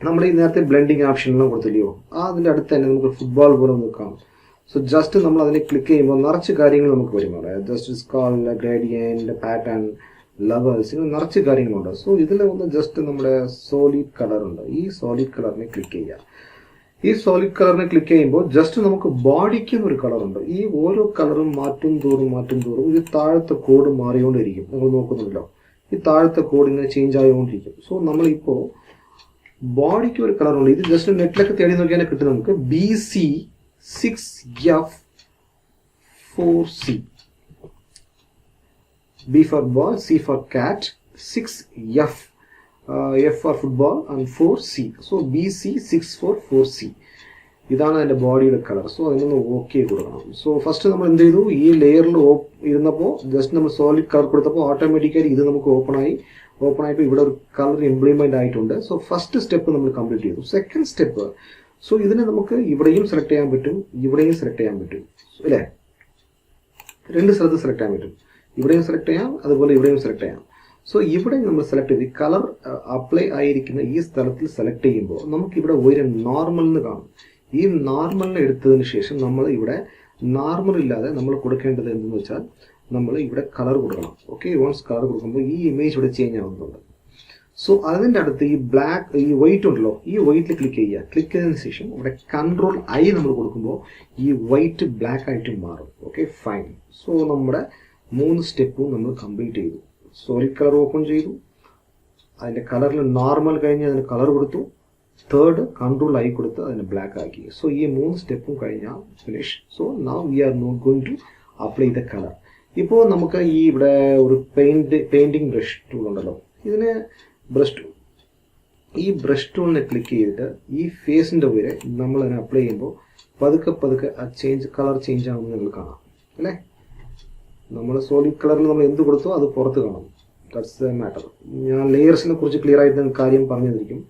നമ്മൾ ഈ നേരത്തെ ബ്ലെൻഡിങ് ഓപ്ഷനെല്ലാം കൊടുത്തില്ലയോ, അതിൻ്റെ അടുത്ത് തന്നെ നമുക്ക് ഫുട്ബോൾ പോലെ നിൽക്കാം. സോ ജസ്റ്റ് നമ്മൾ അതിനെ ക്ലിക്ക് ചെയ്യുമ്പോൾ നിറച്ച് കാര്യങ്ങൾ നമുക്ക് വരും. അവിടെ ജസ്റ്റ് സ്കാൾ, ഗ്രേഡിയൻ്റ്, പാറ്റേൺ, ലെവൽസ്, ഇങ്ങനെ നിറച്ച് കാര്യങ്ങളുണ്ട്. സോ ഇതിൽ ഒന്ന് ജസ്റ്റ് നമ്മുടെ സോളിഡ് കളർ ഉണ്ട്, ഈ സോളിഡ് കളറിനെ ക്ലിക്ക് ചെയ്യുക. ഈ സോളിഡ് കളറിനെ ക്ലിക്ക് ചെയ്യുമ്പോൾ ജസ്റ്റ് നമുക്ക് ബോഡിക്ക് ഒരു കളറുണ്ട്. ഈ ഓരോ കളറും മാറ്റും തോറും ഇത് താഴത്തെ കോഡ് മാറിക്കൊണ്ടിരിക്കും. നമ്മൾ നോക്കുന്നുണ്ടല്ലോ, ഈ താഴത്തെ കോഡ് ഇങ്ങനെ ചേഞ്ച് ആയിക്കൊണ്ടിരിക്കും. സോ നമ്മളിപ്പോൾ ബോഡിക്ക് ഒരു കളറുണ്ട്. ഇത് ജസ്റ്റ് നെറ്റിലൊക്കെ തേടി നോക്കിയാൽ കിട്ടും നമുക്ക്. BC6F4C, B for ball, C for cat, 6F, F for football and 4C. So BC644C. ഇതാണ് അതിൻ്റെ ബോഡിയുടെ കളർ. സോ അതിനൊന്ന് ഓക്കെ കൊടുക്കണം. സോ ഫസ്റ്റ് നമ്മൾ എന്ത് ചെയ്തു, ഈ ലെയറിൽ ഇരുന്നപ്പോൾ ജസ്റ്റ് നമ്മൾ സോളിഡ് കളർ കൊടുത്തപ്പോൾ ഓട്ടോമാറ്റിക്കായി ഇത് നമുക്ക് ഓപ്പൺ ആയപ്പോൾ ഇവിടെ ഒരു കളർ ഇംപ്ലിമെൻ്റ് ആയിട്ടുണ്ട്. സോ ഫസ്റ്റ് സ്റ്റെപ്പ് നമ്മൾ കംപ്ലീറ്റ് ചെയ്തു. സെക്കൻഡ് സ്റ്റെപ്പ്, സോ ഇതിനെ നമുക്ക് ഇവിടെയും സെലക്ട് ചെയ്യാൻ പറ്റും, ഇവിടെയും സെലക്ട് ചെയ്യാൻ പറ്റും അല്ലേ? രണ്ട് സ്ഥലത്ത് സെലക്ട് ചെയ്യാൻ പറ്റും. ഇവിടെയും സെലക്ട് ചെയ്യാം, അതുപോലെ ഇവിടെയും സെലക്ട് ചെയ്യാം. സോ ഇവിടെ നമ്മൾ സെലക്ട് ചെയ്ത് കളർ അപ്ലൈ ആയിരിക്കുന്ന ഈ സ്ഥലത്തിൽ സെലക്ട് ചെയ്യുമ്പോൾ നമുക്കിവിടെ ഒരു നോർമൽ എന്ന് കാണും. ഈ നോർമലിനെ എടുത്തതിന് ശേഷം നമ്മൾ ഇവിടെ നോർമൽ ഇല്ലാതെ നമ്മൾ കൊടുക്കേണ്ടത് എന്തെന്ന് വെച്ചാൽ നമ്മൾ ഇവിടെ കളർ കൊടുക്കണം. ഓക്കെ, വൺസ് കളർ കൊടുക്കുമ്പോൾ ഈ ഇമേജ് ഇവിടെ ചേഞ്ച് ആവുന്നുണ്ട്. സോ അതിൻ്റെ അടുത്ത് ഈ ബ്ലാക്ക്, ഈ വൈറ്റ് ഉണ്ടല്ലോ, ഈ വൈറ്റിൽ ക്ലിക്ക് ചെയ്യുക. ക്ലിക്ക് ചെയ്തതിന് ശേഷം ഇവിടെ Ctrl+I നമ്മൾ കൊടുക്കുമ്പോൾ ഈ വൈറ്റ് ബ്ലാക്ക് ആയിട്ട് മാറും. Okay fine. സോ നമ്മുടെ 3 സ്റ്റെപ്പും നമ്മൾ കംപ്ലീറ്റ് ചെയ്തു. സോളിഡ് കളർ ഓപ്പൺ ചെയ്തു, അതിൻ്റെ കളറിൽ നോർമൽ കഴിഞ്ഞ് അതിന് കളർ കൊടുത്തു, തേർഡ് Ctrl+I കൊടുത്ത് അതിനെ ബ്ലാക്ക് ആക്കി. സോ ഈ 3 സ്റ്റെപ്പും കഴിഞ്ഞാൽ finish. So now we are not going to apply the colour. ഇപ്പോൾ നമുക്ക് ഈ ഇവിടെ ഒരു പെയിൻറ്റിങ് ബ്രഷ് ടൂൾ ഉണ്ടല്ലോ, ഇതിന് ഈ ബ്രഷ് ടൂളിനെ ക്ലിക്ക് ചെയ്തിട്ട് ഈ ഫേസിൻ്റെ വരെ നമ്മൾ അതിനെ അപ്ലൈ ചെയ്യുമ്പോൾ പതുക്കെ ആ കളർ ചേഞ്ച് ആവുന്നത് നിങ്ങൾ കാണാം അല്ലേ? നമ്മൾ സോളിഡ് കളറിൽ നമ്മൾ എന്ത് കൊടുത്തോ അത് പുറത്ത് കാണാം. That's the matter. ഞാൻ ലെയേഴ്സിനെ കുറിച്ച് ക്ലിയർ ആയിട്ട് കാര്യം പറഞ്ഞു തന്നിരിക്കും.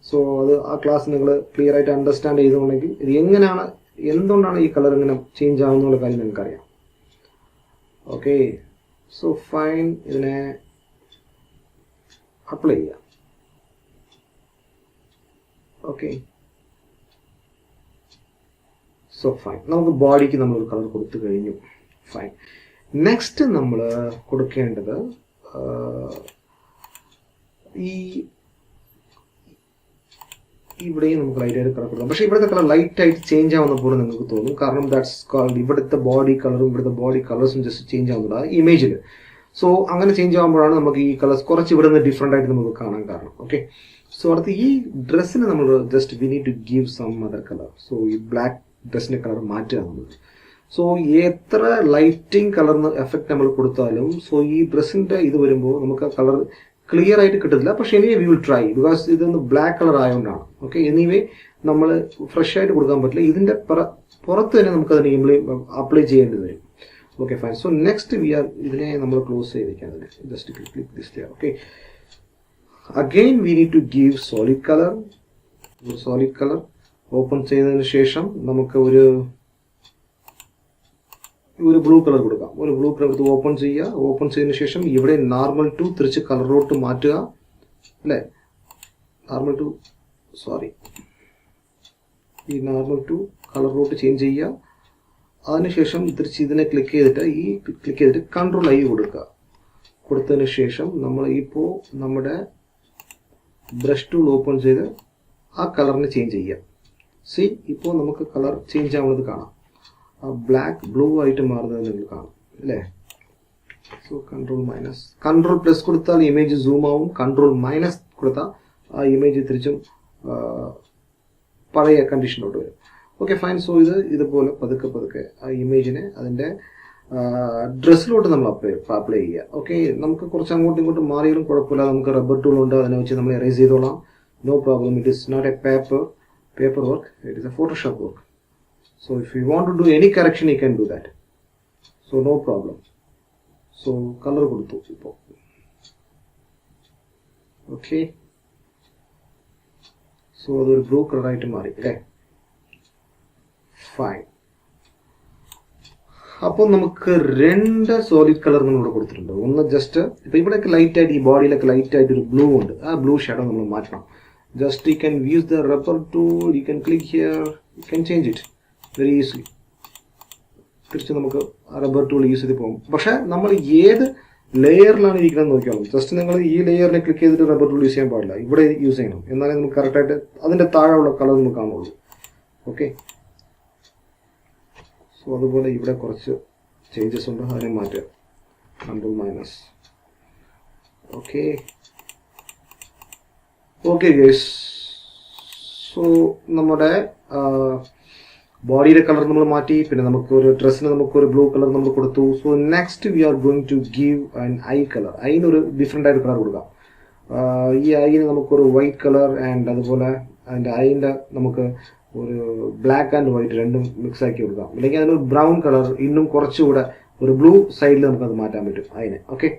സോ അത് ആ ക്ലാസ് നിങ്ങൾ ക്ലിയർ ആയിട്ട് അണ്ടർസ്റ്റാൻഡ് ചെയ്തുകൊണ്ടെങ്കിൽ ഇത് എങ്ങനെയാണ്, എന്തുകൊണ്ടാണ് ഈ കളർ ഇങ്ങനെ ചേഞ്ച് ആവുന്നുള്ള കാര്യം നിങ്ങൾക്കറിയാം. Okay, so fine. ഇതിനെ അപ്ലൈ ചെയ്യാം. ഓക്കെ, സോ ഫൈൻ. നമുക്ക് ബോഡിക്ക് നമ്മളൊരു കളർ കൊടുത്തു കഴിഞ്ഞു. ഫൈൻ. നെക്സ്റ്റ് നമ്മൾ കൊടുക്കേണ്ടത് ഇവിടെയും നമുക്ക് ലൈറ്റായിട്ട് കളർ കൊടുക്കാം. പക്ഷേ ഇവിടുത്തെ കളർ ലൈറ്റായിട്ട് ചേഞ്ച് ആവുന്ന പോലെ നിങ്ങൾക്ക് തോന്നും. കാരണം ദാറ്റ്സ് കോൾഡ് ഇവിടുത്തെ ബോഡി കളറും ഇവിടുത്തെ ബോഡി കളേഴ്സും ജസ്റ്റ് ചേഞ്ച് ആവുന്നുണ്ട് ആ ഇമേജിൽ. സോ അങ്ങനെ ചേഞ്ച് ആകുമ്പോഴാണ് നമുക്ക് ഈ കളേഴ്സ് കുറച്ച് ഇവിടെ നിന്ന് ഡിഫറെൻ്റ് ആയിട്ട് നമുക്ക് കാണാൻ കാരണം. ഓക്കെ, സോ അടുത്ത് ഈ ഡ്രസ്സിന് നമ്മൾ just we need to give some other colour. So ഈ ബ്ലാക്ക് ഡ്രസ്സിൻ്റെ കളർ മാറ്റുക നമ്മൾ. സോ എത്ര ലൈറ്റിംഗ് കളറിന് എഫക്റ്റ് നമ്മൾ കൊടുത്താലും സോ ഈ ഡ്രസ്സിൻ്റെ ഇത് വരുമ്പോൾ നമുക്ക് ആ കളർ ക്ലിയർ ആയിട്ട് കിട്ടത്തില്ല. പക്ഷേ anyway we will try, because ഇതൊന്ന് ബ്ലാക്ക് കളർ ആയതുകൊണ്ടാണ്. ഓക്കെ, എനിവേ നമ്മൾ ഫ്രഷ് ആയിട്ട് കൊടുക്കാൻ പറ്റില്ല. ഇതിൻ്റെ പുറത്ത് തന്നെ നമുക്ക് അതിന് അപ്ലൈ ചെയ്യേണ്ടി വരും. Okay fine. സോ നെക്സ്റ്റ് ഇതിനെ നമ്മൾ ക്ലോസ് ചെയ്തേക്കാം. അതിന് just click this layer. Okay, again we need to give solid colour. Solid colour open ചെയ്തതിന് ശേഷം നമുക്ക് ഒരു ബ്ലൂ കളർ കൊടുക്കാം. ഒരു ബ്ലൂ കളർ എടുത്ത് ഓപ്പൺ ചെയ്യുക. ഓപ്പൺ ചെയ്തതിന് ശേഷം ഇവിടെ നോർമൽ ടു തിരിച്ച് കളറിലോട്ട് മാറ്റുക അല്ലേ? ഈ നോർമൽ ടു കളറിലോട്ട് ചേഞ്ച് ചെയ്യുക. അതിനുശേഷം തിരിച്ച് ഇതിനെ ക്ലിക്ക് ചെയ്തിട്ട് Ctrl+I കൊടുക്കുക. കൊടുത്തതിന് ശേഷം നമ്മൾ ഇപ്പോൾ നമ്മുടെ ബ്രഷ് ടൂൾ ഓപ്പൺ ചെയ്ത് ആ കളറിനെ ചേഞ്ച് ചെയ്യുക. സി, ഇപ്പോൾ നമുക്ക് കളർ ചേഞ്ച് ആവുന്നത് കാണാം. ആ ബ്ലാക്ക് ബ്ലൂ ആയിട്ട് മാറുന്നത് നിങ്ങൾ കാണാം അല്ലേ? സോ കൺട്രോൾ പ്ലസ് കൊടുത്താൽ ഇമേജ് സൂം ആവും, കൺട്രോൾ മൈനസ് കൊടുത്താൽ ആ ഇമേജ് തിരിച്ചും പഴയ കണ്ടീഷനിലോട്ട് വരും. Okay fine. സോ ഇതുപോലെ പതുക്കെ ആ ഇമേജിനെ അതിൻ്റെ ഡ്രസ്സിലോട്ട് നമ്മൾ അപ്ലൈ ചെയ്യുക. ഓക്കെ, നമുക്ക് കുറച്ച് അങ്ങോട്ടും ഇങ്ങോട്ടും മാറിയാലും കുഴപ്പമില്ല. നമുക്ക് റബ്ബർ ടൂൾ ഉണ്ട്, അതിനെ വെച്ച് നമ്മൾ എറേസ് ചെയ്തോളാം. No problem. It is not a paper work, it is a Photoshop work. So if you want to do any correction you can do that. So no problem. So colour കൊടുത്തു ഇപ്പോൾ. ഓക്കെ, സോ അതൊരു ബ്ലൂ കളറായിട്ട് മാറി അല്ലേ. ഫൈൻ. അപ്പോൾ നമുക്ക് 2 സോളിഡ് കളർ നമ്മളിവിടെ കൊടുത്തിട്ടുണ്ട്. ഒന്ന് ജസ്റ്റ് ഇപ്പൊ ഇവിടെയൊക്കെ ലൈറ്റ് ആയിട്ട്, ഈ ബോഡിയിലൊക്കെ ലൈറ്റ് ആയിട്ട് ഒരു ബ്ലൂ ഉണ്ട്. ആ ബ്ലൂ ഷാഡോ നമ്മൾ മാറ്റണം. Just you can use the rubber tool, you can click here, you can change it very easily. തിരിച്ച് നമുക്ക് റബ്ബർ ടൂൾ യൂസ് ചെയ്ത് പോകും. പക്ഷെ നമ്മൾ ഏത് ലെയറിലാണ് ഇരിക്കുന്നത് നോക്കിയാലും ജസ്റ്റ് നിങ്ങൾ ഈ ലെയറിനെ ക്ലിക്ക് ചെയ്തിട്ട് റബ്ബർ ടൂൾ യൂസ് ചെയ്യാൻ പാടില്ല, ഇവിടെ യൂസ് ചെയ്യണം. എന്നാലേ നമുക്ക് കറക്റ്റായിട്ട് അതിൻ്റെ താഴെയുള്ള കളർ നമുക്ക് കാണുള്ളൂ. ഓക്കെ, സോ അതുപോലെ ഇവിടെ കുറച്ച് ചേഞ്ചസ് ഉണ്ട്, അതിനെ മാറ്റുക. Control minus. Okay guys, so നമ്മുടെ ബോഡിയുടെ കളർ നമ്മൾ മാറ്റി. പിന്നെ നമുക്കൊരു ഡ്രസ്സിന് നമുക്കൊരു ബ്ലൂ കളർ നമ്മൾ കൊടുത്തു. So next we are going to give an eye colour. ഐനൊരു ഡിഫറെൻ്റ് ആയിട്ട് കളർ കൊടുക്കാം. ഈ ഐന് നമുക്കൊരു വൈറ്റ് കളർ ആൻഡ് അതുപോലെ അതിൻ്റെ ഐൻ്റെ നമുക്ക് ഒരു ബ്ലാക്ക് ആൻഡ് വൈറ്റ് രണ്ടും മിക്സ് ആക്കി കൊടുക്കാം. അല്ലെങ്കിൽ അതിനൊരു ബ്രൗൺ കളർ, ഇന്നും കുറച്ചുകൂടെ ഒരു ബ്ലൂ സൈഡിൽ നമുക്കത് മാറ്റാൻ പറ്റും അതിന്. Okay,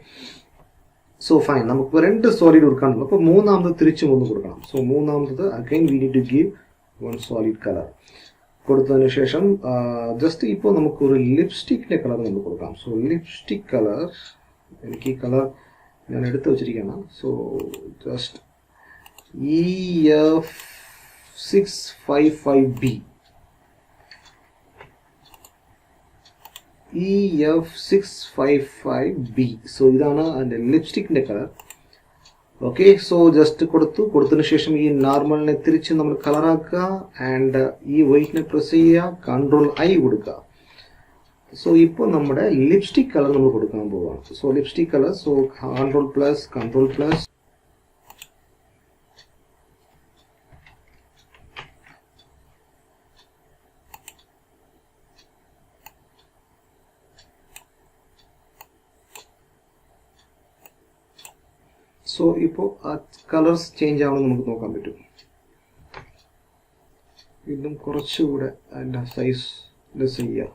so fine. നമുക്ക് 2 സോളിഡ് കൊടുക്കാനുള്ളൂ. അപ്പോൾ മൂന്നാമത് തിരിച്ചും ഒന്ന് കൊടുക്കണം. സോ മൂന്നാമത്തത് again we need to give 1 solid colour. കൊടുത്തതിന് ശേഷം ജസ്റ്റ് ഇപ്പോൾ നമുക്കൊരു ലിപ്സ്റ്റിക്കിൻ്റെ കളർ നമ്മൾ കൊടുക്കാം. സോ ലിപ്സ്റ്റിക് കളർ, എനിക്ക് ഈ കളർ ഞാൻ എടുത്ത് വെച്ചിരിക്കുകയാണ്. So just EF655B. EF655B. So ഇതാണ് അതിൻ്റെ ലിപ്സ്റ്റിക്കിൻ്റെ കളർ. ഓക്കെ, സോ ജസ്റ്റ് കൊടുത്തതിന് ശേഷം ഈ നോർമലിനെ തിരിച്ച് നമ്മൾ കളറാക്കുക ആൻഡ് ഈ വൈറ്റിനെ പ്രസ് ചെയ്യുക, കൺട്രോൾ ഐ കൊടുക്കുക. സോ ഇപ്പോൾ നമ്മുടെ ലിപ്സ്റ്റിക് കളർ നമ്മൾ കൊടുക്കാൻ പോവുകയാണ്. So lipstick colour, so control plus. So ഇപ്പോൾ ആ കളേഴ്സ് ചേഞ്ച് ആവണം നമുക്ക് നോക്കാൻ പറ്റും. ഇതും കുറച്ചുകൂടെ അതിൻ്റെ സൈസ് ലെസ് ചെയ്യുക.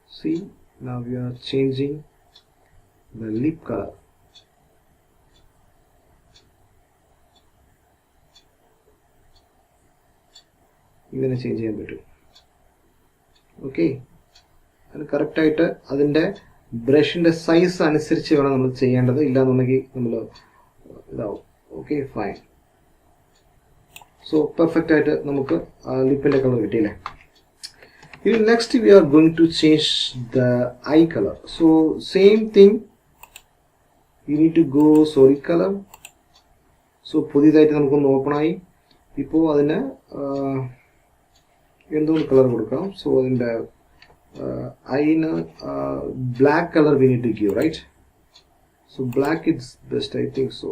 See, now we are changing the lip color. ഇങ്ങനെ ചേഞ്ച് ചെയ്യാൻ പറ്റും. ഓക്കെ, അത് കറക്റ്റായിട്ട് അതിൻ്റെ ബ്രഷിൻ്റെ സൈസ് അനുസരിച്ച് വേണം നമ്മൾ ചെയ്യേണ്ടത്. ഇല്ലാന്നുണ്ടെങ്കിൽ നമ്മൾ ഇതാവും. Okay fine. സോ പെർഫെക്റ്റ് ആയിട്ട് നമുക്ക് ലിപ്പിൻ്റെ കളർ കിട്ടിയില്ലേ. ഇനി next we are going to change the eye colour. So same thing, you need to go solid colour. So പുതിയതായിട്ട് നമുക്കൊന്ന് ഓപ്പൺ ആയി. ഇപ്പോൾ അതിന് എന്തുകൊണ്ട് കളർ കൊടുക്കാം. സോ അതിൻ്റെ ഐന് black color we need to give, right? So black is best, I think so.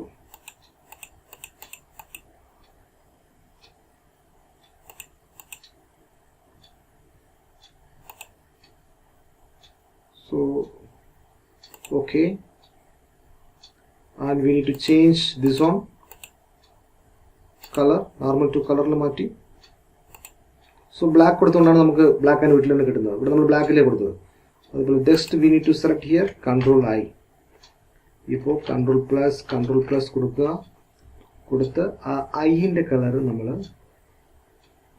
So okay, and we need to change this one color, normal to color la maati. So black കൊടുത്തുകൊണ്ടാണ് നമുക്ക് ബ്ലാക്ക് ആൻഡ് വൈറ്റിൽ തന്നെ കിട്ടുന്നത്. ഇവിടെ നമ്മൾ ബ്ലാക്കിലേ കൊടുത്തത്. അതുപോലെ just we need to select here control I. ഇപ്പോൾ കൺട്രോൾ പ്ലസ് കൊടുത്ത് ആ ഐൻ്റെ കളർ നമ്മൾ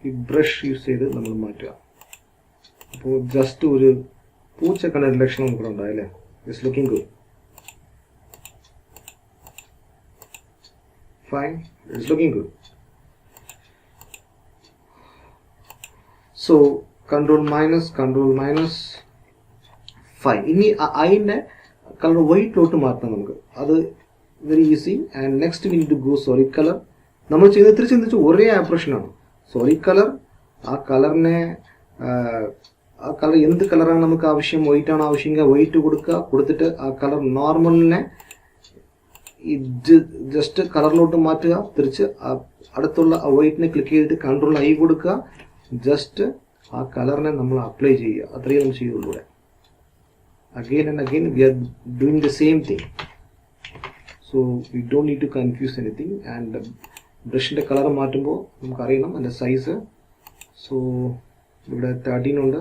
ഈ ബ്രഷ് യൂസ് ചെയ്ത് നമ്മൾ മാറ്റുക. അപ്പോൾ ജസ്റ്റ് ഒരു പൂച്ചക്കണ്ണ ലക്ഷണം നമുക്ക് ഉണ്ടായല്ലേ. It's looking good. Fine, it's looking good. So control minus fine. ഇനി ഐൻ്റെ കളർ വൈറ്റിലോട്ട് മാറ്റണം നമുക്ക്. അത് very easy. And next we need to go solid colour. നമ്മൾ ചെയ്ത് ചിന്തിച്ച് ഒരേ ആപ്രേഷനാണ്. സോളിഡ് കളർ, ആ കളറിനെ ആ കളർ എന്ത് കളറാണ് നമുക്ക് ആവശ്യം, വൈറ്റ് ആണ് ആവശ്യമെങ്കിൽ വൈറ്റ് കൊടുക്കുക. കൊടുത്തിട്ട് ആ കളർ നോർമലിനെ ജസ്റ്റ് കളറിലോട്ട് മാറ്റുക. തിരിച്ച് അടുത്തുള്ള ആ വൈറ്റിനെ ക്ലിക്ക് ചെയ്തിട്ട് കൺട്രോൾ ഐ കൊടുക്കുക. ജസ്റ്റ് ആ കളറിനെ നമ്മൾ അപ്ലൈ ചെയ്യുക. അത്രയേ നമ്മൾ ചെയ്യുള്ളൂ ഇവിടെ. Again and again we are doing the same thing, so we don't need to confuse anything. And ബ്രഷിൻ്റെ കളർ മാറ്റുമ്പോൾ നമുക്കറിയണം അതിൻ്റെ സൈസ്. സോ ഇവിടെ 13 ഉണ്ട്.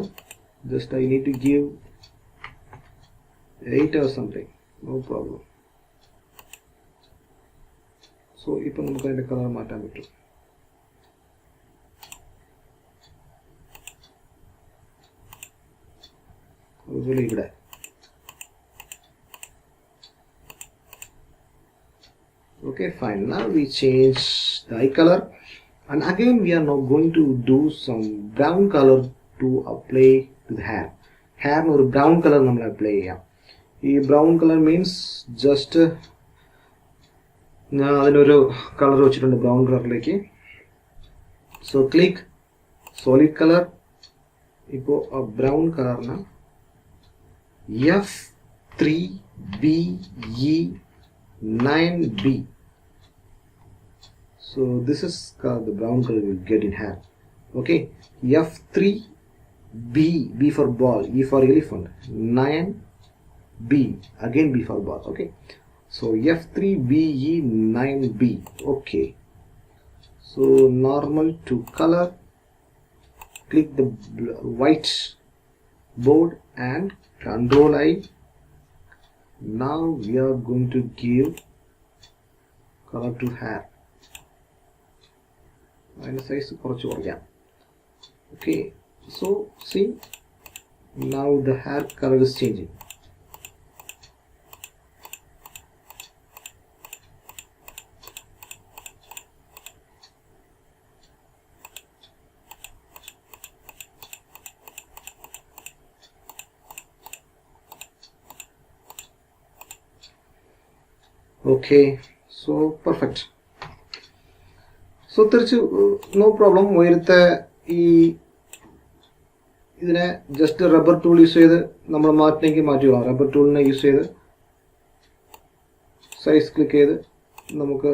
Just I need to give 8 or something, no problem. So ഇപ്പം നമുക്ക് അതിൻ്റെ കളർ മാറ്റാൻ പറ്റും. അതുപോലെ ഇവിടെ okay, fine. Now we change the eye color, and again we are now going to do some brown color to apply to the hair. Hair or brown color നമ്മൾ apply ചെയ്യാം. ഈ brown color means just ഞാൻ അതിനൊരു കളർ വെച്ചിട്ടുണ്ട് ബ്രൗൺ കളറിലേക്ക്. So click solid colour. ഇപ്പോൾ ആ ബ്രൗൺ കളറിന് F3BE9B. So this is the brown color you will get in hair. Okay, F3B, B for ball, E for elephant, 9B, again B for ball. Okay, so F3BE9B. Okay, so normal to color, click the white board and control I. Now we are going to give color to hair. അതിൻ്റെ സൈസ് കുറച്ച് കുറയ്ക്കാം. Okay, so C now the hair colour is changing. Okay, so perfect. So തിരിച്ച് നോ പ്രോബ്ലം. ഉയരത്തെ ഇതിനെ ജസ്റ്റ് റബ്ബർ ടൂൾ യൂസ് ചെയ്ത് നമ്മൾ മാറ്റണമെങ്കിൽ മാറ്റുക. റബ്ബർ ടൂളിനെ യൂസ് ചെയ്ത് സൈസ് ക്ലിക്ക് ചെയ്ത് നമുക്ക്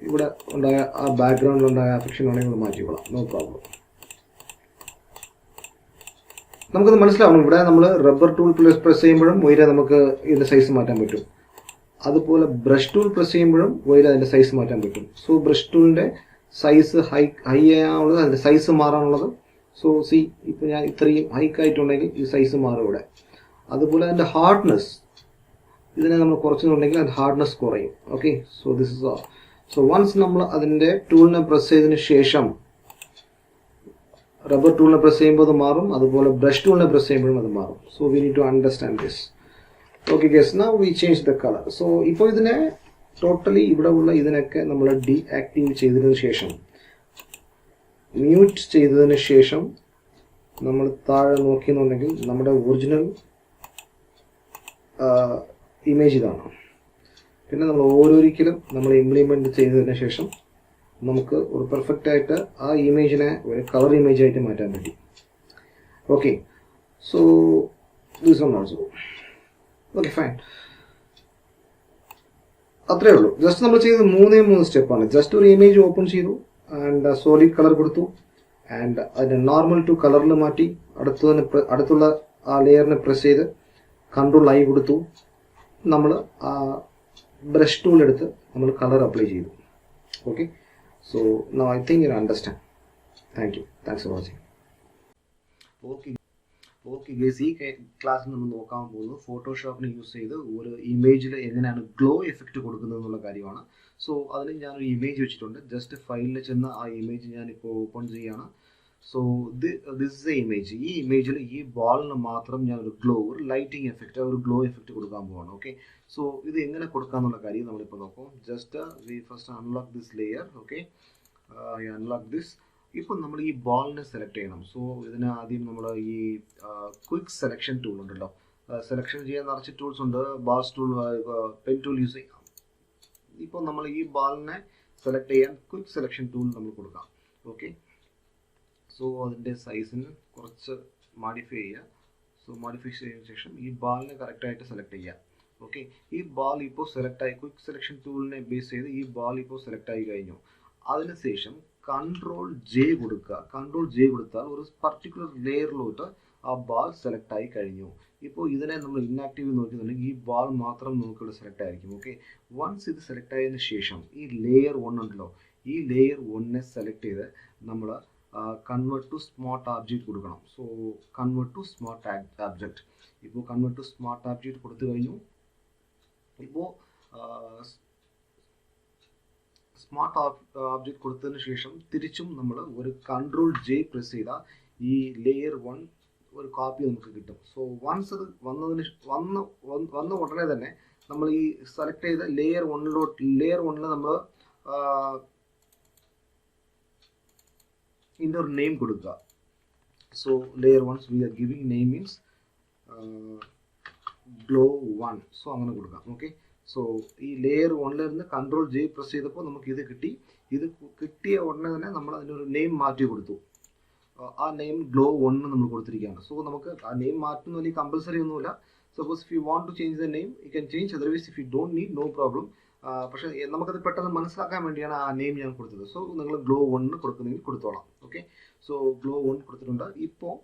ഇവിടെ ഉണ്ടായ ആ ബാക്ക്ഗ്രൗണ്ടിലുണ്ടായ അഫക്ഷൻ വേണമെങ്കിൽ മാറ്റിക്കൊള്ളാം. No problem. നമുക്കത് മനസ്സിലാവണം. ഇവിടെ നമ്മൾ റബ്ബർ ടൂൾ പ്രസ് ചെയ്യുമ്പോഴും ഉയരം നമുക്ക് ഇതിൻ്റെ സൈസ് മാറ്റാൻ പറ്റും. അതുപോലെ ബ്രഷ് ടൂൾ പ്രസ് ചെയ്യുമ്പോഴും ഉയരം അതിൻ്റെ സൈസ് മാറ്റാൻ പറ്റും. സോ ബ്രഷ് ടൂളിൻ്റെ സൈസ് ഹൈ ചെയ്യാനുള്ളത്, അതിൻ്റെ സൈസ് മാറാനുള്ളത്. സോ സി ഇപ്പോൾ ഞാൻ ഇത്രയും ഹൈക്കായിട്ടുണ്ടെങ്കിൽ ഈ സൈസ് മാറും ഇവിടെ. അതുപോലെ അതിൻ്റെ ഹാർഡ്നെസ്, ഇതിനെ നമ്മൾ കുറച്ചെന്നുണ്ടെങ്കിൽ അതിൻ്റെ ഹാർഡ്നെസ് കുറയും. Okay, so this is all. So once നമ്മൾ അതിൻ്റെ ടൂളിനെ പ്രസ് ചെയ്തതിന് ശേഷം റബ്ബർ ടൂളിനെ പ്രസ് ചെയ്യുമ്പോൾ അത് മാറും. അതുപോലെ ബ്രഷ് ടൂളിനെ പ്രസ് ചെയ്യുമ്പോഴും അത് മാറും. So we need to understand this. Okay guys, now we change the colour. So ഇപ്പോൾ ഇതിനെ ടോട്ടലി ഇവിടെ ഉള്ള ഇതിനൊക്കെ നമ്മൾ ഡീആക്റ്റീവ് ചെയ്തതിന് ശേഷം, മ്യൂട്ട് ചെയ്തതിന് ശേഷം നമ്മൾ താഴെ നോക്കിയെന്നുണ്ടെങ്കിൽ നമ്മുടെ ഒറിജിനൽ ഇമേജ് ഇതാണ്. പിന്നെ നമ്മൾ ഓരോരിക്കലും നമ്മൾ ഇംപ്ലിമെൻറ്റ് ചെയ്തതിന് ശേഷം നമുക്ക് ഒരു പെർഫെക്റ്റ് ആയിട്ട് ആ ഇമേജിനെ ഒരു കളർ ഇമേജ് ആയിട്ട് മാറ്റാൻ പറ്റി. Okay, so this one also. Okay fine, അത്രേ ഉള്ളൂ. ജസ്റ്റ് നമ്മൾ ചെയ്തത് മൂന്ന് സ്റ്റെപ്പാണ്. ജസ്റ്റ് ഒരു ഇമേജ് ഓപ്പൺ ചെയ്തു ആൻഡ് സോളിഡ് കളർ കൊടുത്തു ആൻഡ് അതിനെ നോർമൽ ടു കളറിൽ മാറ്റി അടുത്തുള്ള ആ ലെയറിനെ പ്രസ് ചെയ്ത് കൺട്രോൾ ഐ കൊടുത്തു. നമ്മൾ ആ ബ്രഷ് ടൂൾ എടുത്ത് നമ്മൾ കളർ അപ്ലൈ ചെയ്തു. Okay, so now I think you understand. Thank you, thanks for watching. Okay guys, ഈ ക്ലാസ്സിൽ നമ്മൾ നോക്കാൻ പോകുന്നത് ഫോട്ടോഷോപ്പിനെ യൂസ് ചെയ്ത് ഒരു ഇമേജിൽ എങ്ങനെയാണ് ഗ്ലോ എഫക്റ്റ് കൊടുക്കുന്നത് എന്നുള്ള കാര്യമാണ്. സോ അതിന് ഞാനൊരു ഇമേജ് വെച്ചിട്ടുണ്ട്. ജസ്റ്റ് ഫയലിൽ ചെന്ന് ആ ഇമേജ് ഞാനിപ്പോൾ ഓപ്പൺ ചെയ്യുകയാണ്. So this is A image. ഈ ഇമേജിൽ ഈ ബോളിന് മാത്രം ഞാനൊരു ഒരു ലൈറ്റിംഗ് എഫക്റ്റ്, ഒരു ഗ്ലോ എഫക്റ്റ് കൊടുക്കാൻ പോവാണ്. ഓക്കെ, സോ ഇത് എങ്ങനെ കൊടുക്കാന്നുള്ള കാര്യം നമ്മളിപ്പോൾ നോക്കാം. Just we first unlock this layer. Okay, unlock this. ഇപ്പോൾ നമ്മൾ ഈ ബോളിനെ സെലക്ട് ചെയ്യണം. സോ ഇതിന് ആദ്യം നമ്മൾ ഈ ക്വിക്ക് സെലക്ഷൻ ടൂൾ ഉണ്ടല്ലോ, സെലക്ഷൻ ചെയ്യാൻ നിറച്ച് ടൂൾസ് ഉണ്ട്. ബാസ് ടൂൾ, പെൻ ടൂൾ യൂസ് ചെയ്യാം. ഇപ്പോൾ നമ്മൾ ഈ ബോളിനെ സെലക്ട് ചെയ്യാൻ ക്വിക്ക് സെലക്ഷൻ ടൂൾ നമ്മൾ കൊടുക്കാം. ഓക്കെ, സോ അതിൻ്റെ സൈസിന് കുറച്ച് മോഡിഫൈ ചെയ്യുക. സോ മോഡിഫൈ ചെയ്തതിനു ശേഷം ഈ ബാളിനെ കറക്റ്റായിട്ട് സെലക്ട് ചെയ്യുക. ഓക്കെ, ഈ ബാൾ ഇപ്പോൾ സെലക്ട് ആയി. ക്വിക്ക് സെലക്ഷൻ ടൂളിനെ ബേസ് ചെയ്ത് ഈ ബാൾ ഇപ്പോൾ സെലക്ട് ആയി കഴിഞ്ഞു. അതിനുശേഷം കൺട്രോൾ ജെ കൊടുക്കുക. കൺട്രോൾ ജെ കൊടുത്താൽ ഒരു പർട്ടിക്കുലർ ലെയറിലോട്ട് ആ ബാൾ സെലക്ട് ആയി കഴിഞ്ഞു. ഇപ്പോൾ ഇതിനെ നമ്മൾ ഇന്നാക്റ്റീവ് നോക്കുന്നുണ്ടെങ്കിൽ ഈ ബാൾ മാത്രം നമുക്ക് ഇവിടെ സെലക്ട് ആയിരിക്കും. ഓക്കെ, വൺസ് ഇത് സെലക്ട് ആയതിനു ശേഷം ഈ ലെയർ 1 ഉണ്ടല്ലോ, ഈ ലെയർ 1നെ സെലക്ട് ചെയ്ത് നമ്മൾ കൺവേർട്ട് ടു സ്മാർട്ട് ആബ്ജക്റ്റ് കൊടുക്കണം. So convert to smart object. ഇപ്പോൾ കൺവേർട്ട് ടു സ്മാർട്ട് ആബ്ജക്റ്റ് കൊടുത്തു കഴിഞ്ഞു. ഇപ്പോൾ സ്മാർട്ട് ആബ്ജക്റ്റ് കൊടുത്തതിന് ശേഷം തിരിച്ചും നമ്മൾ ഒരു കൺട്രോൾ ജെ പ്രസ് ചെയ്താൽ ഈ ലെയർ 1 ഒരു കോപ്പി നമുക്ക് കിട്ടും. സോ വൺസ് അത് വന്ന ഉടനെ തന്നെ നമ്മൾ ഈ സെലക്ട് ചെയ്ത ലെയർ 1ൽ നമ്മൾ ഇതിൻ്റെ ഒരു നെയിം കൊടുക്കുക. So layer 1 we are giving name means glow 1. So അങ്ങനെ കൊടുക്കാം. ഓക്കെ, സോ ഈ ലെയർ 1ൽ നിന്ന് കൺട്രോൾ ജെ പ്രസ് ചെയ്തപ്പോൾ നമുക്ക് ഇത് കിട്ടി. ഇത് കിട്ടിയ ഉടനെ തന്നെ നമ്മൾ അതിനൊരു നെയിം മാറ്റി കൊടുത്തു. ആ നെയിം ഗ്ലോ 1 നമ്മൾ കൊടുത്തിരിക്കുകയാണ്. സോ നമുക്ക് ആ നെയിം മാറ്റുന്ന വലിയ കമ്പൽസറി ഒന്നുമില്ല. Suppose if you want to change the name you can change, otherwise if you don't need no problem. പക്ഷേ നമുക്കത് പെട്ടെന്ന് മനസ്സിലാക്കാൻ വേണ്ടിയാണ് ആ നെയിം ഞാൻ കൊടുത്തത്. സോ നിങ്ങൾ ഗ്ലോ 1 കൊടുക്കുന്നെങ്കിൽ കൊടുത്തോളാം. ഓക്കെ, സോ ഗ്ലോ 1 കൊടുത്തിട്ടുണ്ട്. ഇപ്പോൾ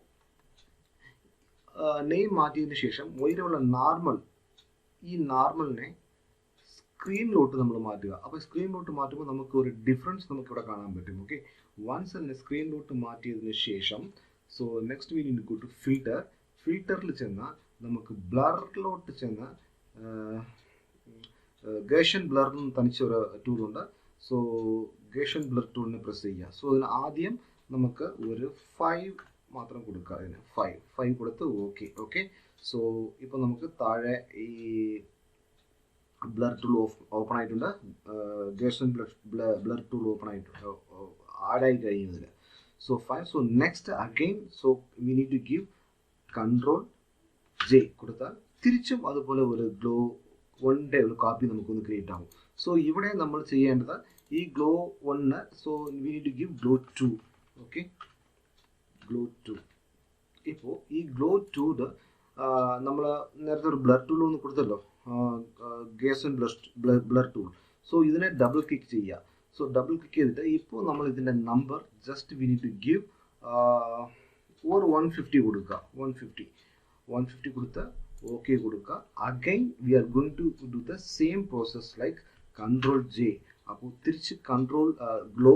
നെയിം മാറ്റിയതിന് ശേഷം ഉയരമുള്ള നാർമൽ, ഈ നാർമലിനെ സ്ക്രീനിലോട്ട് നമ്മൾ മാറ്റുക. അപ്പോൾ സ്ക്രീനിലോട്ട് മാറ്റുമ്പോൾ നമുക്ക് ഒരു ഡിഫറൻസ് നമുക്കിവിടെ കാണാൻ പറ്റും. ഓക്കെ, വൺസ് തന്നെ സ്ക്രീനിലോട്ട് മാറ്റിയതിന് ശേഷം so next we need go to filter. ഫിൽറ്ററിൽ ചെന്ന് നമുക്ക് ബ്ലറിലോട്ട് ചെന്ന് ഗേഷൻ ബ്ലർ എന്ന് തനിച്ചൊരു ടൂളുണ്ട്. സോ ഗേഷൻ ബ്ലർ ടൂളിനെ പ്രസ് ചെയ്യുക. സോ അതിന് ആദ്യം നമുക്ക് ഒരു 5 മാത്രം കൊടുക്കുക. അതിന് 5 കൊടുത്ത് ഓക്കെ. സോ ഇപ്പോൾ നമുക്ക് താഴെ ഈ ബ്ലർ ടൂൾ ഓപ്പൺ ആയിട്ടുണ്ട്. ഗേഷൻ ബ്ലർ ടൂൾ ഓപ്പൺ ആയിട്ടുണ്ട്, ആഡായി കഴിയുന്നതിൽ. So 5. So next again so we need to give control J കൊടുത്താൽ തിരിച്ചും അതുപോലെ ഒരു ഗ്ലോ 1ന്റെ ഒരു കോപ്പി നമുക്കൊന്ന് ക്രിയേറ്റ് ആവും. സോ ഇവിടെ നമ്മൾ ചെയ്യേണ്ടത് ഈ glow 1, so we need to give glow 2. Okay, glow 2. ഇപ്പോൾ ഈ ഗ്ലോ 2 നമ്മൾ നേരത്തെ ഒരു ബ്ലർ ടൂൾ ഒന്ന് കൊടുത്തല്ലോ, ഗേസൺ ബ്ലർ ടൂൾ. സോ ഇതിനെ ഡബിൾ ക്ലിക്ക് ചെയ്യുക. സോ ഡബിൾ ക്ലിക്ക് ചെയ്തിട്ട് ഇപ്പോൾ നമ്മൾ ഇതിൻ്റെ number just we need to give ഒരു 150 കൊടുക്കുക. 150 കൊടുത്ത് ഓക്കെ കൊടുക്കുക. Again we are going to do the same process like control J. അപ്പോൾ തിരിച്ച് കൺട്രോൾ ഗ്ലോ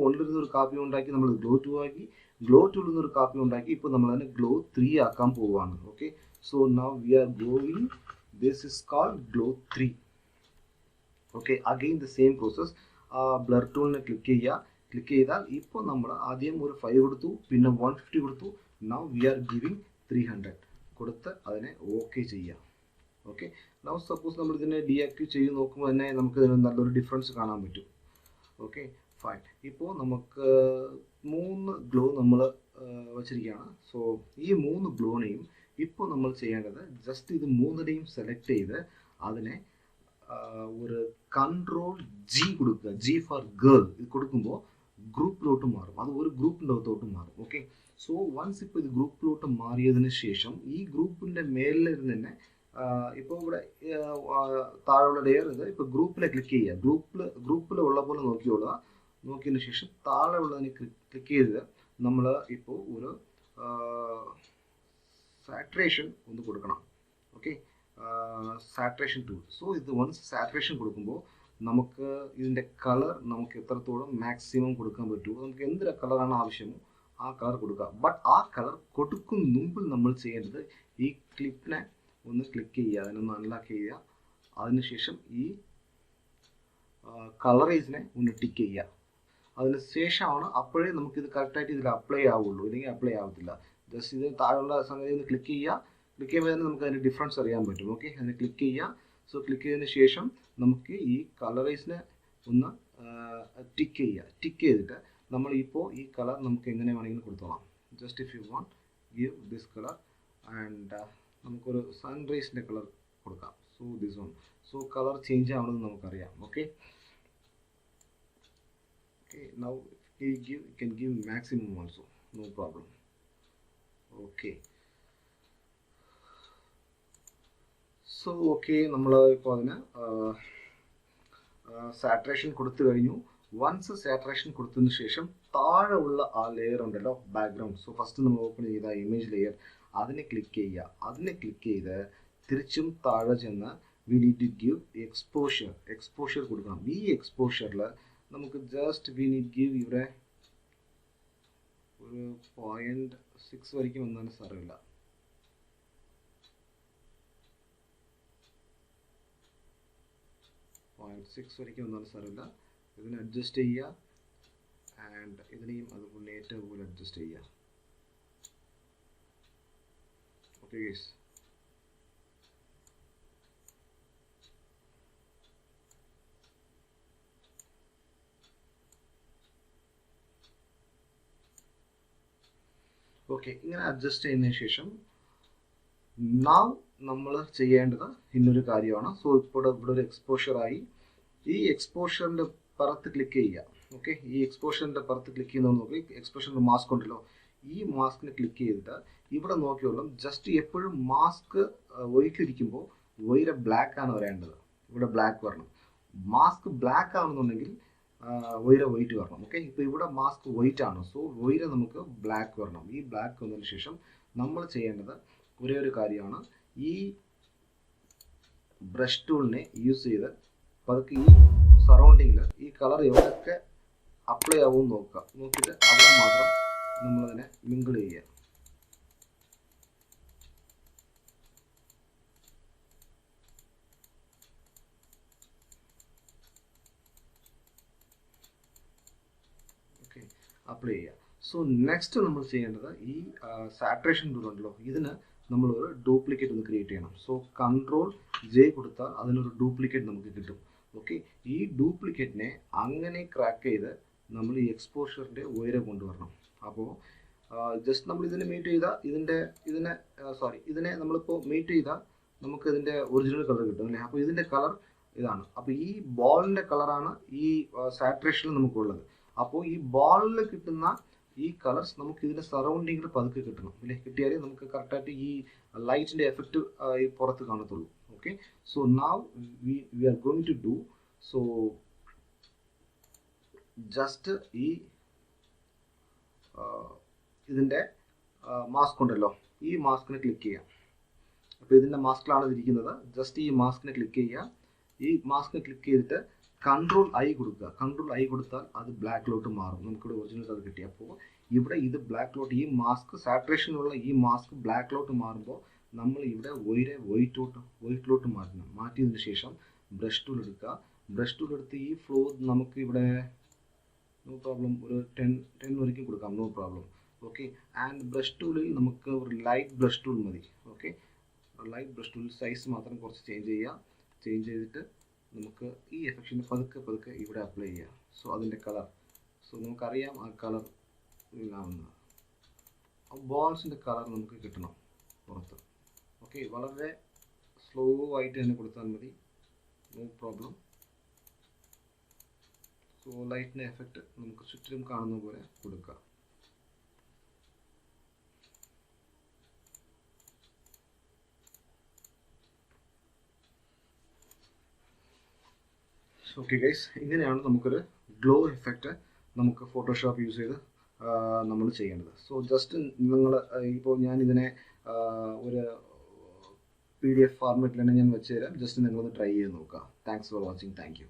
1ൽ നിന്നൊരു കാപ്പി ഉണ്ടാക്കി നമ്മൾ ഗ്ലോ 2 ആക്കി, ഗ്ലോ 2ൽ നിന്നൊരു കാപ്പി ഉണ്ടാക്കി ഇപ്പോൾ നമ്മൾ അതിനെ ഗ്ലോ 3 ആക്കാൻ പോവുകയാണ്. Okay, so now we are going, this is called glow 3. okay, again the same process. Blur ടൂളിനെ ക്ലിക്ക് ചെയ്യുക. ക്ലിക്ക് ചെയ്താൽ ഇപ്പോൾ നമ്മൾ ആദ്യം ഒരു 5 കൊടുത്തു, പിന്നെ 150 കൊടുത്തു. നൗ വി ആർ ഗിവിംഗ് 300 കൊടുത്ത് അതിനെ ഓക്കെ ചെയ്യുക. ഓക്കെ, നൗ സപ്പോസ് നമ്മൾ ഇതിനെ ഡീആക്റ്റീവ് ചെയ്ത് നോക്കുമ്പോൾ തന്നെ നമുക്ക് ഇതിന് നല്ലൊരു ഡിഫറൻസ് കാണാൻ പറ്റും. Okay, fine. ഇപ്പോൾ നമുക്ക് 3 ഗ്ലോ നമ്മൾ വച്ചിരിക്കുകയാണ്. സോ ഈ 3 ഗ്ലോനെയും ഇപ്പോൾ നമ്മൾ ചെയ്യേണ്ടത് ജസ്റ്റ് ഇത് 3നെയും സെലക്ട് ചെയ്ത് അതിനെ ഒരു കൺട്രോൾ ജി കൊടുക്കുക. ജി ഫോർ ഗേൾ ഇത് കൊടുക്കുമ്പോൾ ഗ്രൂപ്പിലോട്ട് മാറും. അത് ഒരു ഗ്രൂപ്പിൻ്റെ അകത്തോട്ട് മാറും. ഓക്കെ, സോ വൺസ് ഇപ്പോൾ ഇത് ഗ്രൂപ്പിലോട്ട് മാറിയതിന് ശേഷം ഈ ഗ്രൂപ്പിൻ്റെ മേലിലിരുന്ന് തന്നെ ഇപ്പോൾ ഇവിടെ താഴെയുള്ള ലെയർ ഇത് ഇപ്പോൾ ഗ്രൂപ്പിലെ ക്ലിക്ക് ചെയ്യുക. ഗ്രൂപ്പിൽ ഉള്ള പോലെ നോക്കിയോളുക. നോക്കിയതിന് ശേഷം താഴെ ഉള്ളതിന് ക്ലിക്ക് ചെയ്ത് നമ്മൾ ഇപ്പോൾ ഒരു സാറ്റുറേഷൻ ഒന്ന് കൊടുക്കണം. Okay, saturation tool. സോ ഇത് വൺസ് സാറ്റുറേഷൻ കൊടുക്കുമ്പോൾ നമുക്ക് ഇതിൻ്റെ കളർ നമുക്ക് എത്രത്തോളം മാക്സിമം കൊടുക്കാൻ പറ്റുമോ, നമുക്ക് എന്തൊരു കളറാണ് ആവശ്യമോ ആ കളർ കൊടുക്കുക. ബട്ട് ആ കളർ കൊടുക്കും മുമ്പിൽ നമ്മൾ ചെയ്യേണ്ടത് ഈ ക്ലിപ്പിനെ ഒന്ന് ക്ലിക്ക് ചെയ്യുക, അതിനൊന്ന് അൺലോക്ക് ചെയ്യുക. അതിനുശേഷം ഈ കളറേജിനെ ഒന്ന് ടിക്ക് ചെയ്യുക. അതിന് ശേഷമാണ് അപ്പോഴേ നമുക്കിത് കറക്റ്റായിട്ട് ഇതിൽ അപ്ലൈ ആവുള്ളൂ, ഇല്ലെങ്കിൽ അപ്ലൈ ആവത്തില്ല. ജസ്റ്റ് ഇത് താഴെയുള്ള സംഗതി ഒന്ന് ക്ലിക്ക് ചെയ്യുക. ക്ലിക്ക് ചെയ്യുമ്പോൾ തന്നെ നമുക്ക് അതിൻ്റെ ഡിഫറൻസ് അറിയാൻ പറ്റും. ഓക്കെ, അതിന് ക്ലിക്ക് ചെയ്യുക. സോ ക്ലിക്ക് ചെയ്തതിന് ശേഷം നമുക്ക് ഈ കളറൈസിനെ ഒന്ന് ടിക്ക് ചെയ്യുക. ടിക്ക് ചെയ്തിട്ട് നമ്മൾ ഇപ്പോൾ ഈ കളർ നമുക്ക് എങ്ങനെ വേണമെങ്കിലും കൊടുത്തോളാം. Just if you want give this colour and നമുക്കൊരു സൺറൈസിൻ്റെ കളർ കൊടുക്കാം. So this one. So colour change ആവണമെന്ന് നമുക്കറിയാം. Okay, okay, now you can give maximum also, no problem. Okay. So okay, നമ്മൾ ഇപ്പോൾ അതിന് സാറ്റുറേഷൻ കൊടുത്തു കഴിഞ്ഞു. വൺസ് സാറ്റുറേഷൻ കൊടുത്തതിന് ശേഷം താഴെ ഉള്ള ആ ലെയർ ഉണ്ടല്ലോ, ബാക്ക്ഗ്രൗണ്ട്. സോ ഫസ്റ്റ് നമ്മൾ ഓപ്പൺ ചെയ്ത ഇമേജ് ലെയർ, അതിനെ ക്ലിക്ക് ചെയ്യുക. അതിനെ ക്ലിക്ക് ചെയ്ത് തിരിച്ചും താഴെ ചെന്ന് we need to give exposure കൊടുക്കണം. ഈ എക്സ്പോഷറിൽ നമുക്ക് ജസ്റ്റ് വി നീഡ് ഗിവ് ഇവിടെ ഒരു 0.6 വരയ്ക്കും വന്നാലും സാരമില്ല. വരയ്ക്കും വന്നാലും സാരമില്ല. ഇതിനെ അഡ്ജസ്റ്റ് ചെയ്യുക ആൻഡ് ഇതിനെയും അതുപോലെ ഏറ്റവും പോലെ അഡ്ജസ്റ്റ് ചെയ്യുക. Okay guys, okay. ഇങ്ങനെ അഡ്ജസ്റ്റ് ചെയ്യുന്നതിന് ശേഷം നാം നമ്മൾ ചെയ്യേണ്ടത് ഇന്നൊരു കാര്യമാണ്. സോ ഇപ്പോൾ ഇവിടെ ഒരു എക്സ്പോഷറായി. ഈ എക്സ്പോഷറിൻ്റെ പുറത്ത് ക്ലിക്ക് ചെയ്യുക. ഓക്കെ, ഈ എക്സ്പോഷറിൻ്റെ പുറത്ത് ക്ലിക്ക് ചെയ്യുന്നത് നോക്കി, എക്സ്പോഷറിൻ്റെ മാസ്ക് ഉണ്ടല്ലോ, ഈ മാസ്കിനെ ക്ലിക്ക് ചെയ്തിട്ട് ഇവിടെ നോക്കിയോളും. ജസ്റ്റ് എപ്പോഴും മാസ്ക് വൈറ്റിലിരിക്കുമ്പോൾ വൈര ബ്ലാക്ക് ആണ് വരേണ്ടത്. ഇവിടെ ബ്ലാക്ക് വരണം. മാസ്ക് ബ്ലാക്ക് ആണെന്നുണ്ടെങ്കിൽ വൈര വൈറ്റ് വരണം. ഓക്കെ, ഇപ്പോൾ ഇവിടെ മാസ്ക് വൈറ്റ് ആണ്, സോ വൈര നമുക്ക് ബ്ലാക്ക് വരണം. ഈ ബ്ലാക്ക് വന്നതിന് ശേഷം നമ്മൾ ചെയ്യേണ്ടത് ഒരേ ഒരു കാര്യമാണ്. ഈ ബ്രഷ് ടൂളിനെ യൂസ് ചെയ്ത് പതുക്കെ ഈ സറൗണ്ടിങ്ങിൽ ഈ കളർ എവിടെയൊക്കെ അപ്ലൈ ആവും നോക്കുക. നോക്കിയിട്ട് അവിടെ മാത്രം നമ്മളതിനെ മിങ്കിൾ ചെയ്യുക. ഓക്കെ, അപ്ലൈ ചെയ്യുക. സോ നെക്സ്റ്റ് നമ്മൾ ചെയ്യേണ്ടത് ഈ സാറ്റുറേഷൻ ടൂൾ ഉണ്ടല്ലോ, ഇതിന് നമ്മൾ ഒരു ഡ്യൂപ്ലിക്കേറ്റ് ഒന്ന് ക്രിയേറ്റ് ചെയ്യണം. സോ Ctrl+J കൊടുത്താൽ അതിനൊരു ഡ്യൂപ്ലിക്കേറ്റ് നമുക്ക് കിട്ടും. ഓക്കെ, ഈ ഡ്യൂപ്ലിക്കേറ്റിനെ അങ്ങനെ ക്രാക്ക് ചെയ്ത് നമ്മൾ ഈ എക്സ്പോഷറിൻ്റെ ഉയരം കൊണ്ടുവരണം. അപ്പോൾ ജസ്റ്റ് നമ്മൾ ഇതിനെ മീറ്റ് ചെയ്താൽ ഇതിനെ നമ്മളിപ്പോൾ മീറ്റ് ചെയ്താൽ നമുക്ക് ഇതിൻ്റെ ഒറിജിനൽ കളർ കിട്ടും അല്ലേ. അപ്പോൾ ഇതിൻ്റെ കളർ ഇതാണ്. അപ്പോൾ ഈ ബോളിൻ്റെ കളറാണ് ഈ സാറ്റുറേഷനിൽ നമുക്കുള്ളത്. അപ്പോൾ ഈ ബോളിൽ കിട്ടുന്ന ഈ കളേഴ്സ് നമുക്ക് ഇതിൻ്റെ സറൗണ്ടിങ്ങിൽ പതുക്കെ കിട്ടണം അല്ലേ. കിട്ടിയാലേ നമുക്ക് കറക്റ്റായിട്ട് ഈ ലൈറ്റിൻ്റെ എഫക്റ്റ് ഈ പുറത്ത് കാണത്തുള്ളൂ. Okay, so now we are going to do so just ഈ ഇതിൻ്റെ മാസ്ക് ഉണ്ടല്ലോ, ഈ മാസ്കിനെ ക്ലിക്ക് ചെയ്യാം. അപ്പോൾ ഇതിൻ്റെ മാസ്കിലാണ് ഇതിരിക്കുന്നത്. ജസ്റ്റ് ഈ മാസ്കിനെ ക്ലിക്ക് ചെയ്യുക. ഈ മാസ്കിനെ ക്ലിക്ക് ചെയ്തിട്ട് Ctrl+I കൊടുക്കുക. Ctrl+I കൊടുത്താൽ അത് ബ്ലാക്കിലോട്ട് മാറും. നമുക്കിവിടെ ഒറിജിനൽ കളർ കിട്ടി. അപ്പോൾ ഇവിടെ ഇത് ബ്ലാക്കിലോട്ട്, ഈ മാസ്ക് സാറ്റുറേഷനുള്ള ഈ മാസ്ക് ബ്ലാക്കിലോട്ട് മാറുമ്പോൾ നമ്മൾ ഇവിടെ വൈറ്റിലോട്ട് മാറ്റണം. മാറ്റിയതിന് ശേഷം ബ്രഷ് ടൂൾ എടുക്കുക. ബ്രഷ് ടൂൾ എടുത്ത് ഈ ഫ്ലോ നമുക്ക് ഇവിടെ നോ പ്രോബ്ലം ഒരു 10 വരയ്ക്കും കൊടുക്കാം, no problem. Okay, and brush ടൂളിൽ നമുക്ക് ഒരു ലൈറ്റ് ബ്രഷ് ടൂൾ മതി. ഓക്കെ, ലൈറ്റ് ബ്രഷ് ടൂൾ സൈസ് മാത്രം കുറച്ച് ചേഞ്ച് ചെയ്യുക. ചേഞ്ച് ചെയ്തിട്ട് നമുക്ക് ഈ എഫക്റ്റിന് പതുക്കെ ഇവിടെ അപ്ലൈ ചെയ്യാം. സോ അതിൻ്റെ കളർ, സോ നമുക്കറിയാം ആ കളർ ഇല്ലാവുന്നത്. ആ ബോൾസിൻ്റെ കളർ നമുക്ക് കിട്ടണം പുറത്ത്. ഓക്കെ, വളരെ സ്ലോ ആയിട്ട് തന്നെ കൊടുത്താൽ മതി, നോ പ്രോബ്ലം. സോ ലൈറ്റിൻ്റെ എഫക്റ്റ് നമുക്ക് ചുറ്റിലും കാണുന്ന പോലെ കൊടുക്കുക. ഓക്കെ ഗൈസ്, ഇങ്ങനെയാണ് നമുക്കൊരു ഗ്ലോ എഫക്റ്റ് നമുക്ക് ഫോട്ടോഷോപ്പ് യൂസ് ചെയ്ത് നമ്മൾ ചെയ്യേണ്ടത്. സോ ജസ്റ്റ് നിങ്ങൾ ഇപ്പോൾ ഞാനിതിനെ ഒരു PDF ഫോർമാറ്റിൽ തന്നെ ഞാൻ വെച്ച് തരാം. ജസ്റ്റ് നിങ്ങളൊന്ന് ട്രൈ ചെയ്ത് നോക്കുക. Thanks for watching. Thank U.